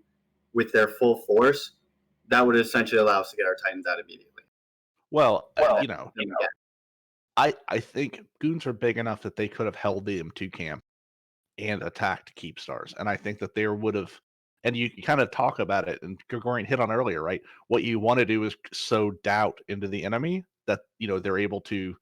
S1: with their full force, that would essentially allow us to get our Titans out immediately.
S3: Well, I think Goons are big enough that they could have held the M2 camp and attacked Keepstars. And I think that there would have, and you kind of talk about it, and Gregorian hit on earlier, right? What you want to do is sow doubt into the enemy that, they're able to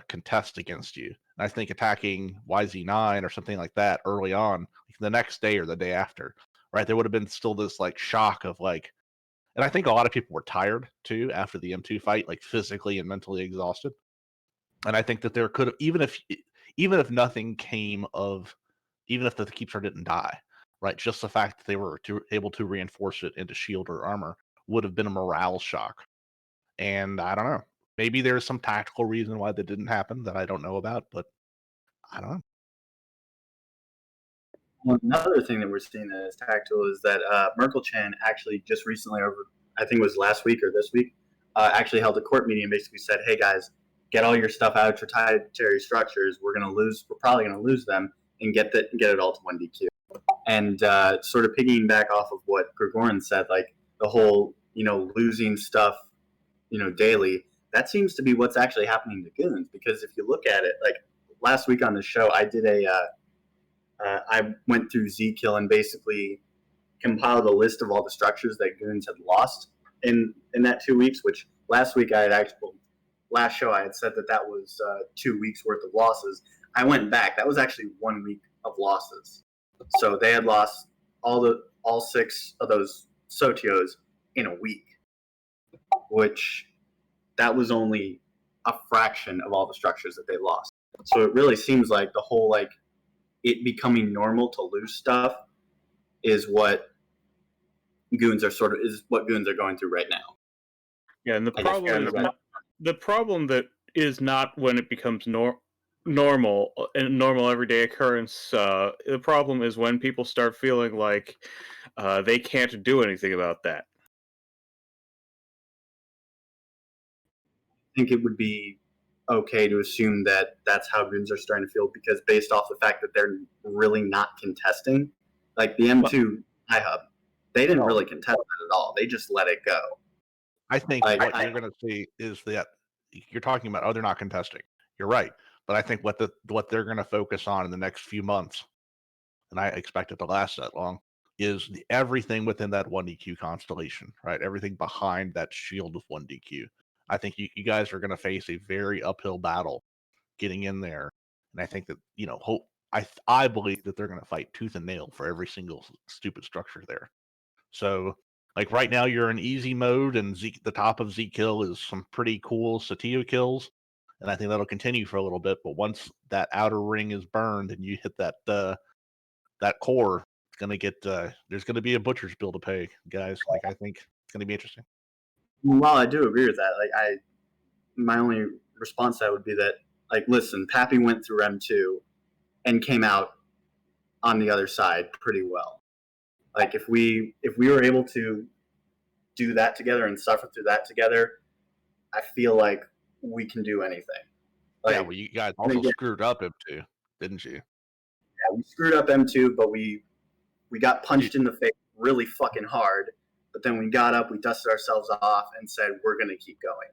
S3: contest against you. And I think attacking YZ9 or something like that early on, like the next day or the day after, right? There would have been still this like shock of like, and I think a lot of people were tired too after the M2 fight, like physically and mentally exhausted. And I think that there could have, even if nothing came of, even if the Keepstar didn't die, right? Just the fact that they were able to reinforce it into shield or armor would have been a morale shock. And I don't know. Maybe there's some tactical reason why that didn't happen that I don't know about, but I don't know.
S1: Well, another thing that we're seeing that is tactical is that Merkel-Chan actually just recently, over I think it was last week or this week, actually held a court meeting and basically said, "Hey guys, get all your stuff out of proprietary structures. We're probably gonna lose them, and get it all to 1DQ." And sort of piggyback off of what Gregorin said, like the whole losing stuff daily. That seems to be what's actually happening to goons, because if you look at it, like last week on the show, I did I went through Zkill and basically compiled a list of all the structures that goons had lost in that 2 weeks. Which last show I had said that was 2 weeks worth of losses. I went back. That was actually 1 week of losses. So they had lost all 6 of those Sotios in a week, which that was only a fraction of all the structures that they lost. So it really seems like the whole it becoming normal to lose stuff is what goons are going through right now.
S4: Yeah, and the problem that is not when it becomes normal everyday occurrence. The problem is when people start feeling like they can't do anything about that.
S1: I think it would be okay to assume that that's how goons are starting to feel, because based off the fact that they're really not contesting, like the M2 iHub, they didn't really contest it at all. They just let it go.
S3: I think what you're going to see is that you're talking about, they're not contesting. You're right. But I think what they're going to focus on in the next few months, and I expect it to last that long, is everything within that 1DQ constellation, right? Everything behind that shield of 1DQ. I think you guys are going to face a very uphill battle getting in there. And I think that, I believe that they're going to fight tooth and nail for every single stupid structure there. So, like right now, you're in easy mode, and the top of Zkill is some pretty cool Satio kills, and I think that'll continue for a little bit. But once that outer ring is burned and you hit that core, it's gonna get there's gonna be a butcher's bill to pay, guys. Like I think it's gonna be interesting.
S1: Well, I do agree with that. My only response to that would be that, listen, Pappy went through M2 and came out on the other side pretty well. Like if we were able to do that together and suffer through that together, I feel like we can do anything.
S3: Well, you guys also screwed up M2, didn't you?
S1: Yeah, we screwed up M2, but we got punched in the face really fucking hard. But then we got up, we dusted ourselves off, and said, we're going to keep going.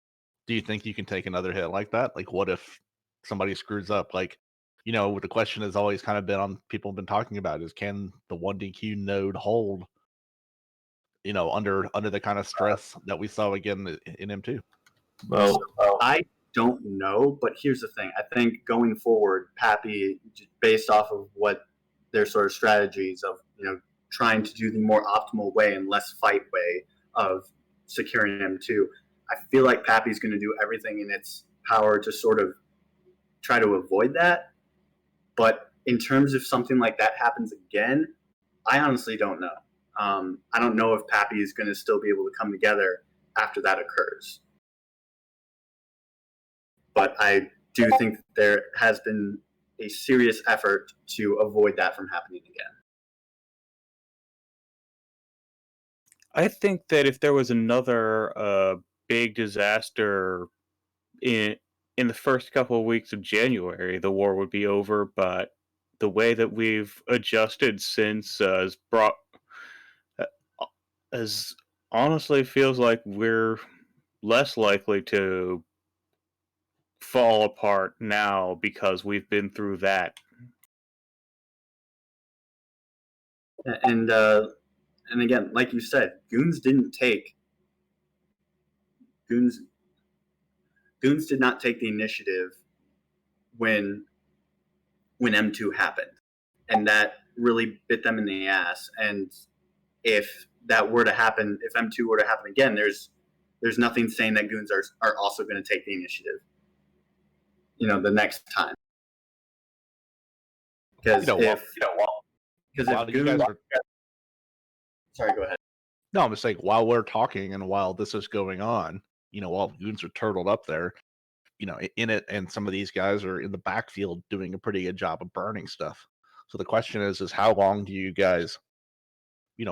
S3: Do you think you can take another hit like that? Like, what if somebody screws up? Like, the question has always kind of been on, people have been talking about, is can the 1DQ node hold, under the kind of stress that we saw again in M2?
S2: Well,
S1: I don't know, but here's the thing. I think going forward, Pappy, based off of what their sort of strategies of, trying to do the more optimal way and less fight way of securing M2, I feel like Pappy's going to do everything in its power to sort of try to avoid that. But in terms of something like that happens again, I honestly don't know. I don't know if Pappy is going to still be able to come together after that occurs. But I do think that there has been a serious effort to avoid that from happening again.
S4: I think that if there was another big disaster in the first couple of weeks of January, the war would be over. But the way that we've adjusted since as honestly feels like we're less likely to fall apart now because we've been through that.
S1: And again, like you said, goons did not take the initiative when M2 happened, and that really bit them in the ass. And if that were to happen, if M2 were to happen again, there's nothing saying that goons are also going to take the initiative, the next time. Because
S3: while
S1: if
S3: you guys
S1: goons,
S3: are,
S1: sorry, go ahead.
S3: no, I'm just saying while we're talking and while this is going on, while goons are turtled up there, in it, and some of these guys are in the backfield doing a pretty good job of burning stuff. So the question is how long do you guys,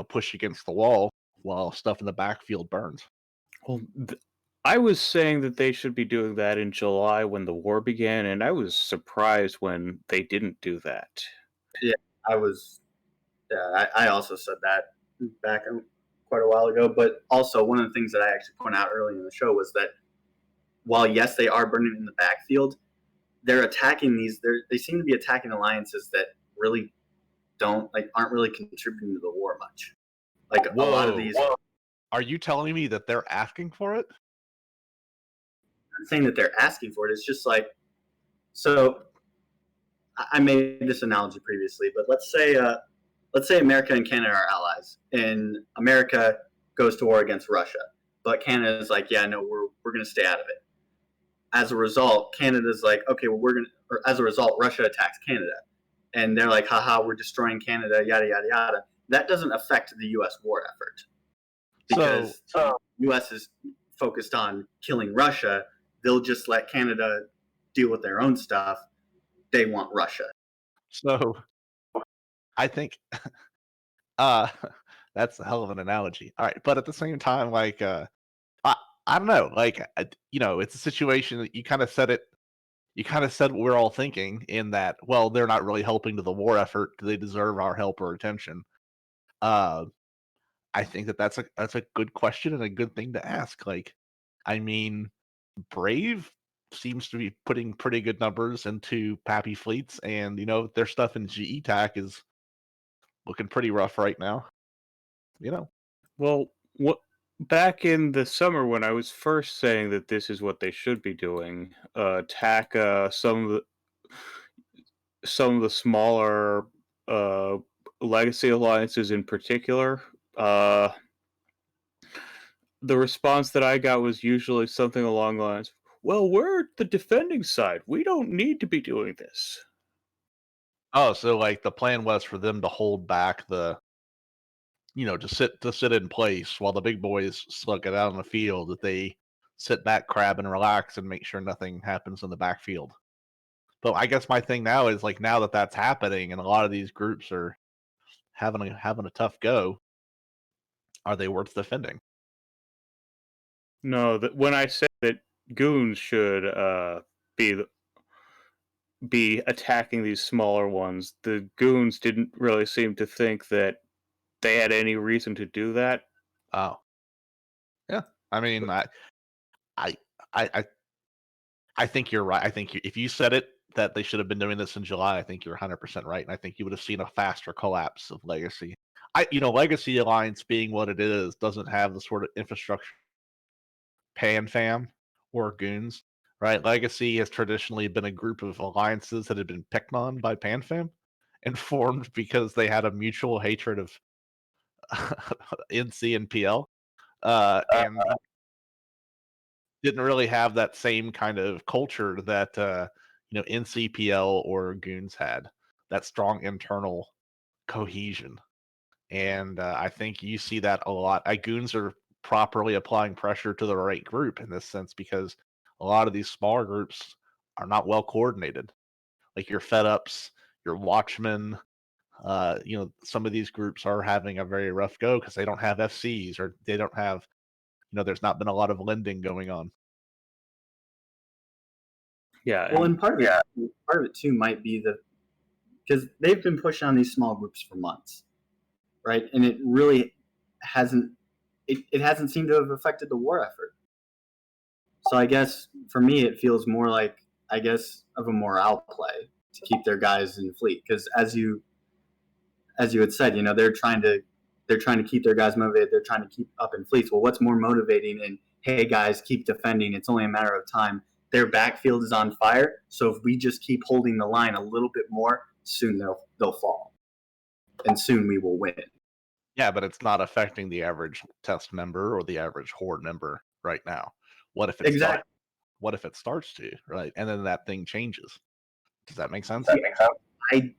S3: push against the wall while stuff in the backfield burns?
S4: Well, I was saying that they should be doing that in July when the war began, and I was surprised when they didn't do that.
S1: Yeah, I was. Yeah, I also said that back quite a while ago. But also, one of the things that I actually pointed out early in the show was that while yes, they are burning in the backfield, they're attacking these. They seem to be attacking alliances that really aren't really contributing to the war much. Like a lot of these.
S3: Whoa. Are you telling me that they're asking for it?
S1: I'm not saying that they're asking for it. It's just like, so I made this analogy previously, but let's say America and Canada are allies, and America goes to war against Russia, but Canada is like, yeah, no, we're going to stay out of it. As a result, Canada's like, okay, well, as a result, Russia attacks Canada, and they're like, haha, we're destroying Canada, yada yada yada. That doesn't affect the U.S. war effort because the U.S. is focused on killing Russia. They'll just let Canada deal with their own stuff. They want Russia.
S3: So I think that's a hell of an analogy. All right, but at the same time, like I don't know, like it's a situation that you kind of said it. You kind of said what we're all thinking in that. Well, they're not really helping to the war effort. Do they deserve our help or attention? I think that's a good question and a good thing to ask. Like, I mean, Brave seems to be putting pretty good numbers into Pappy fleets, and their stuff in GE TAC is looking pretty rough right now.
S4: Well, back in the summer when I was first saying that this is what they should be doing, attack some of the smaller legacy alliances in particular. The response that I got was usually something along the lines, "Well, we're the defending side. We don't need to be doing this."
S3: Oh, so like the plan was for them to hold back the, to sit in place while the big boys slug it out on the field. That they sit back, crab, and relax, and make sure nothing happens in the backfield. But I guess my thing now is like now that that's happening, and a lot of these groups are having a tough go. Are they worth defending?
S4: No, when I said that goons should be attacking these smaller ones, the goons didn't really seem to think that they had any reason to do that.
S3: Oh, yeah. I mean, I, I, I, I think you're right. I think if you said it that they should have been doing this in July, I think you're 100% right, and I think you would have seen a faster collapse of Legacy. Legacy Alliance being what it is doesn't have the sort of infrastructure Pan Fam or Goons, right? Legacy has traditionally been a group of alliances that had been picked on by Pan Fam and formed because they had a mutual hatred of NC and PL, and didn't really have that same kind of culture that NCPL or Goons had, that strong internal cohesion. And I think you see that a lot. Goons are properly applying pressure to the right group in this sense because a lot of these smaller groups are not well coordinated. Like your Fed Ups, your Watchmen, some of these groups are having a very rough go because they don't have FCs or they don't have, there's not been a lot of lending going on.
S4: Yeah.
S1: Well, and part of it too might be because they've been pushing on these small groups for months, right? And it really hasn't seemed to have affected the war effort. So I guess for me, it feels more like of a morale play to keep their guys in the fleet because as you had said, they're trying to keep their guys motivated. They're trying to keep up in fleets. Well, what's more motivating than, hey guys, keep defending. It's only a matter of time. Their backfield is on fire. So if we just keep holding the line a little bit more, soon they'll fall, and soon we will win.
S3: Yeah, but it's not affecting the average test member or the average horde member right now. What if it starts to, right? And then that thing changes. Does that make sense?
S1: I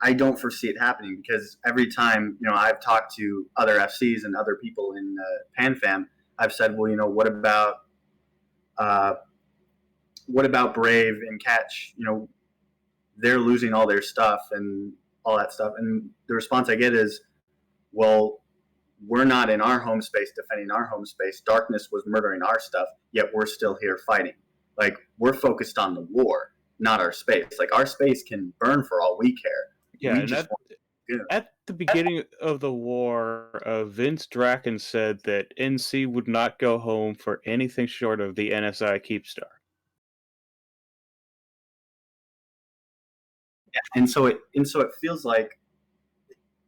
S1: I don't foresee it happening, because every time, I've talked to other FCs and other people in PanFam, I've said, well, what about Brave and Catch? They're losing all their stuff and all that stuff. And the response I get is, well, we're not in our home space defending our home space. Darkness was murdering our stuff, yet we're still here fighting. Like, we're focused on the war, not our space. Like, our space can burn for all we care.
S4: Yeah,
S1: we
S4: and
S1: just
S4: at the beginning of the war, Vince Draken said that NC would not go home for anything short of the NSI Keepstar.
S1: Yeah, and so it feels like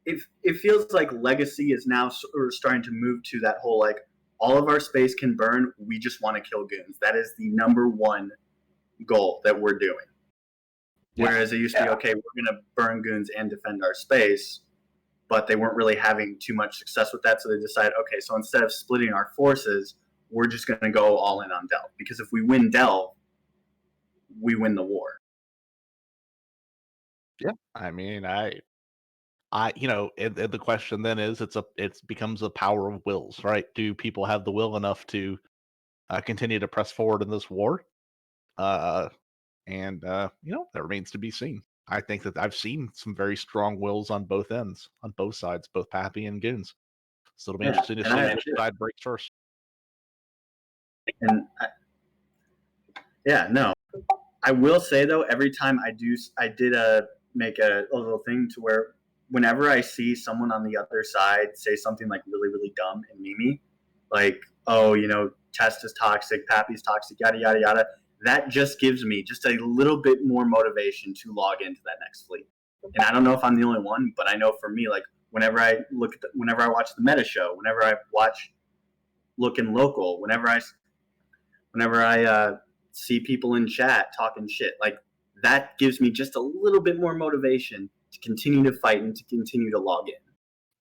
S1: it feels like Legacy is now sort of starting to move to that whole, like, all of our space can burn. We just want to kill goons. That is the number one goal that we're doing. Yeah. Whereas it used to be, okay, we're going to burn goons and defend our space, but they weren't really having too much success with that. So they decided, okay, so instead of splitting our forces, we're just going to go all in on Delve. Because if we win Delve, we win the war.
S3: Yeah, I mean, and the question then is, it becomes a power of wills, right? Do people have the will enough to continue to press forward in this war? That remains to be seen. I think that I've seen some very strong wills on both ends, on both sides, both Pappy and Goons. So it'll be interesting to see which side breaks first.
S1: And I will say, though, every time I did make a little thing to where whenever I see someone on the other side say something like really, really dumb and memey, like, oh, Test is toxic, Pappy's toxic, yada, yada, yada, that just gives me just a little bit more motivation to log into that next fleet. And I don't know if I'm the only one, but I know for me, like, whenever I watch the meta show, whenever I watch Looking Local, whenever I see people in chat talking shit, like, that gives me just a little bit more motivation to continue to fight and to continue to log in.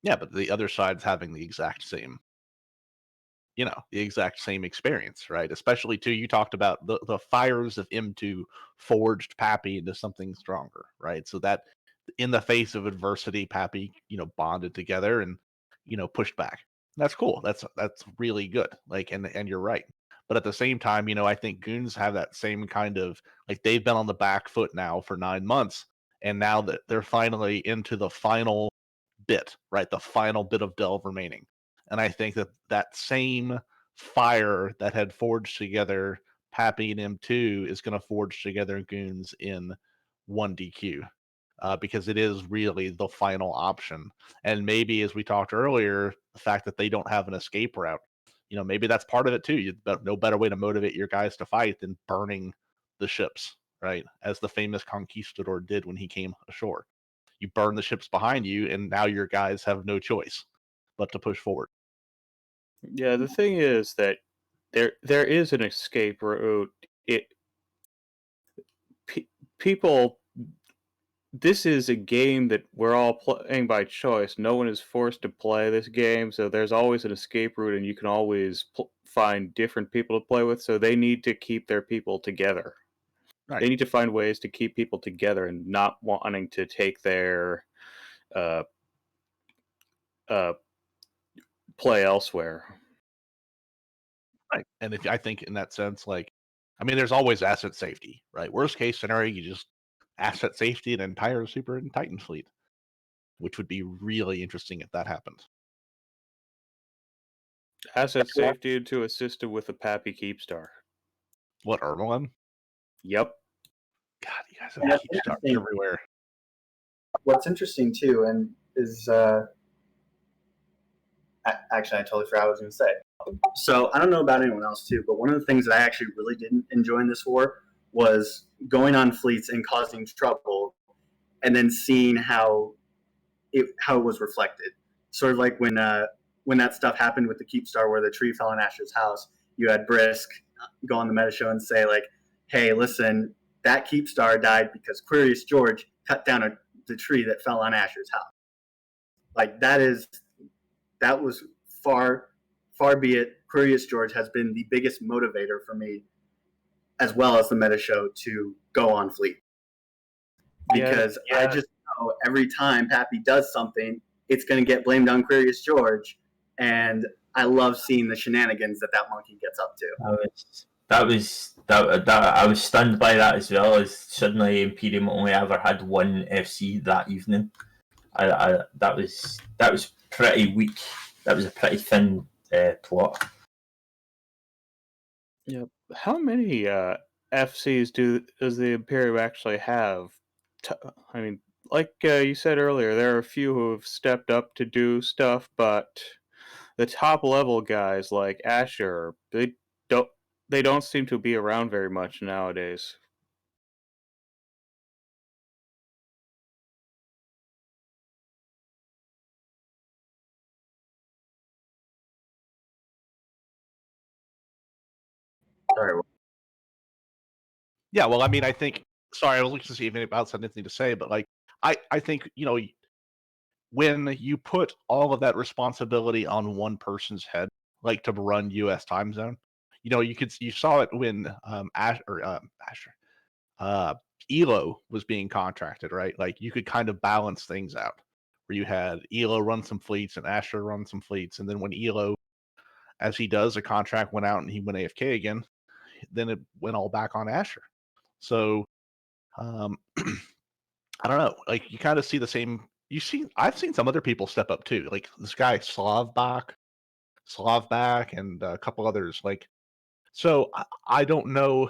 S3: Yeah, but the other side's having the exact same experience, right? Especially too, you talked about the fires of M2 forged Pappy into something stronger, right? So that in the face of adversity, Pappy, bonded together and, pushed back. That's cool. That's really good. Like, and you're right. But at the same time, I think Goons have that same kind of, like, they've been on the back foot now for 9 months, and now that they're finally into the final bit, right? The final bit of Delve remaining. And I think that same fire that had forged together Pappy and M2 is going to forge together Goons in 1DQ. Because it is really the final option. And maybe, as we talked earlier, the fact that they don't have an escape route, maybe that's part of it too. No better way to motivate your guys to fight than burning the ships, right? As the famous conquistador did when he came ashore. You burn the ships behind you, and now your guys have no choice but to push forward.
S4: Yeah, the thing is that there is an escape route. People. This is a game that we're all playing by choice. No one is forced to play this game, so there's always an escape route, and you can always find different people to play with. So they need to keep their people together.
S3: Right.
S4: They need to find ways to keep people together and not wanting to take their play elsewhere.
S3: Right. And I think in that sense, like, I mean, there's always asset safety, right? Worst case scenario, you just asset safety an entire Super and Titan fleet, which would be really interesting if that happened.
S4: Asset safety to a system with a Pappy Keepstar.
S3: What, Ermelin?
S4: Yep.
S3: God, you guys have Keepstars everywhere.
S1: What's interesting too, and is actually, I totally forgot what I was going to say. So I don't know about anyone else too, but one of the things that I actually really didn't enjoy in this war was going on fleets and causing trouble, and then seeing how it was reflected. Sort of like when that stuff happened with the Keepstar, where the tree fell on Asher's house. You had Brisk go on the meta show and say, like, "Hey, listen, that Keepstar died because Curious George cut down the tree that fell on Asher's house." Like, that was far be it. Curious George has been the biggest motivator for me, as well as the meta show, to go on fleet. Because know every time Pappy does something, it's going to get blamed on Curious George. And I love seeing the shenanigans that monkey gets up to.
S2: I was stunned by that as well. As suddenly Imperium only ever had one FC that evening. That was pretty weak. That was a pretty thin plot.
S4: Yep. How many FCs does the Imperium actually have? I mean, like you said earlier, there are a few who have stepped up to do stuff, but the top level guys like Asher, don't they don't seem to be around very much nowadays.
S1: Sorry.
S3: Yeah, well, I mean, I think. Sorry, I was looking to see if anybody else had anything to say, but like, I think when you put all of that responsibility on one person's head, like to run U.S. time zone, you saw it when Asher, Elo was being contracted, right? Like you could kind of balance things out, where you had Elo run some fleets and Asher run some fleets, and then when Elo, as he does, the contract went out and he went AFK again, then it went all back on Asher. So um, I don't know. Like you kind of see the same. I've seen some other people step up too. Like this guy Slavback, and a couple others. Like so, I don't know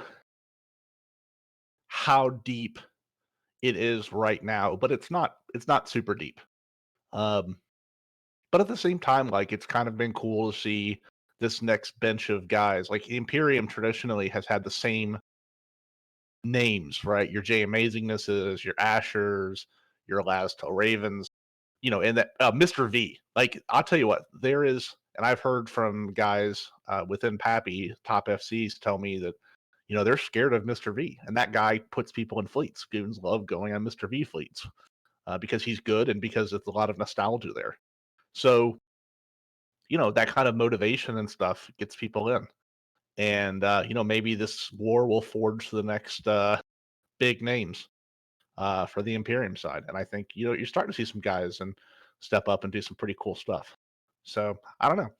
S3: how deep it is right now, but it's not super deep. Um, but at the same time, like it's kind of been cool to see this next bench of guys. Like Imperium traditionally has had the same names, right? Your J Amazingnesses, your Ashers, your Lastel Ravens, and that Mr. V. Like I'll tell you what, there is, and I've heard from guys within Pappy top FCs tell me that they're scared of Mr. V, and that guy puts people in fleets. Goons love going on Mr. V fleets because he's good and because it's a lot of nostalgia there. So that kind of motivation and stuff gets people in, and maybe this war will forge the next big names for the Imperium side. And I think you're starting to see some guys and step up and do some pretty cool stuff. So I don't know.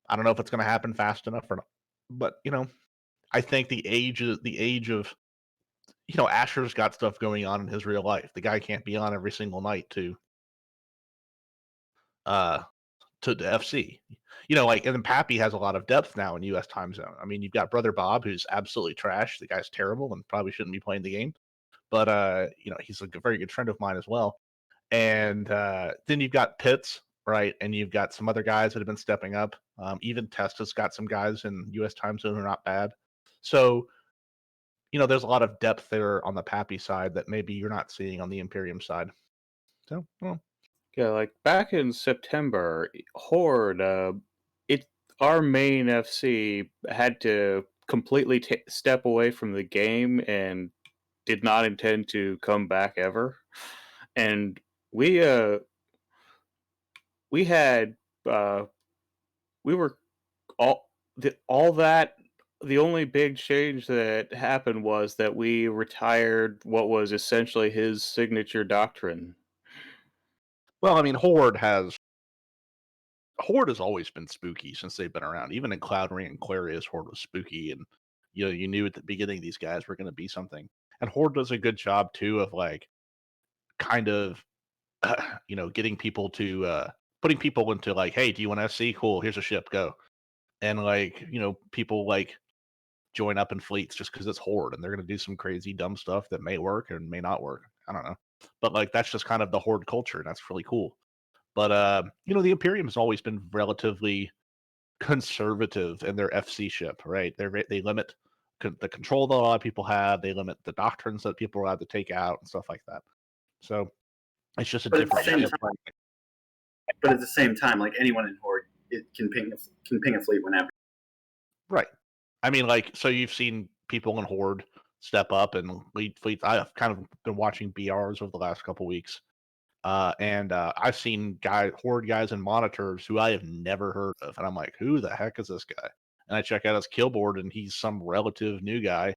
S3: I don't know if it's going to happen fast enough or not. But I think the age of Asher's got stuff going on in his real life. The guy can't be on every single night uh to the FC. Like, and then Pappy has a lot of depth now in US time zone. I mean, you've got Brother Bob, who's absolutely trash. The guy's terrible and probably shouldn't be playing the game. But he's a very good friend of mine as well. And then you've got Pitts, right? And you've got some other guys that have been stepping up. Even Testa's got some guys in US time zone who are not bad. So, there's a lot of depth there on the Pappy side that maybe you're not seeing on the Imperium side. So, well,
S4: Yeah, like back in September, Horde, it our main FC had to completely step away from the game and did not intend to come back ever. And we we had uh we were all that the only big change that happened was that we retired what was essentially his signature doctrine.
S3: I mean, Horde has always been spooky since they've been around. Even in Cloud Ring and Clarius, Horde was spooky, and you knew at the beginning these guys were going to be something. And Horde does a good job too of like kind of getting people to putting people into like, hey, do you want FC? Cool, here's a ship, go. And like people like join up in fleets just because it's Horde, and they're going to do some crazy dumb stuff that may work and may not work. I don't know, but like that's just kind of the Horde culture, and that's really cool. But the Imperium has always been relatively conservative in their FC ship, right? They limit the control that a lot of people have. They limit the doctrines that people are allowed to take out and stuff like that. So it's just a
S1: But at the
S3: different
S1: same
S3: way of
S1: time,
S3: playing.
S1: like anyone in Horde, it can ping a fleet whenever.
S3: Right. I mean, like, so you've seen people in Horde step up and lead fleets. I've kind of been watching BRs over the last couple weeks. And I've seen Horde guys and monitors who I have never heard of. And I'm like, who the heck is this guy? And I check out his kill board and he's some relative new guy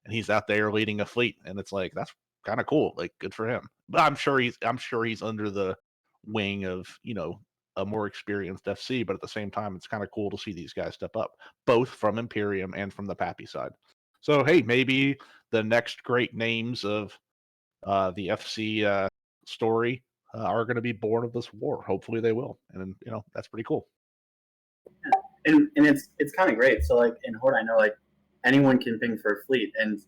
S3: and he's out there leading a fleet. And it's like, that's kind of cool. Like, good for him. But I'm sure he's under the wing of a more experienced FC. But at the same time, it's kind of cool to see these guys step up, both from Imperium and from the Pappy side. So hey, maybe the next great names of the FC story are going to be born of this war. Hopefully they will, and that's pretty cool.
S1: And it's kind of great. So like in Horde, I know like anyone can ping for a fleet, and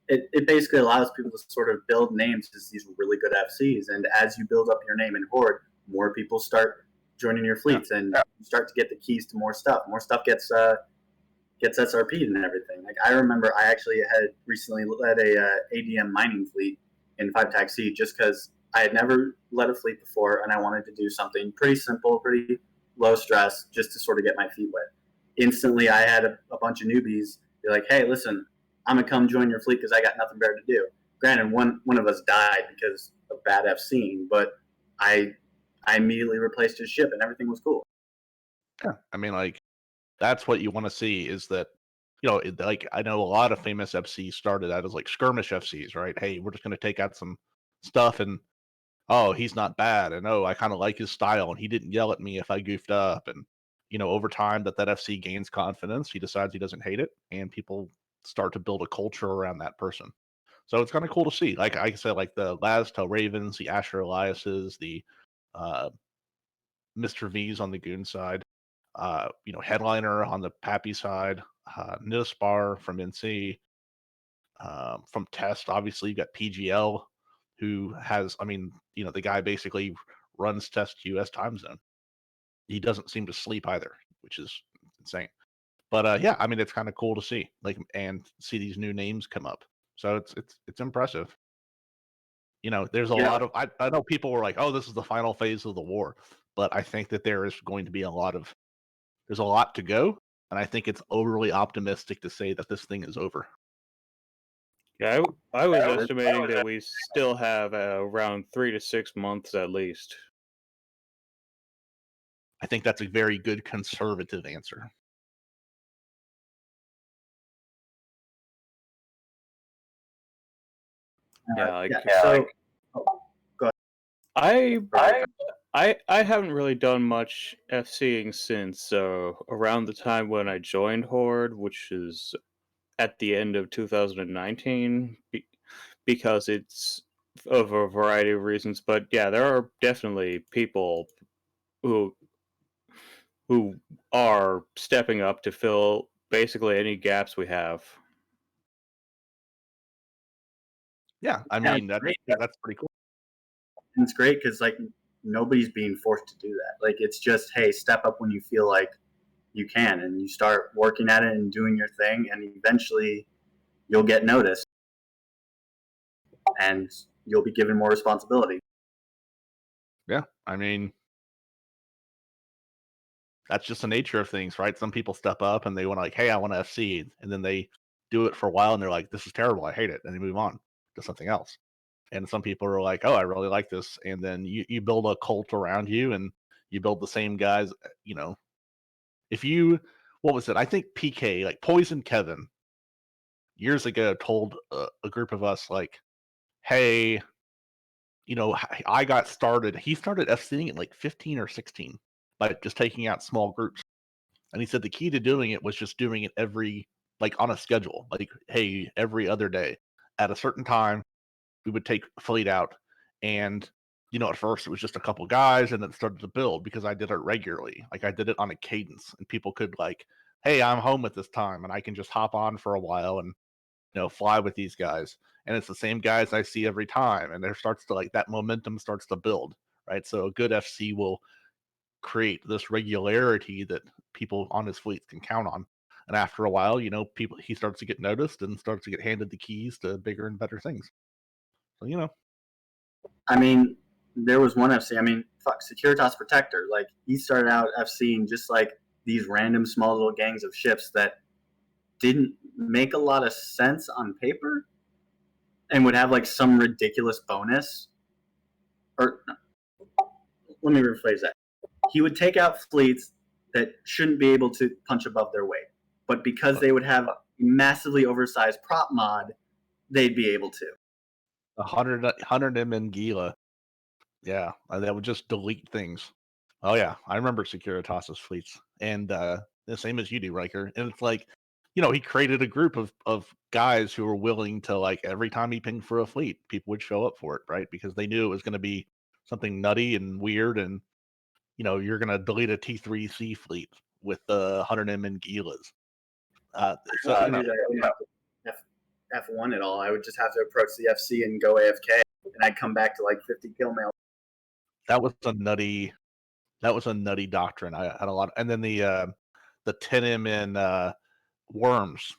S1: it basically allows people to sort of build names as these really good FCs. And as you build up your name in Horde, more people start joining your fleets, and you start to get the keys to more stuff. More stuff gets SRP'd and everything. Like I remember, I actually had recently led a ADM mining fleet in 5 C just because I had never led a fleet before, and I wanted to do something pretty simple, pretty low stress, just to sort of get my feet wet. Instantly, I had a bunch of newbies be like, "Hey, listen, I'm gonna come join your fleet because I got nothing better to do." Granted, one of us died because of bad FCing, but I immediately replaced his ship, and everything was cool.
S3: Yeah, I mean, like that's what you want to see is that like I know a lot of famous FCs started out as like skirmish FCs, right? Hey, we're just going to take out some stuff, and oh, he's not bad, and oh, I kind of like his style, and he didn't yell at me if I goofed up, and over time that FC gains confidence, he decides he doesn't hate it, and people start to build a culture around that person. So it's kind of cool to see. Like I said, like the Laztel Ravens, the Asher Eliases, the uh, Mr. V's on the Goon side, Headliner on the Pappy side, Nispar from NC, from Test. Obviously, you got PGL, who has, I mean, the guy basically runs Test US time zone. He doesn't seem to sleep either, which is insane. But yeah, I mean, it's kind of cool to see, like, and see these new names come up. So it's impressive. There's a lot of I know people were like, "Oh, this is the final phase of the war," but I think that there is going to be there's a lot to go, and I think it's overly optimistic to say that this thing is over.
S4: Yeah, I was estimating that we still have around 3 to 6 months at least.
S3: I think that's a very good conservative answer.
S4: Yeah, like
S1: So, go ahead.
S4: I haven't really done much FCing since around the time when I joined Horde, which is at the end of 2019, because it's of a variety of reasons. But yeah, there are definitely people who who are stepping up to fill basically any gaps we have.
S3: Yeah, I mean that's pretty cool.
S1: And it's great because like nobody's being forced to do that. Like it's just, hey, step up when you feel like you can, and you start working at it and doing your thing, and eventually you'll get noticed, and you'll be given more responsibility.
S3: Yeah, I mean that's just the nature of things, right? Some people step up and they want to like, hey, I want to FC, and then they do it for a while and they're like, this is terrible, I hate it, and they move on to something else. And some people are like, oh, I really like this, and then you build a cult around you, and you build the same guys. If you, what was it? I think PK, like Poison Kevin, years ago told a group of us like, hey, I got started. He started FCing at like 15 or 16 by just taking out small groups. And he said the key to doing it was just doing it like on a schedule, like, hey, every other day at a certain time, we would take fleet out. And, at first it was just a couple guys, and then it started to build because I did it regularly. Like I did it on a cadence, and people could like, hey, I'm home at this time and I can just hop on for a while and, fly with these guys. And it's the same guys I see every time. And there starts to like that momentum starts to build, right? So a good FC will create this regularity that people on his fleets can count on. And after a while, he starts to get noticed and starts to get handed the keys to bigger and better things. So.
S1: I mean, there was one FC. I mean, fuck, Securitas Protector. Like he started out FCing just like these random small little gangs of ships that didn't make a lot of sense on paper, and would have like some ridiculous bonus. Or let me rephrase that. He would take out fleets that shouldn't be able to punch above their weight, but because they would have massively oversized prop mod, they'd be able to.
S3: 100 M in Gila. Yeah, that would just delete things. Oh yeah, I remember Securitas's fleets, and the same as you do, Riker. And it's like, he created a group of guys who were willing to, like, every time he pinged for a fleet, people would show up for it, right? Because they knew it was going to be something nutty and weird, and you're going to delete a T3C fleet with the 100 M in Gilas. So
S1: I knew that I wouldn't have to F1 at all. I would just have to approach the FC and go AFK, and I'd come back to like 50 kill mail.
S3: that was a nutty doctrine. I had a lot, and then the 10M in worms,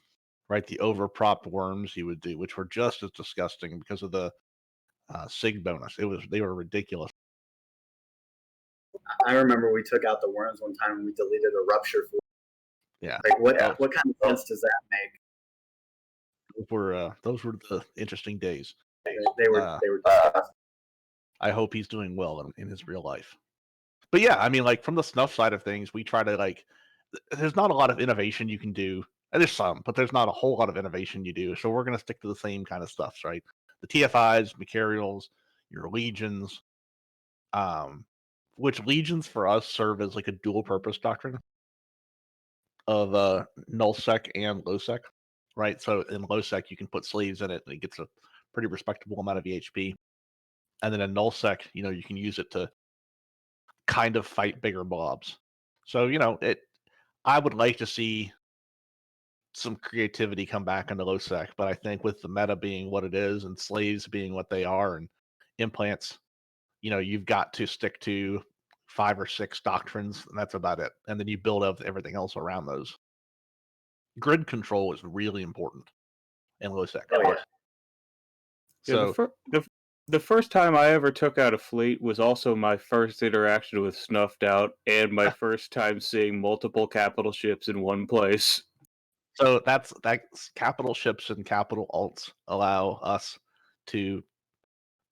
S3: right? The overpropped worms you would do, which were just as disgusting because of the sig bonus. They were ridiculous.
S1: I remember we took out the worms one time and we deleted a rupture fleet.
S3: Yeah.
S1: Like what kind of sense does that make?
S3: Those were the interesting days.
S1: They were disgusting.
S3: I hope he's doing well in his real life. But yeah, I mean, like, from the snuff side of things, we try to, like, there's not a lot of innovation you can do. There's some, but there's not a whole lot of innovation you do. So we're going to stick to the same kind of stuff, right? The TFIs, Mercurials, your legions, which legions for us serve as like a dual purpose doctrine of null sec and low sec, right? So in low sec, you can put slaves in it and it gets a pretty respectable amount of EHP. And then in null sec, you can use it to kind of fight bigger blobs. So, I would like to see some creativity come back into low sec, but I think with the meta being what it is and slaves being what they are and implants, you've got to stick to 5 or 6 doctrines, and that's about it. And then you build up everything else around those. Grid control is really important in low sec.
S1: Oh, yeah.
S3: So
S4: the first time I ever took out a fleet was also my first interaction with Snuffed Out and my first time seeing multiple capital ships in one place.
S3: So that's capital ships and capital alts allow us to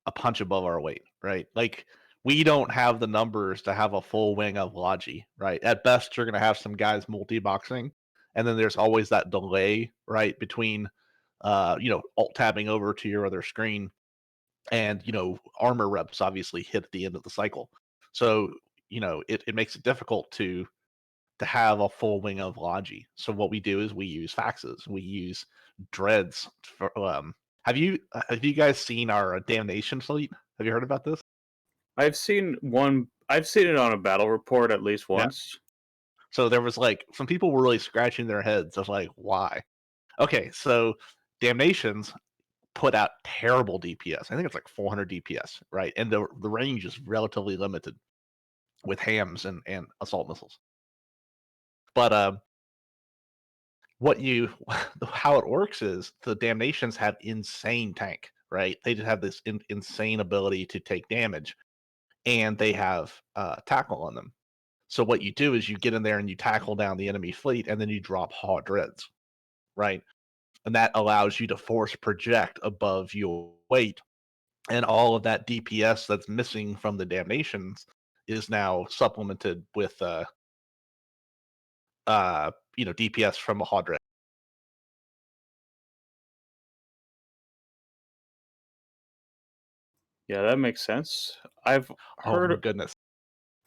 S3: a punch above our weight, right? Like, we don't have the numbers to have a full wing of Logi, right? At best, you're going to have some guys multi-boxing, and then there's always that delay, right, between, alt tabbing over to your other screen, and armor reps obviously hit at the end of the cycle. So it makes it difficult to have a full wing of Logi. So what we do is we use faxes, we use dreads. Have you guys seen our Damnation fleet? Have you heard about this?
S4: I've seen it on a battle report at least once.
S3: Yeah. So there was, like, some people were really scratching their heads of, like, why? Okay, so Damnations put out terrible DPS. I think it's like 400 DPS, right? And the range is relatively limited with hams and assault missiles. But how it works is the Damnations have insane tank, right? They just have this insane ability to take damage, and they have tackle on them. So what you do is you get in there and you tackle down the enemy fleet, and then you drop hot dreads, right? And that allows you to force project above your weight, and all of that DPS that's missing from the Damnations is now supplemented with DPS from a hot dread.
S4: Yeah, that makes sense. I've heard.
S3: Oh my goodness.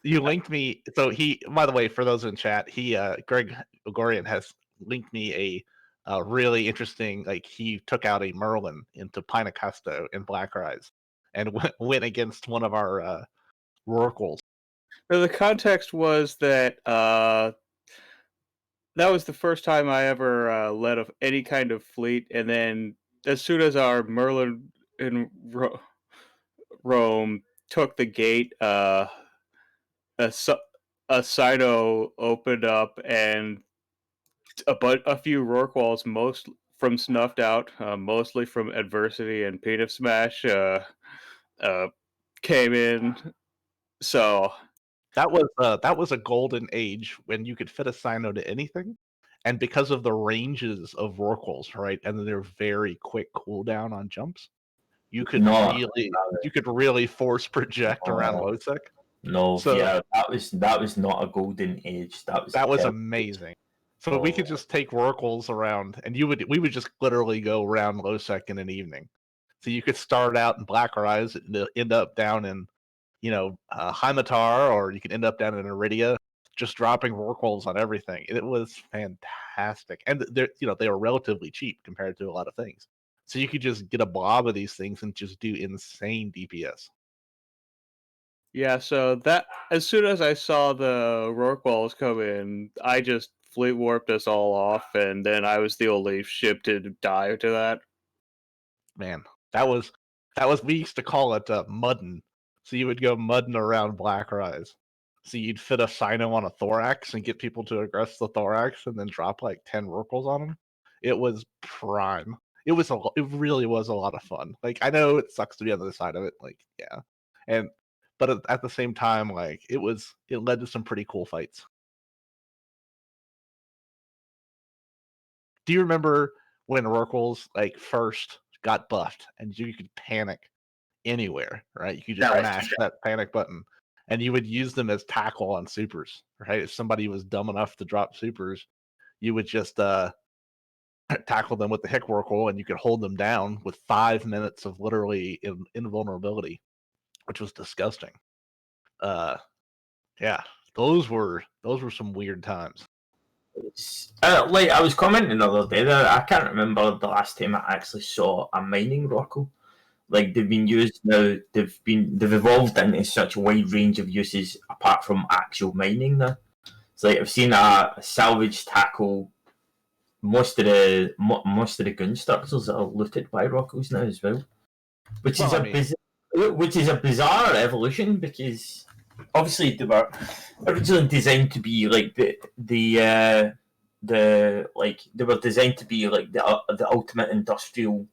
S3: You linked me. So by the way, for those in chat, Greg Ogorian has linked me a really interesting, like, he took out a Merlin into Pinacasto in Black Rise and went against one of our Rorquals.
S4: The context was that that was the first time I ever led of any kind of fleet, and then as soon as our Merlin in Rome took the gate, a Sino opened up, and a few Rorquals, most from Snuffed Out, mostly from Adversity and Peanut Smash, came in. So
S3: that was a golden age when you could fit a Sino to anything, and because of the ranges of Rorquals, right, and then their very quick cooldown on jumps, you could really force project around low sec.
S2: No, so, yeah, that was not a golden age. That was
S3: amazing. So we could just take Rorquals around, and we would just literally go around low sec in an evening. So you could start out in Black Rise and end up down in, Heimatar, or you could end up down in Iridia, just dropping Rorquals on everything. It was fantastic, and they were relatively cheap compared to a lot of things. So you could just get a blob of these things and just do insane DPS.
S4: Yeah, so that as soon as I saw the Rorquals come in, I just fleet warped us all off, and then I was the only ship to die to that.
S3: Man, that was we used to call it muddin. So you would go muddin around Black Rise. So you'd fit a Sino on a Thorax and get people to aggress the Thorax and then drop like 10 Rorquals on them. It was prime. It really was a lot of fun. Like, I know it sucks to be on the other side of it, like, yeah. But at the same time, like, it led to some pretty cool fights. Do you remember when Rorquals like first got buffed and you could panic anywhere, right? You could just mash that panic button and you would use them as tackle on supers, right? If somebody was dumb enough to drop supers, you would just tackle them with the Hick Rorqual and you could hold them down with 5 minutes of literally invulnerability, which was disgusting. Yeah, those were some weird times.
S2: Like I was commenting the other day that I can't remember the last time I actually saw a mining Rorqual. Like they've been used now, they've evolved into such a wide range of uses apart from actual mining now. It's like I've seen a salvage tackle most of the gun structures that are looted by Rorquals now as well, which is a bizarre evolution because obviously they were originally designed to be like they were designed to be like the ultimate industrial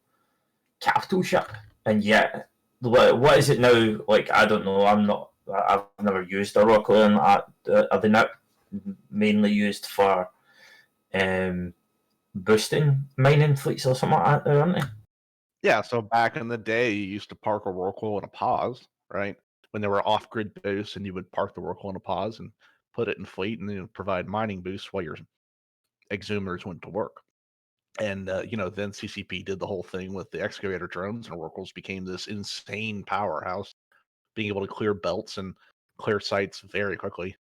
S2: capital ship, and yet what is it now? Like I don't know. I've never used a Rorqual, and are they not mainly used for boosting mining fleets or something like that, aren't they?
S3: Yeah, so back in the day, you used to park a Rorqual in a pause, right? When there were off-grid boosts, and you would park the Rorqual in a pause and put it in fleet, and then provide mining boosts while your exhumers went to work. And then CCP did the whole thing with the excavator drones, and Rorquals became this insane powerhouse, being able to clear belts and clear sites very quickly.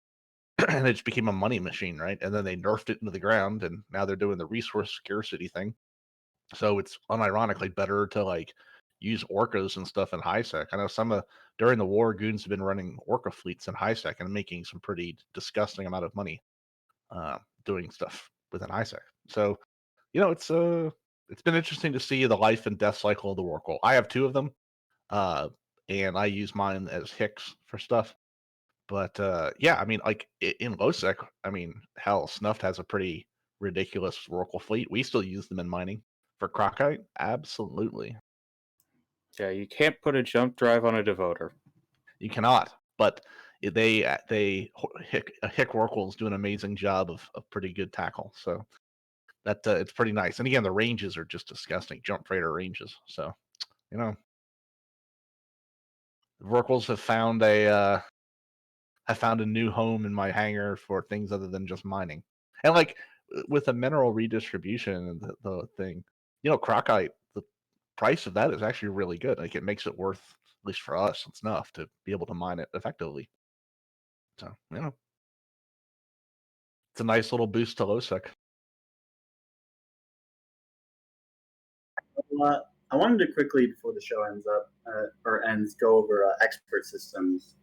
S3: And it just became a money machine, right? And then they nerfed it into the ground, and now they're doing the resource scarcity thing. So it's unironically better to like use orcas and stuff in high sec. I know during the war, goons have been running orca fleets in high sec and making some pretty disgusting amount of money doing stuff within high sec. So it's been interesting to see the life and death cycle of the Rorqual. I have 2 of them, and I use mine as Hicks for stuff. But yeah, I mean, like in low sec, I mean, hell, Snuffed has a pretty ridiculous Rorqual fleet. We still use them in mining. For Crockite, absolutely.
S4: Yeah, you can't put a jump drive on a devoter.
S3: You cannot, but Hick Rorquals do an amazing job of pretty good tackle. So that it's pretty nice. And again, the ranges are just disgusting. Jump freighter ranges. So Rorquals have found a new home in my hangar for things other than just mining. And like with the mineral redistribution and the thing, Crockite, the price of that is actually really good. Like it makes it worth, at least for us, it's enough to be able to mine it effectively. So, it's a nice little boost to low sec.
S1: I wanted to quickly, before the show ends, go over expert systems.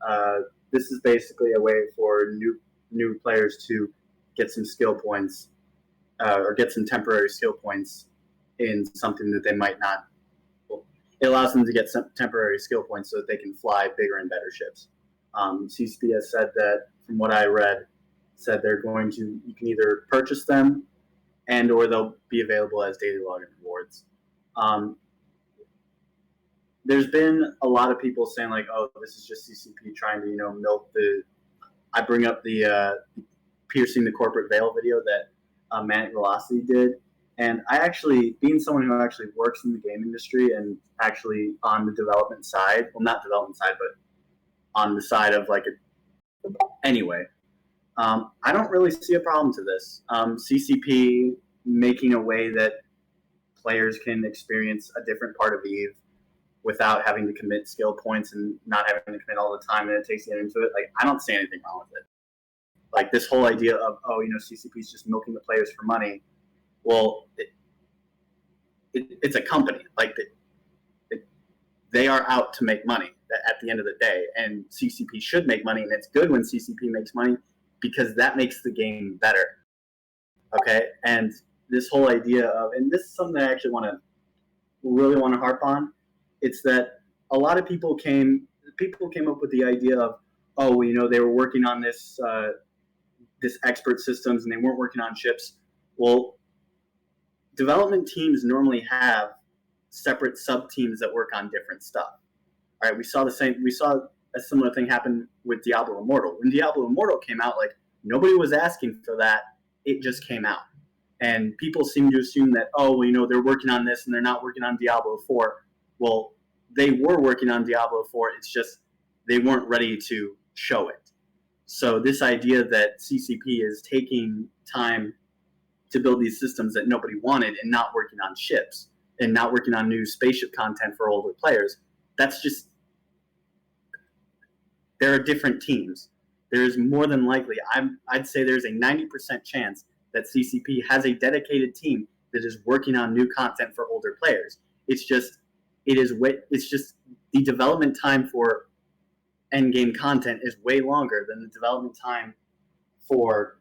S1: This is basically a way for new players to get some skill points, or get some temporary skill points in something that they might not. It allows them to get some temporary skill points so that they can fly bigger and better ships. CCP has said that, from what I read, said they're going to, you can either purchase them and or they'll be available as daily login rewards. There's been a lot of people saying like, oh, this is just CCP trying to, milk the. I bring up the piercing the corporate veil video that Manic Velocity did, and I actually, being someone who actually works in the game industry and actually on the development side, well, not development side, but on the side of anyway, I don't really see a problem to this. CCP making a way that players can experience a different part of EVE without having to commit skill points and not having to commit all the time that it takes to get into it. Like, I don't see anything wrong with it. Like, this whole idea of, CCP is just milking the players for money. Well, it's a company. Like, they are out to make money at the end of the day, and CCP should make money, and it's good when CCP makes money because that makes the game better. Okay, and this whole idea of, and this is something I actually really want to harp on. It's that a lot of people came up with the idea of, they were working on this expert systems and they weren't working on chips. Well, development teams normally have separate sub teams that work on different stuff. All right, we saw a similar thing happen with Diablo Immortal. When Diablo Immortal came out, like, nobody was asking for that. It just came out. And people seem to assume that, they're working on this and they're not working on Diablo 4. Well, they were working on Diablo 4. It's just they weren't ready to show it. So this idea that CCP is taking time to build these systems that nobody wanted and not working on ships and not working on new spaceship content for older players, that's just, there are different teams. There's more than likely, I'd say there's a 90% chance that CCP has a dedicated team that is working on new content for older players. It's just the development time for endgame content is way longer than the development time for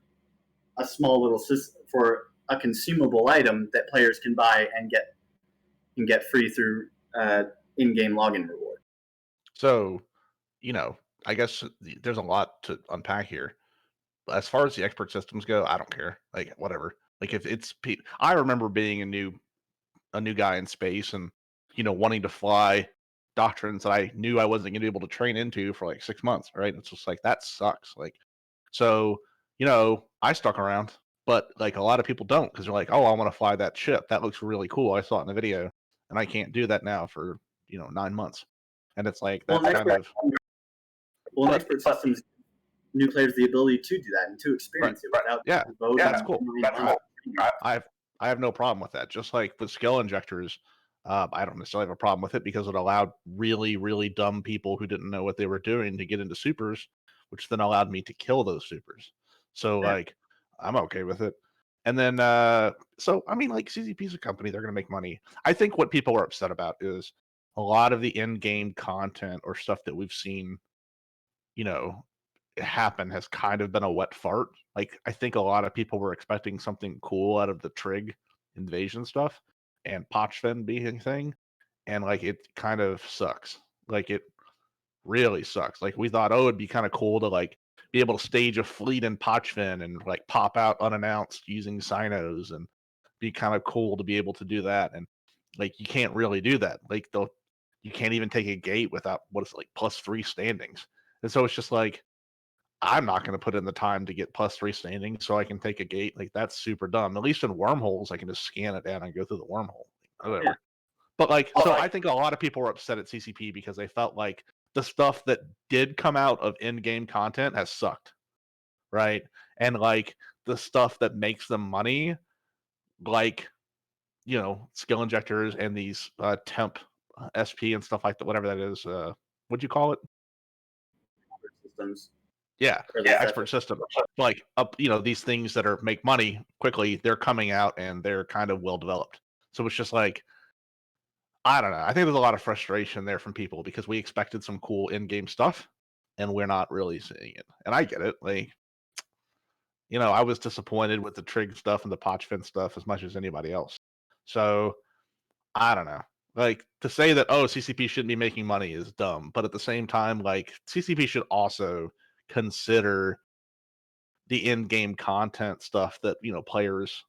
S1: a small little system, for a consumable item that players can buy and get free through in-game login reward.
S3: So, I guess there's a lot to unpack here. As far as the expert systems go, I don't care. Like, whatever. Like, if it's, I remember being a new guy in space and wanting to fly doctrines that I knew I wasn't going to be able to train into for like 6 months. Right? It's just like, that sucks. Like, so I stuck around, but like a lot of people don't, because they're like, oh, I want to fly that ship. That looks really cool. I saw it in the video, and I can't do that now for 9 months. And it's like, that's
S1: expert systems, new players the ability to do that and to experience it without
S3: that's cool. I have no problem with that. Just like with skill injectors, I don't necessarily have a problem with it because it allowed really, really dumb people who didn't know what they were doing to get into supers, which then allowed me to kill those supers. So like, I'm okay with it. And then, so I mean, like, CCP's a company, they're going to make money. I think what people are upset about is a lot of the in-game content or stuff that we've seen, happen has kind of been a wet fart. Like, I think a lot of people were expecting something cool out of the Trig invasion stuff and Pochfin being a thing, and like, it kind of sucks. Like, it really sucks. Like, we thought, it'd be kind of cool to like be able to stage a fleet in Pochfin and like pop out unannounced using Sinos, and be kind of cool to be able to do that. And like, you can't really do that. Like, you can't even take a gate without like +3 standings. And so it's just like, I'm not going to put in the time to get +3 standings so I can take a gate. Like, that's super dumb. At least in wormholes, I can just scan it down and go through the wormhole. Whatever. Yeah. But like, so I think a lot of people were upset at CCP because they felt like the stuff that did come out of in-game content has sucked, right? And like, the stuff that makes them money, like, skill injectors and these temp SP and stuff like that, whatever that is. What'd you call it?
S1: Systems.
S3: Yeah, expert system. Like, these things that make money quickly, they're coming out and they're kind of well developed. So it's just like, I don't know. I think there's a lot of frustration there from people because we expected some cool in-game stuff and we're not really seeing it. And I get it. Like, I was disappointed with the Trig stuff and the Pochfin stuff as much as anybody else. So I don't know. Like, to say that, CCP shouldn't be making money is dumb. But at the same time, like, CCP should also consider the in-game content stuff that, players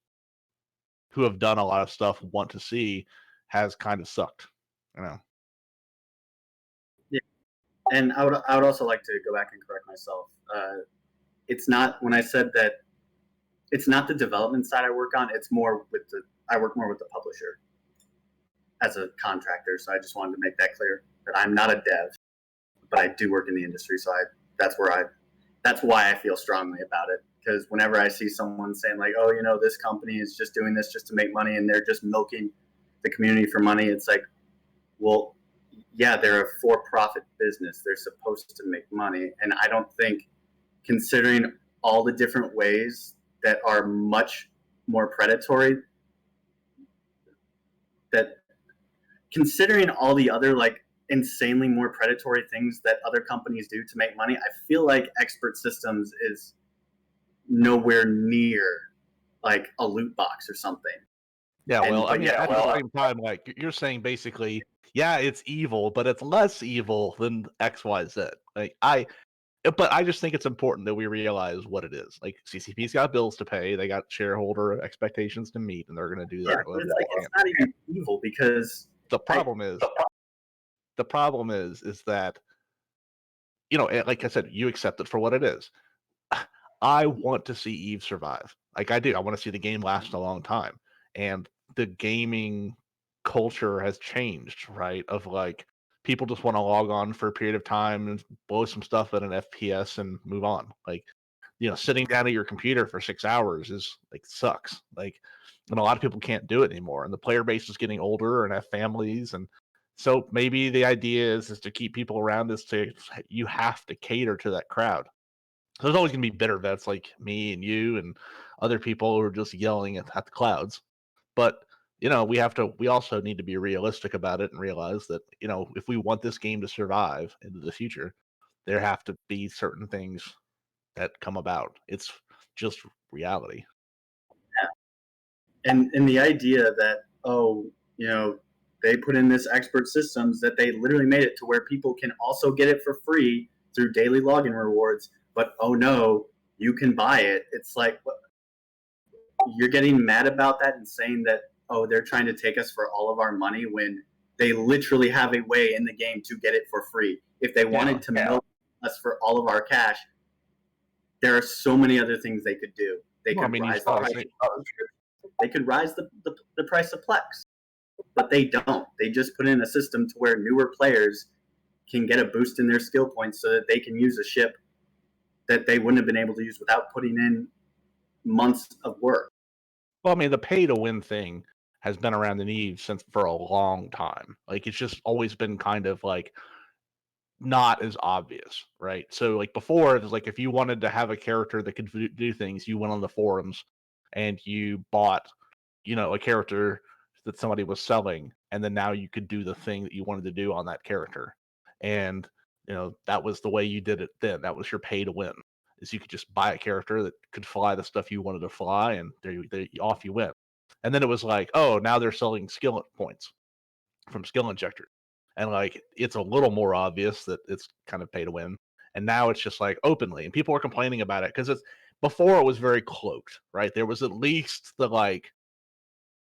S3: who have done a lot of stuff want to see has kind of sucked.
S1: Yeah. And I would also like to go back and correct myself. It's not, when I said that it's not the development side I work on, it's more with I work more with the publisher as a contractor. So I just wanted to make that clear that I'm not a dev, but I do work in the industry. So that's why I feel strongly about it. Because whenever I see someone saying like, this company is just doing this just to make money and they're just milking the community for money, it's like, well, yeah, they're a for-profit business. They're supposed to make money. And I don't think, considering all the different ways that are much more predatory, that considering all the other like insanely more predatory things that other companies do to make money, I feel like Expert Systems is nowhere near like a loot box or something.
S3: Yeah,
S1: And-
S3: well, I
S1: but
S3: mean,
S1: yeah,
S3: at the same time, like you're saying, basically, yeah, it's evil, but it's less evil than XYZ. But I just think it's important that we realize what it is. Like CCP's got bills to pay, they got shareholder expectations to meet, and they're going to do
S1: Yeah,
S3: that.
S1: but it's like it's not even evil because
S3: The problem is that, you know, like I said, you accept it for what it is. I want to see Eve survive. Like I do. I want to see the game last a long time. And the gaming culture has changed, right? Of like people just want to log on for a period of time and blow some stuff at an FPS and move on. Like, you know, sitting down at your computer for 6 hours is like sucks. Like, and a lot of people can't do it anymore. And the player base is getting older and have families. And so maybe the idea is to keep people around is to, you have to cater to that crowd. So there's always going to be bitter vets like me and you and other people who are just yelling at the clouds. But, you know, we also need to be realistic about it and realize that, you know, if we want this game to survive into the future, there have to be certain things that come about. It's just reality.
S1: and the idea that, oh, you know, they put in this Expert Systems that they literally made it to where people can also get it for free through daily login rewards, but oh no, you can buy it. It's like, what? You're getting mad about that and saying that, oh, they're trying to take us for all of our money when they literally have a way in the game to get it for free. If they wanted to milk us for all of our cash, there are so many other things they could do. They could rise the price. They could rise the price of Plex, but they don't. They just put in a system to where newer players can get a boost in their skill points so that they can use a ship that they wouldn't have been able to use without putting in months of work.
S3: Well, I mean, the pay to win thing has been around in Eve since for a long time. Like it's just always been kind of like not as obvious, right? So like before, it was like if you wanted to have a character that could do things, you went on the forums and you bought, you know, a character that somebody was selling, and then now you could do the thing that you wanted to do on that character. And you know, that was the way you did it then. That was your pay to win. Is you could just buy a character that could fly the stuff you wanted to fly, and there off you went. And then it was like, oh, now they're selling skill points from skill injector, and like it's a little more obvious that it's kind of pay to win. And now it's just like openly, and people are complaining about it because it's before it was very cloaked, right? There was at least the like,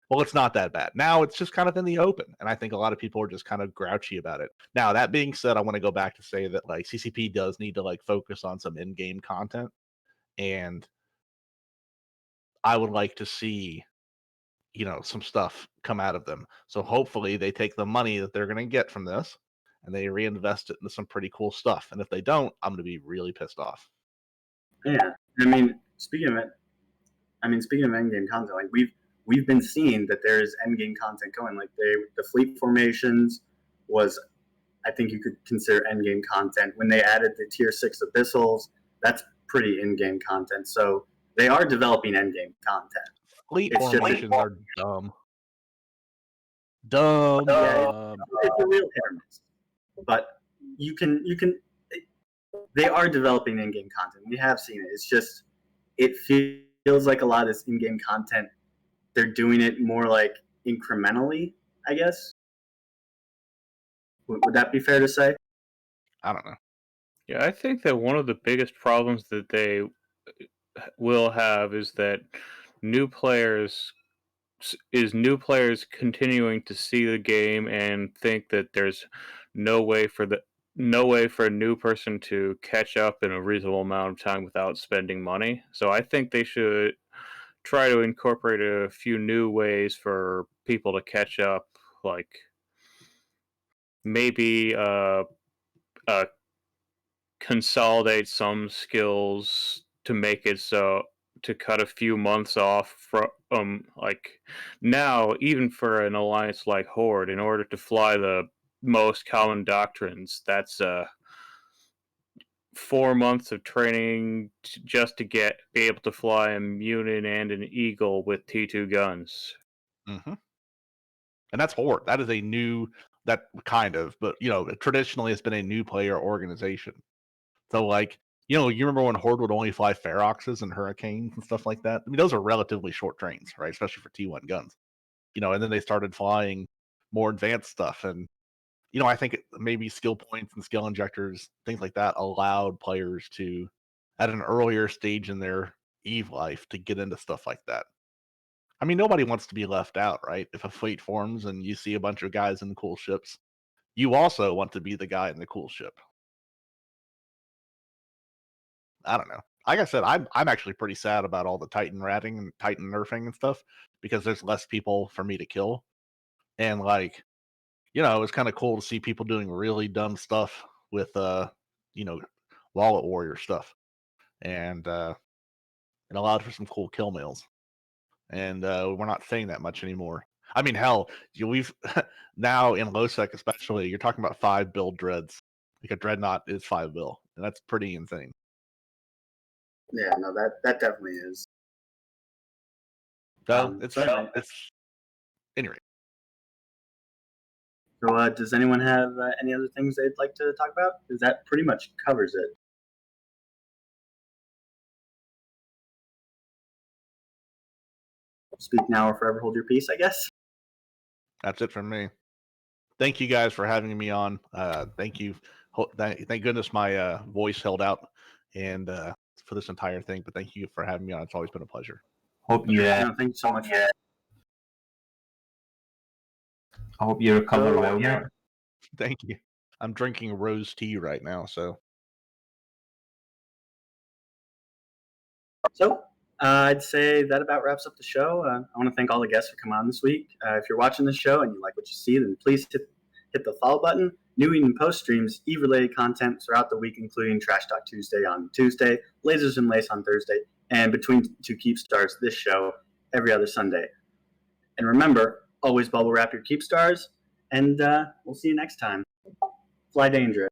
S3: well, it's not that bad. Now it's just kind of in the open, and I think a lot of people are just kind of grouchy about it. Now that being said, I want to go back to say that like CCP does need to like focus on some in-game content, and I would like to see, you know, some stuff come out of them. So hopefully they take the money that they're going to get from this and they reinvest it into some pretty cool stuff. And if they don't, I'm going to be really pissed off.
S1: Yeah, I mean, speaking of endgame content, like we've been seeing that there is endgame content going. Like the fleet formations was, I think you could consider endgame content. When they added the tier 6 abyssals, that's pretty in-game content. So they are developing endgame content.
S3: Fleet
S1: It's
S3: formations are dumb. Dumb.
S1: It's a real hit or miss. But you can they are developing in-game content. We have seen it. It's just it feels like a lot of this in-game content, they're doing it more like incrementally, I guess. Would that be fair to say?
S3: I don't know.
S4: Yeah, I think that one of the biggest problems that they will have is that new players new players continuing to see the game and think that there's no way for a new person to catch up in a reasonable amount of time without spending money. So I think they should try to incorporate a few new ways for people to catch up, like maybe uh consolidate some skills to make it so to cut a few months off from like now, even for an alliance like Horde, in order to fly the most common doctrines. That's 4 months of training just to be able to fly a Munin and an Eagle with T2 guns.
S3: Mm-hmm. And that's Horde. That is a new, that kind of, but traditionally it's been a new player organization. So like, you remember when Horde would only fly Feroxes and Hurricanes and stuff like that? I mean, those are relatively short trains, right? Especially for T1 guns. And then they started flying more advanced stuff. And, I think maybe skill points and skill injectors, things like that, allowed players to, at an earlier stage in their EVE life, to get into stuff like that. I mean, nobody wants to be left out, right? If a fleet forms and you see a bunch of guys in cool ships, you also want to be the guy in the cool ship. I don't know. Like I said, I'm actually pretty sad about all the Titan ratting and Titan nerfing and stuff because there's less people for me to kill. And like, it was kind of cool to see people doing really dumb stuff with Wallet Warrior stuff. And it allowed for some cool kill mails. And we're not saying that much anymore. I mean, hell, we've now in LowSec especially, you're talking about 5 build dreads. Like a dreadnought is 5 bill, and that's pretty insane.
S1: Yeah, no, that definitely is.
S3: So it's anyway.
S1: So, does anyone have any other things they'd like to talk about? Because that pretty much covers it. Speak now or forever hold your peace, I guess.
S3: That's it from me. Thank you guys for having me on. Thank you. Thank goodness my voice held out and for this entire thing. But thank you for having me on. It's always been a pleasure.
S2: Hope you.
S1: No, thank you so much.
S2: I hope you recover well, mate.
S3: Thank you. I'm drinking rose tea right now, so.
S1: So, I'd say that about wraps up the show. I want to thank all the guests for coming on this week. If you're watching this show and you like what you see, then please hit the follow button. New and post streams, EVE-related content throughout the week, including Trash Talk Tuesday on Tuesday, Lasers and Lace on Thursday, and Between Two Keepstars, this show, every other Sunday. And remember, always bubble wrap your Keepstars, and we'll see you next time. Fly dangerous.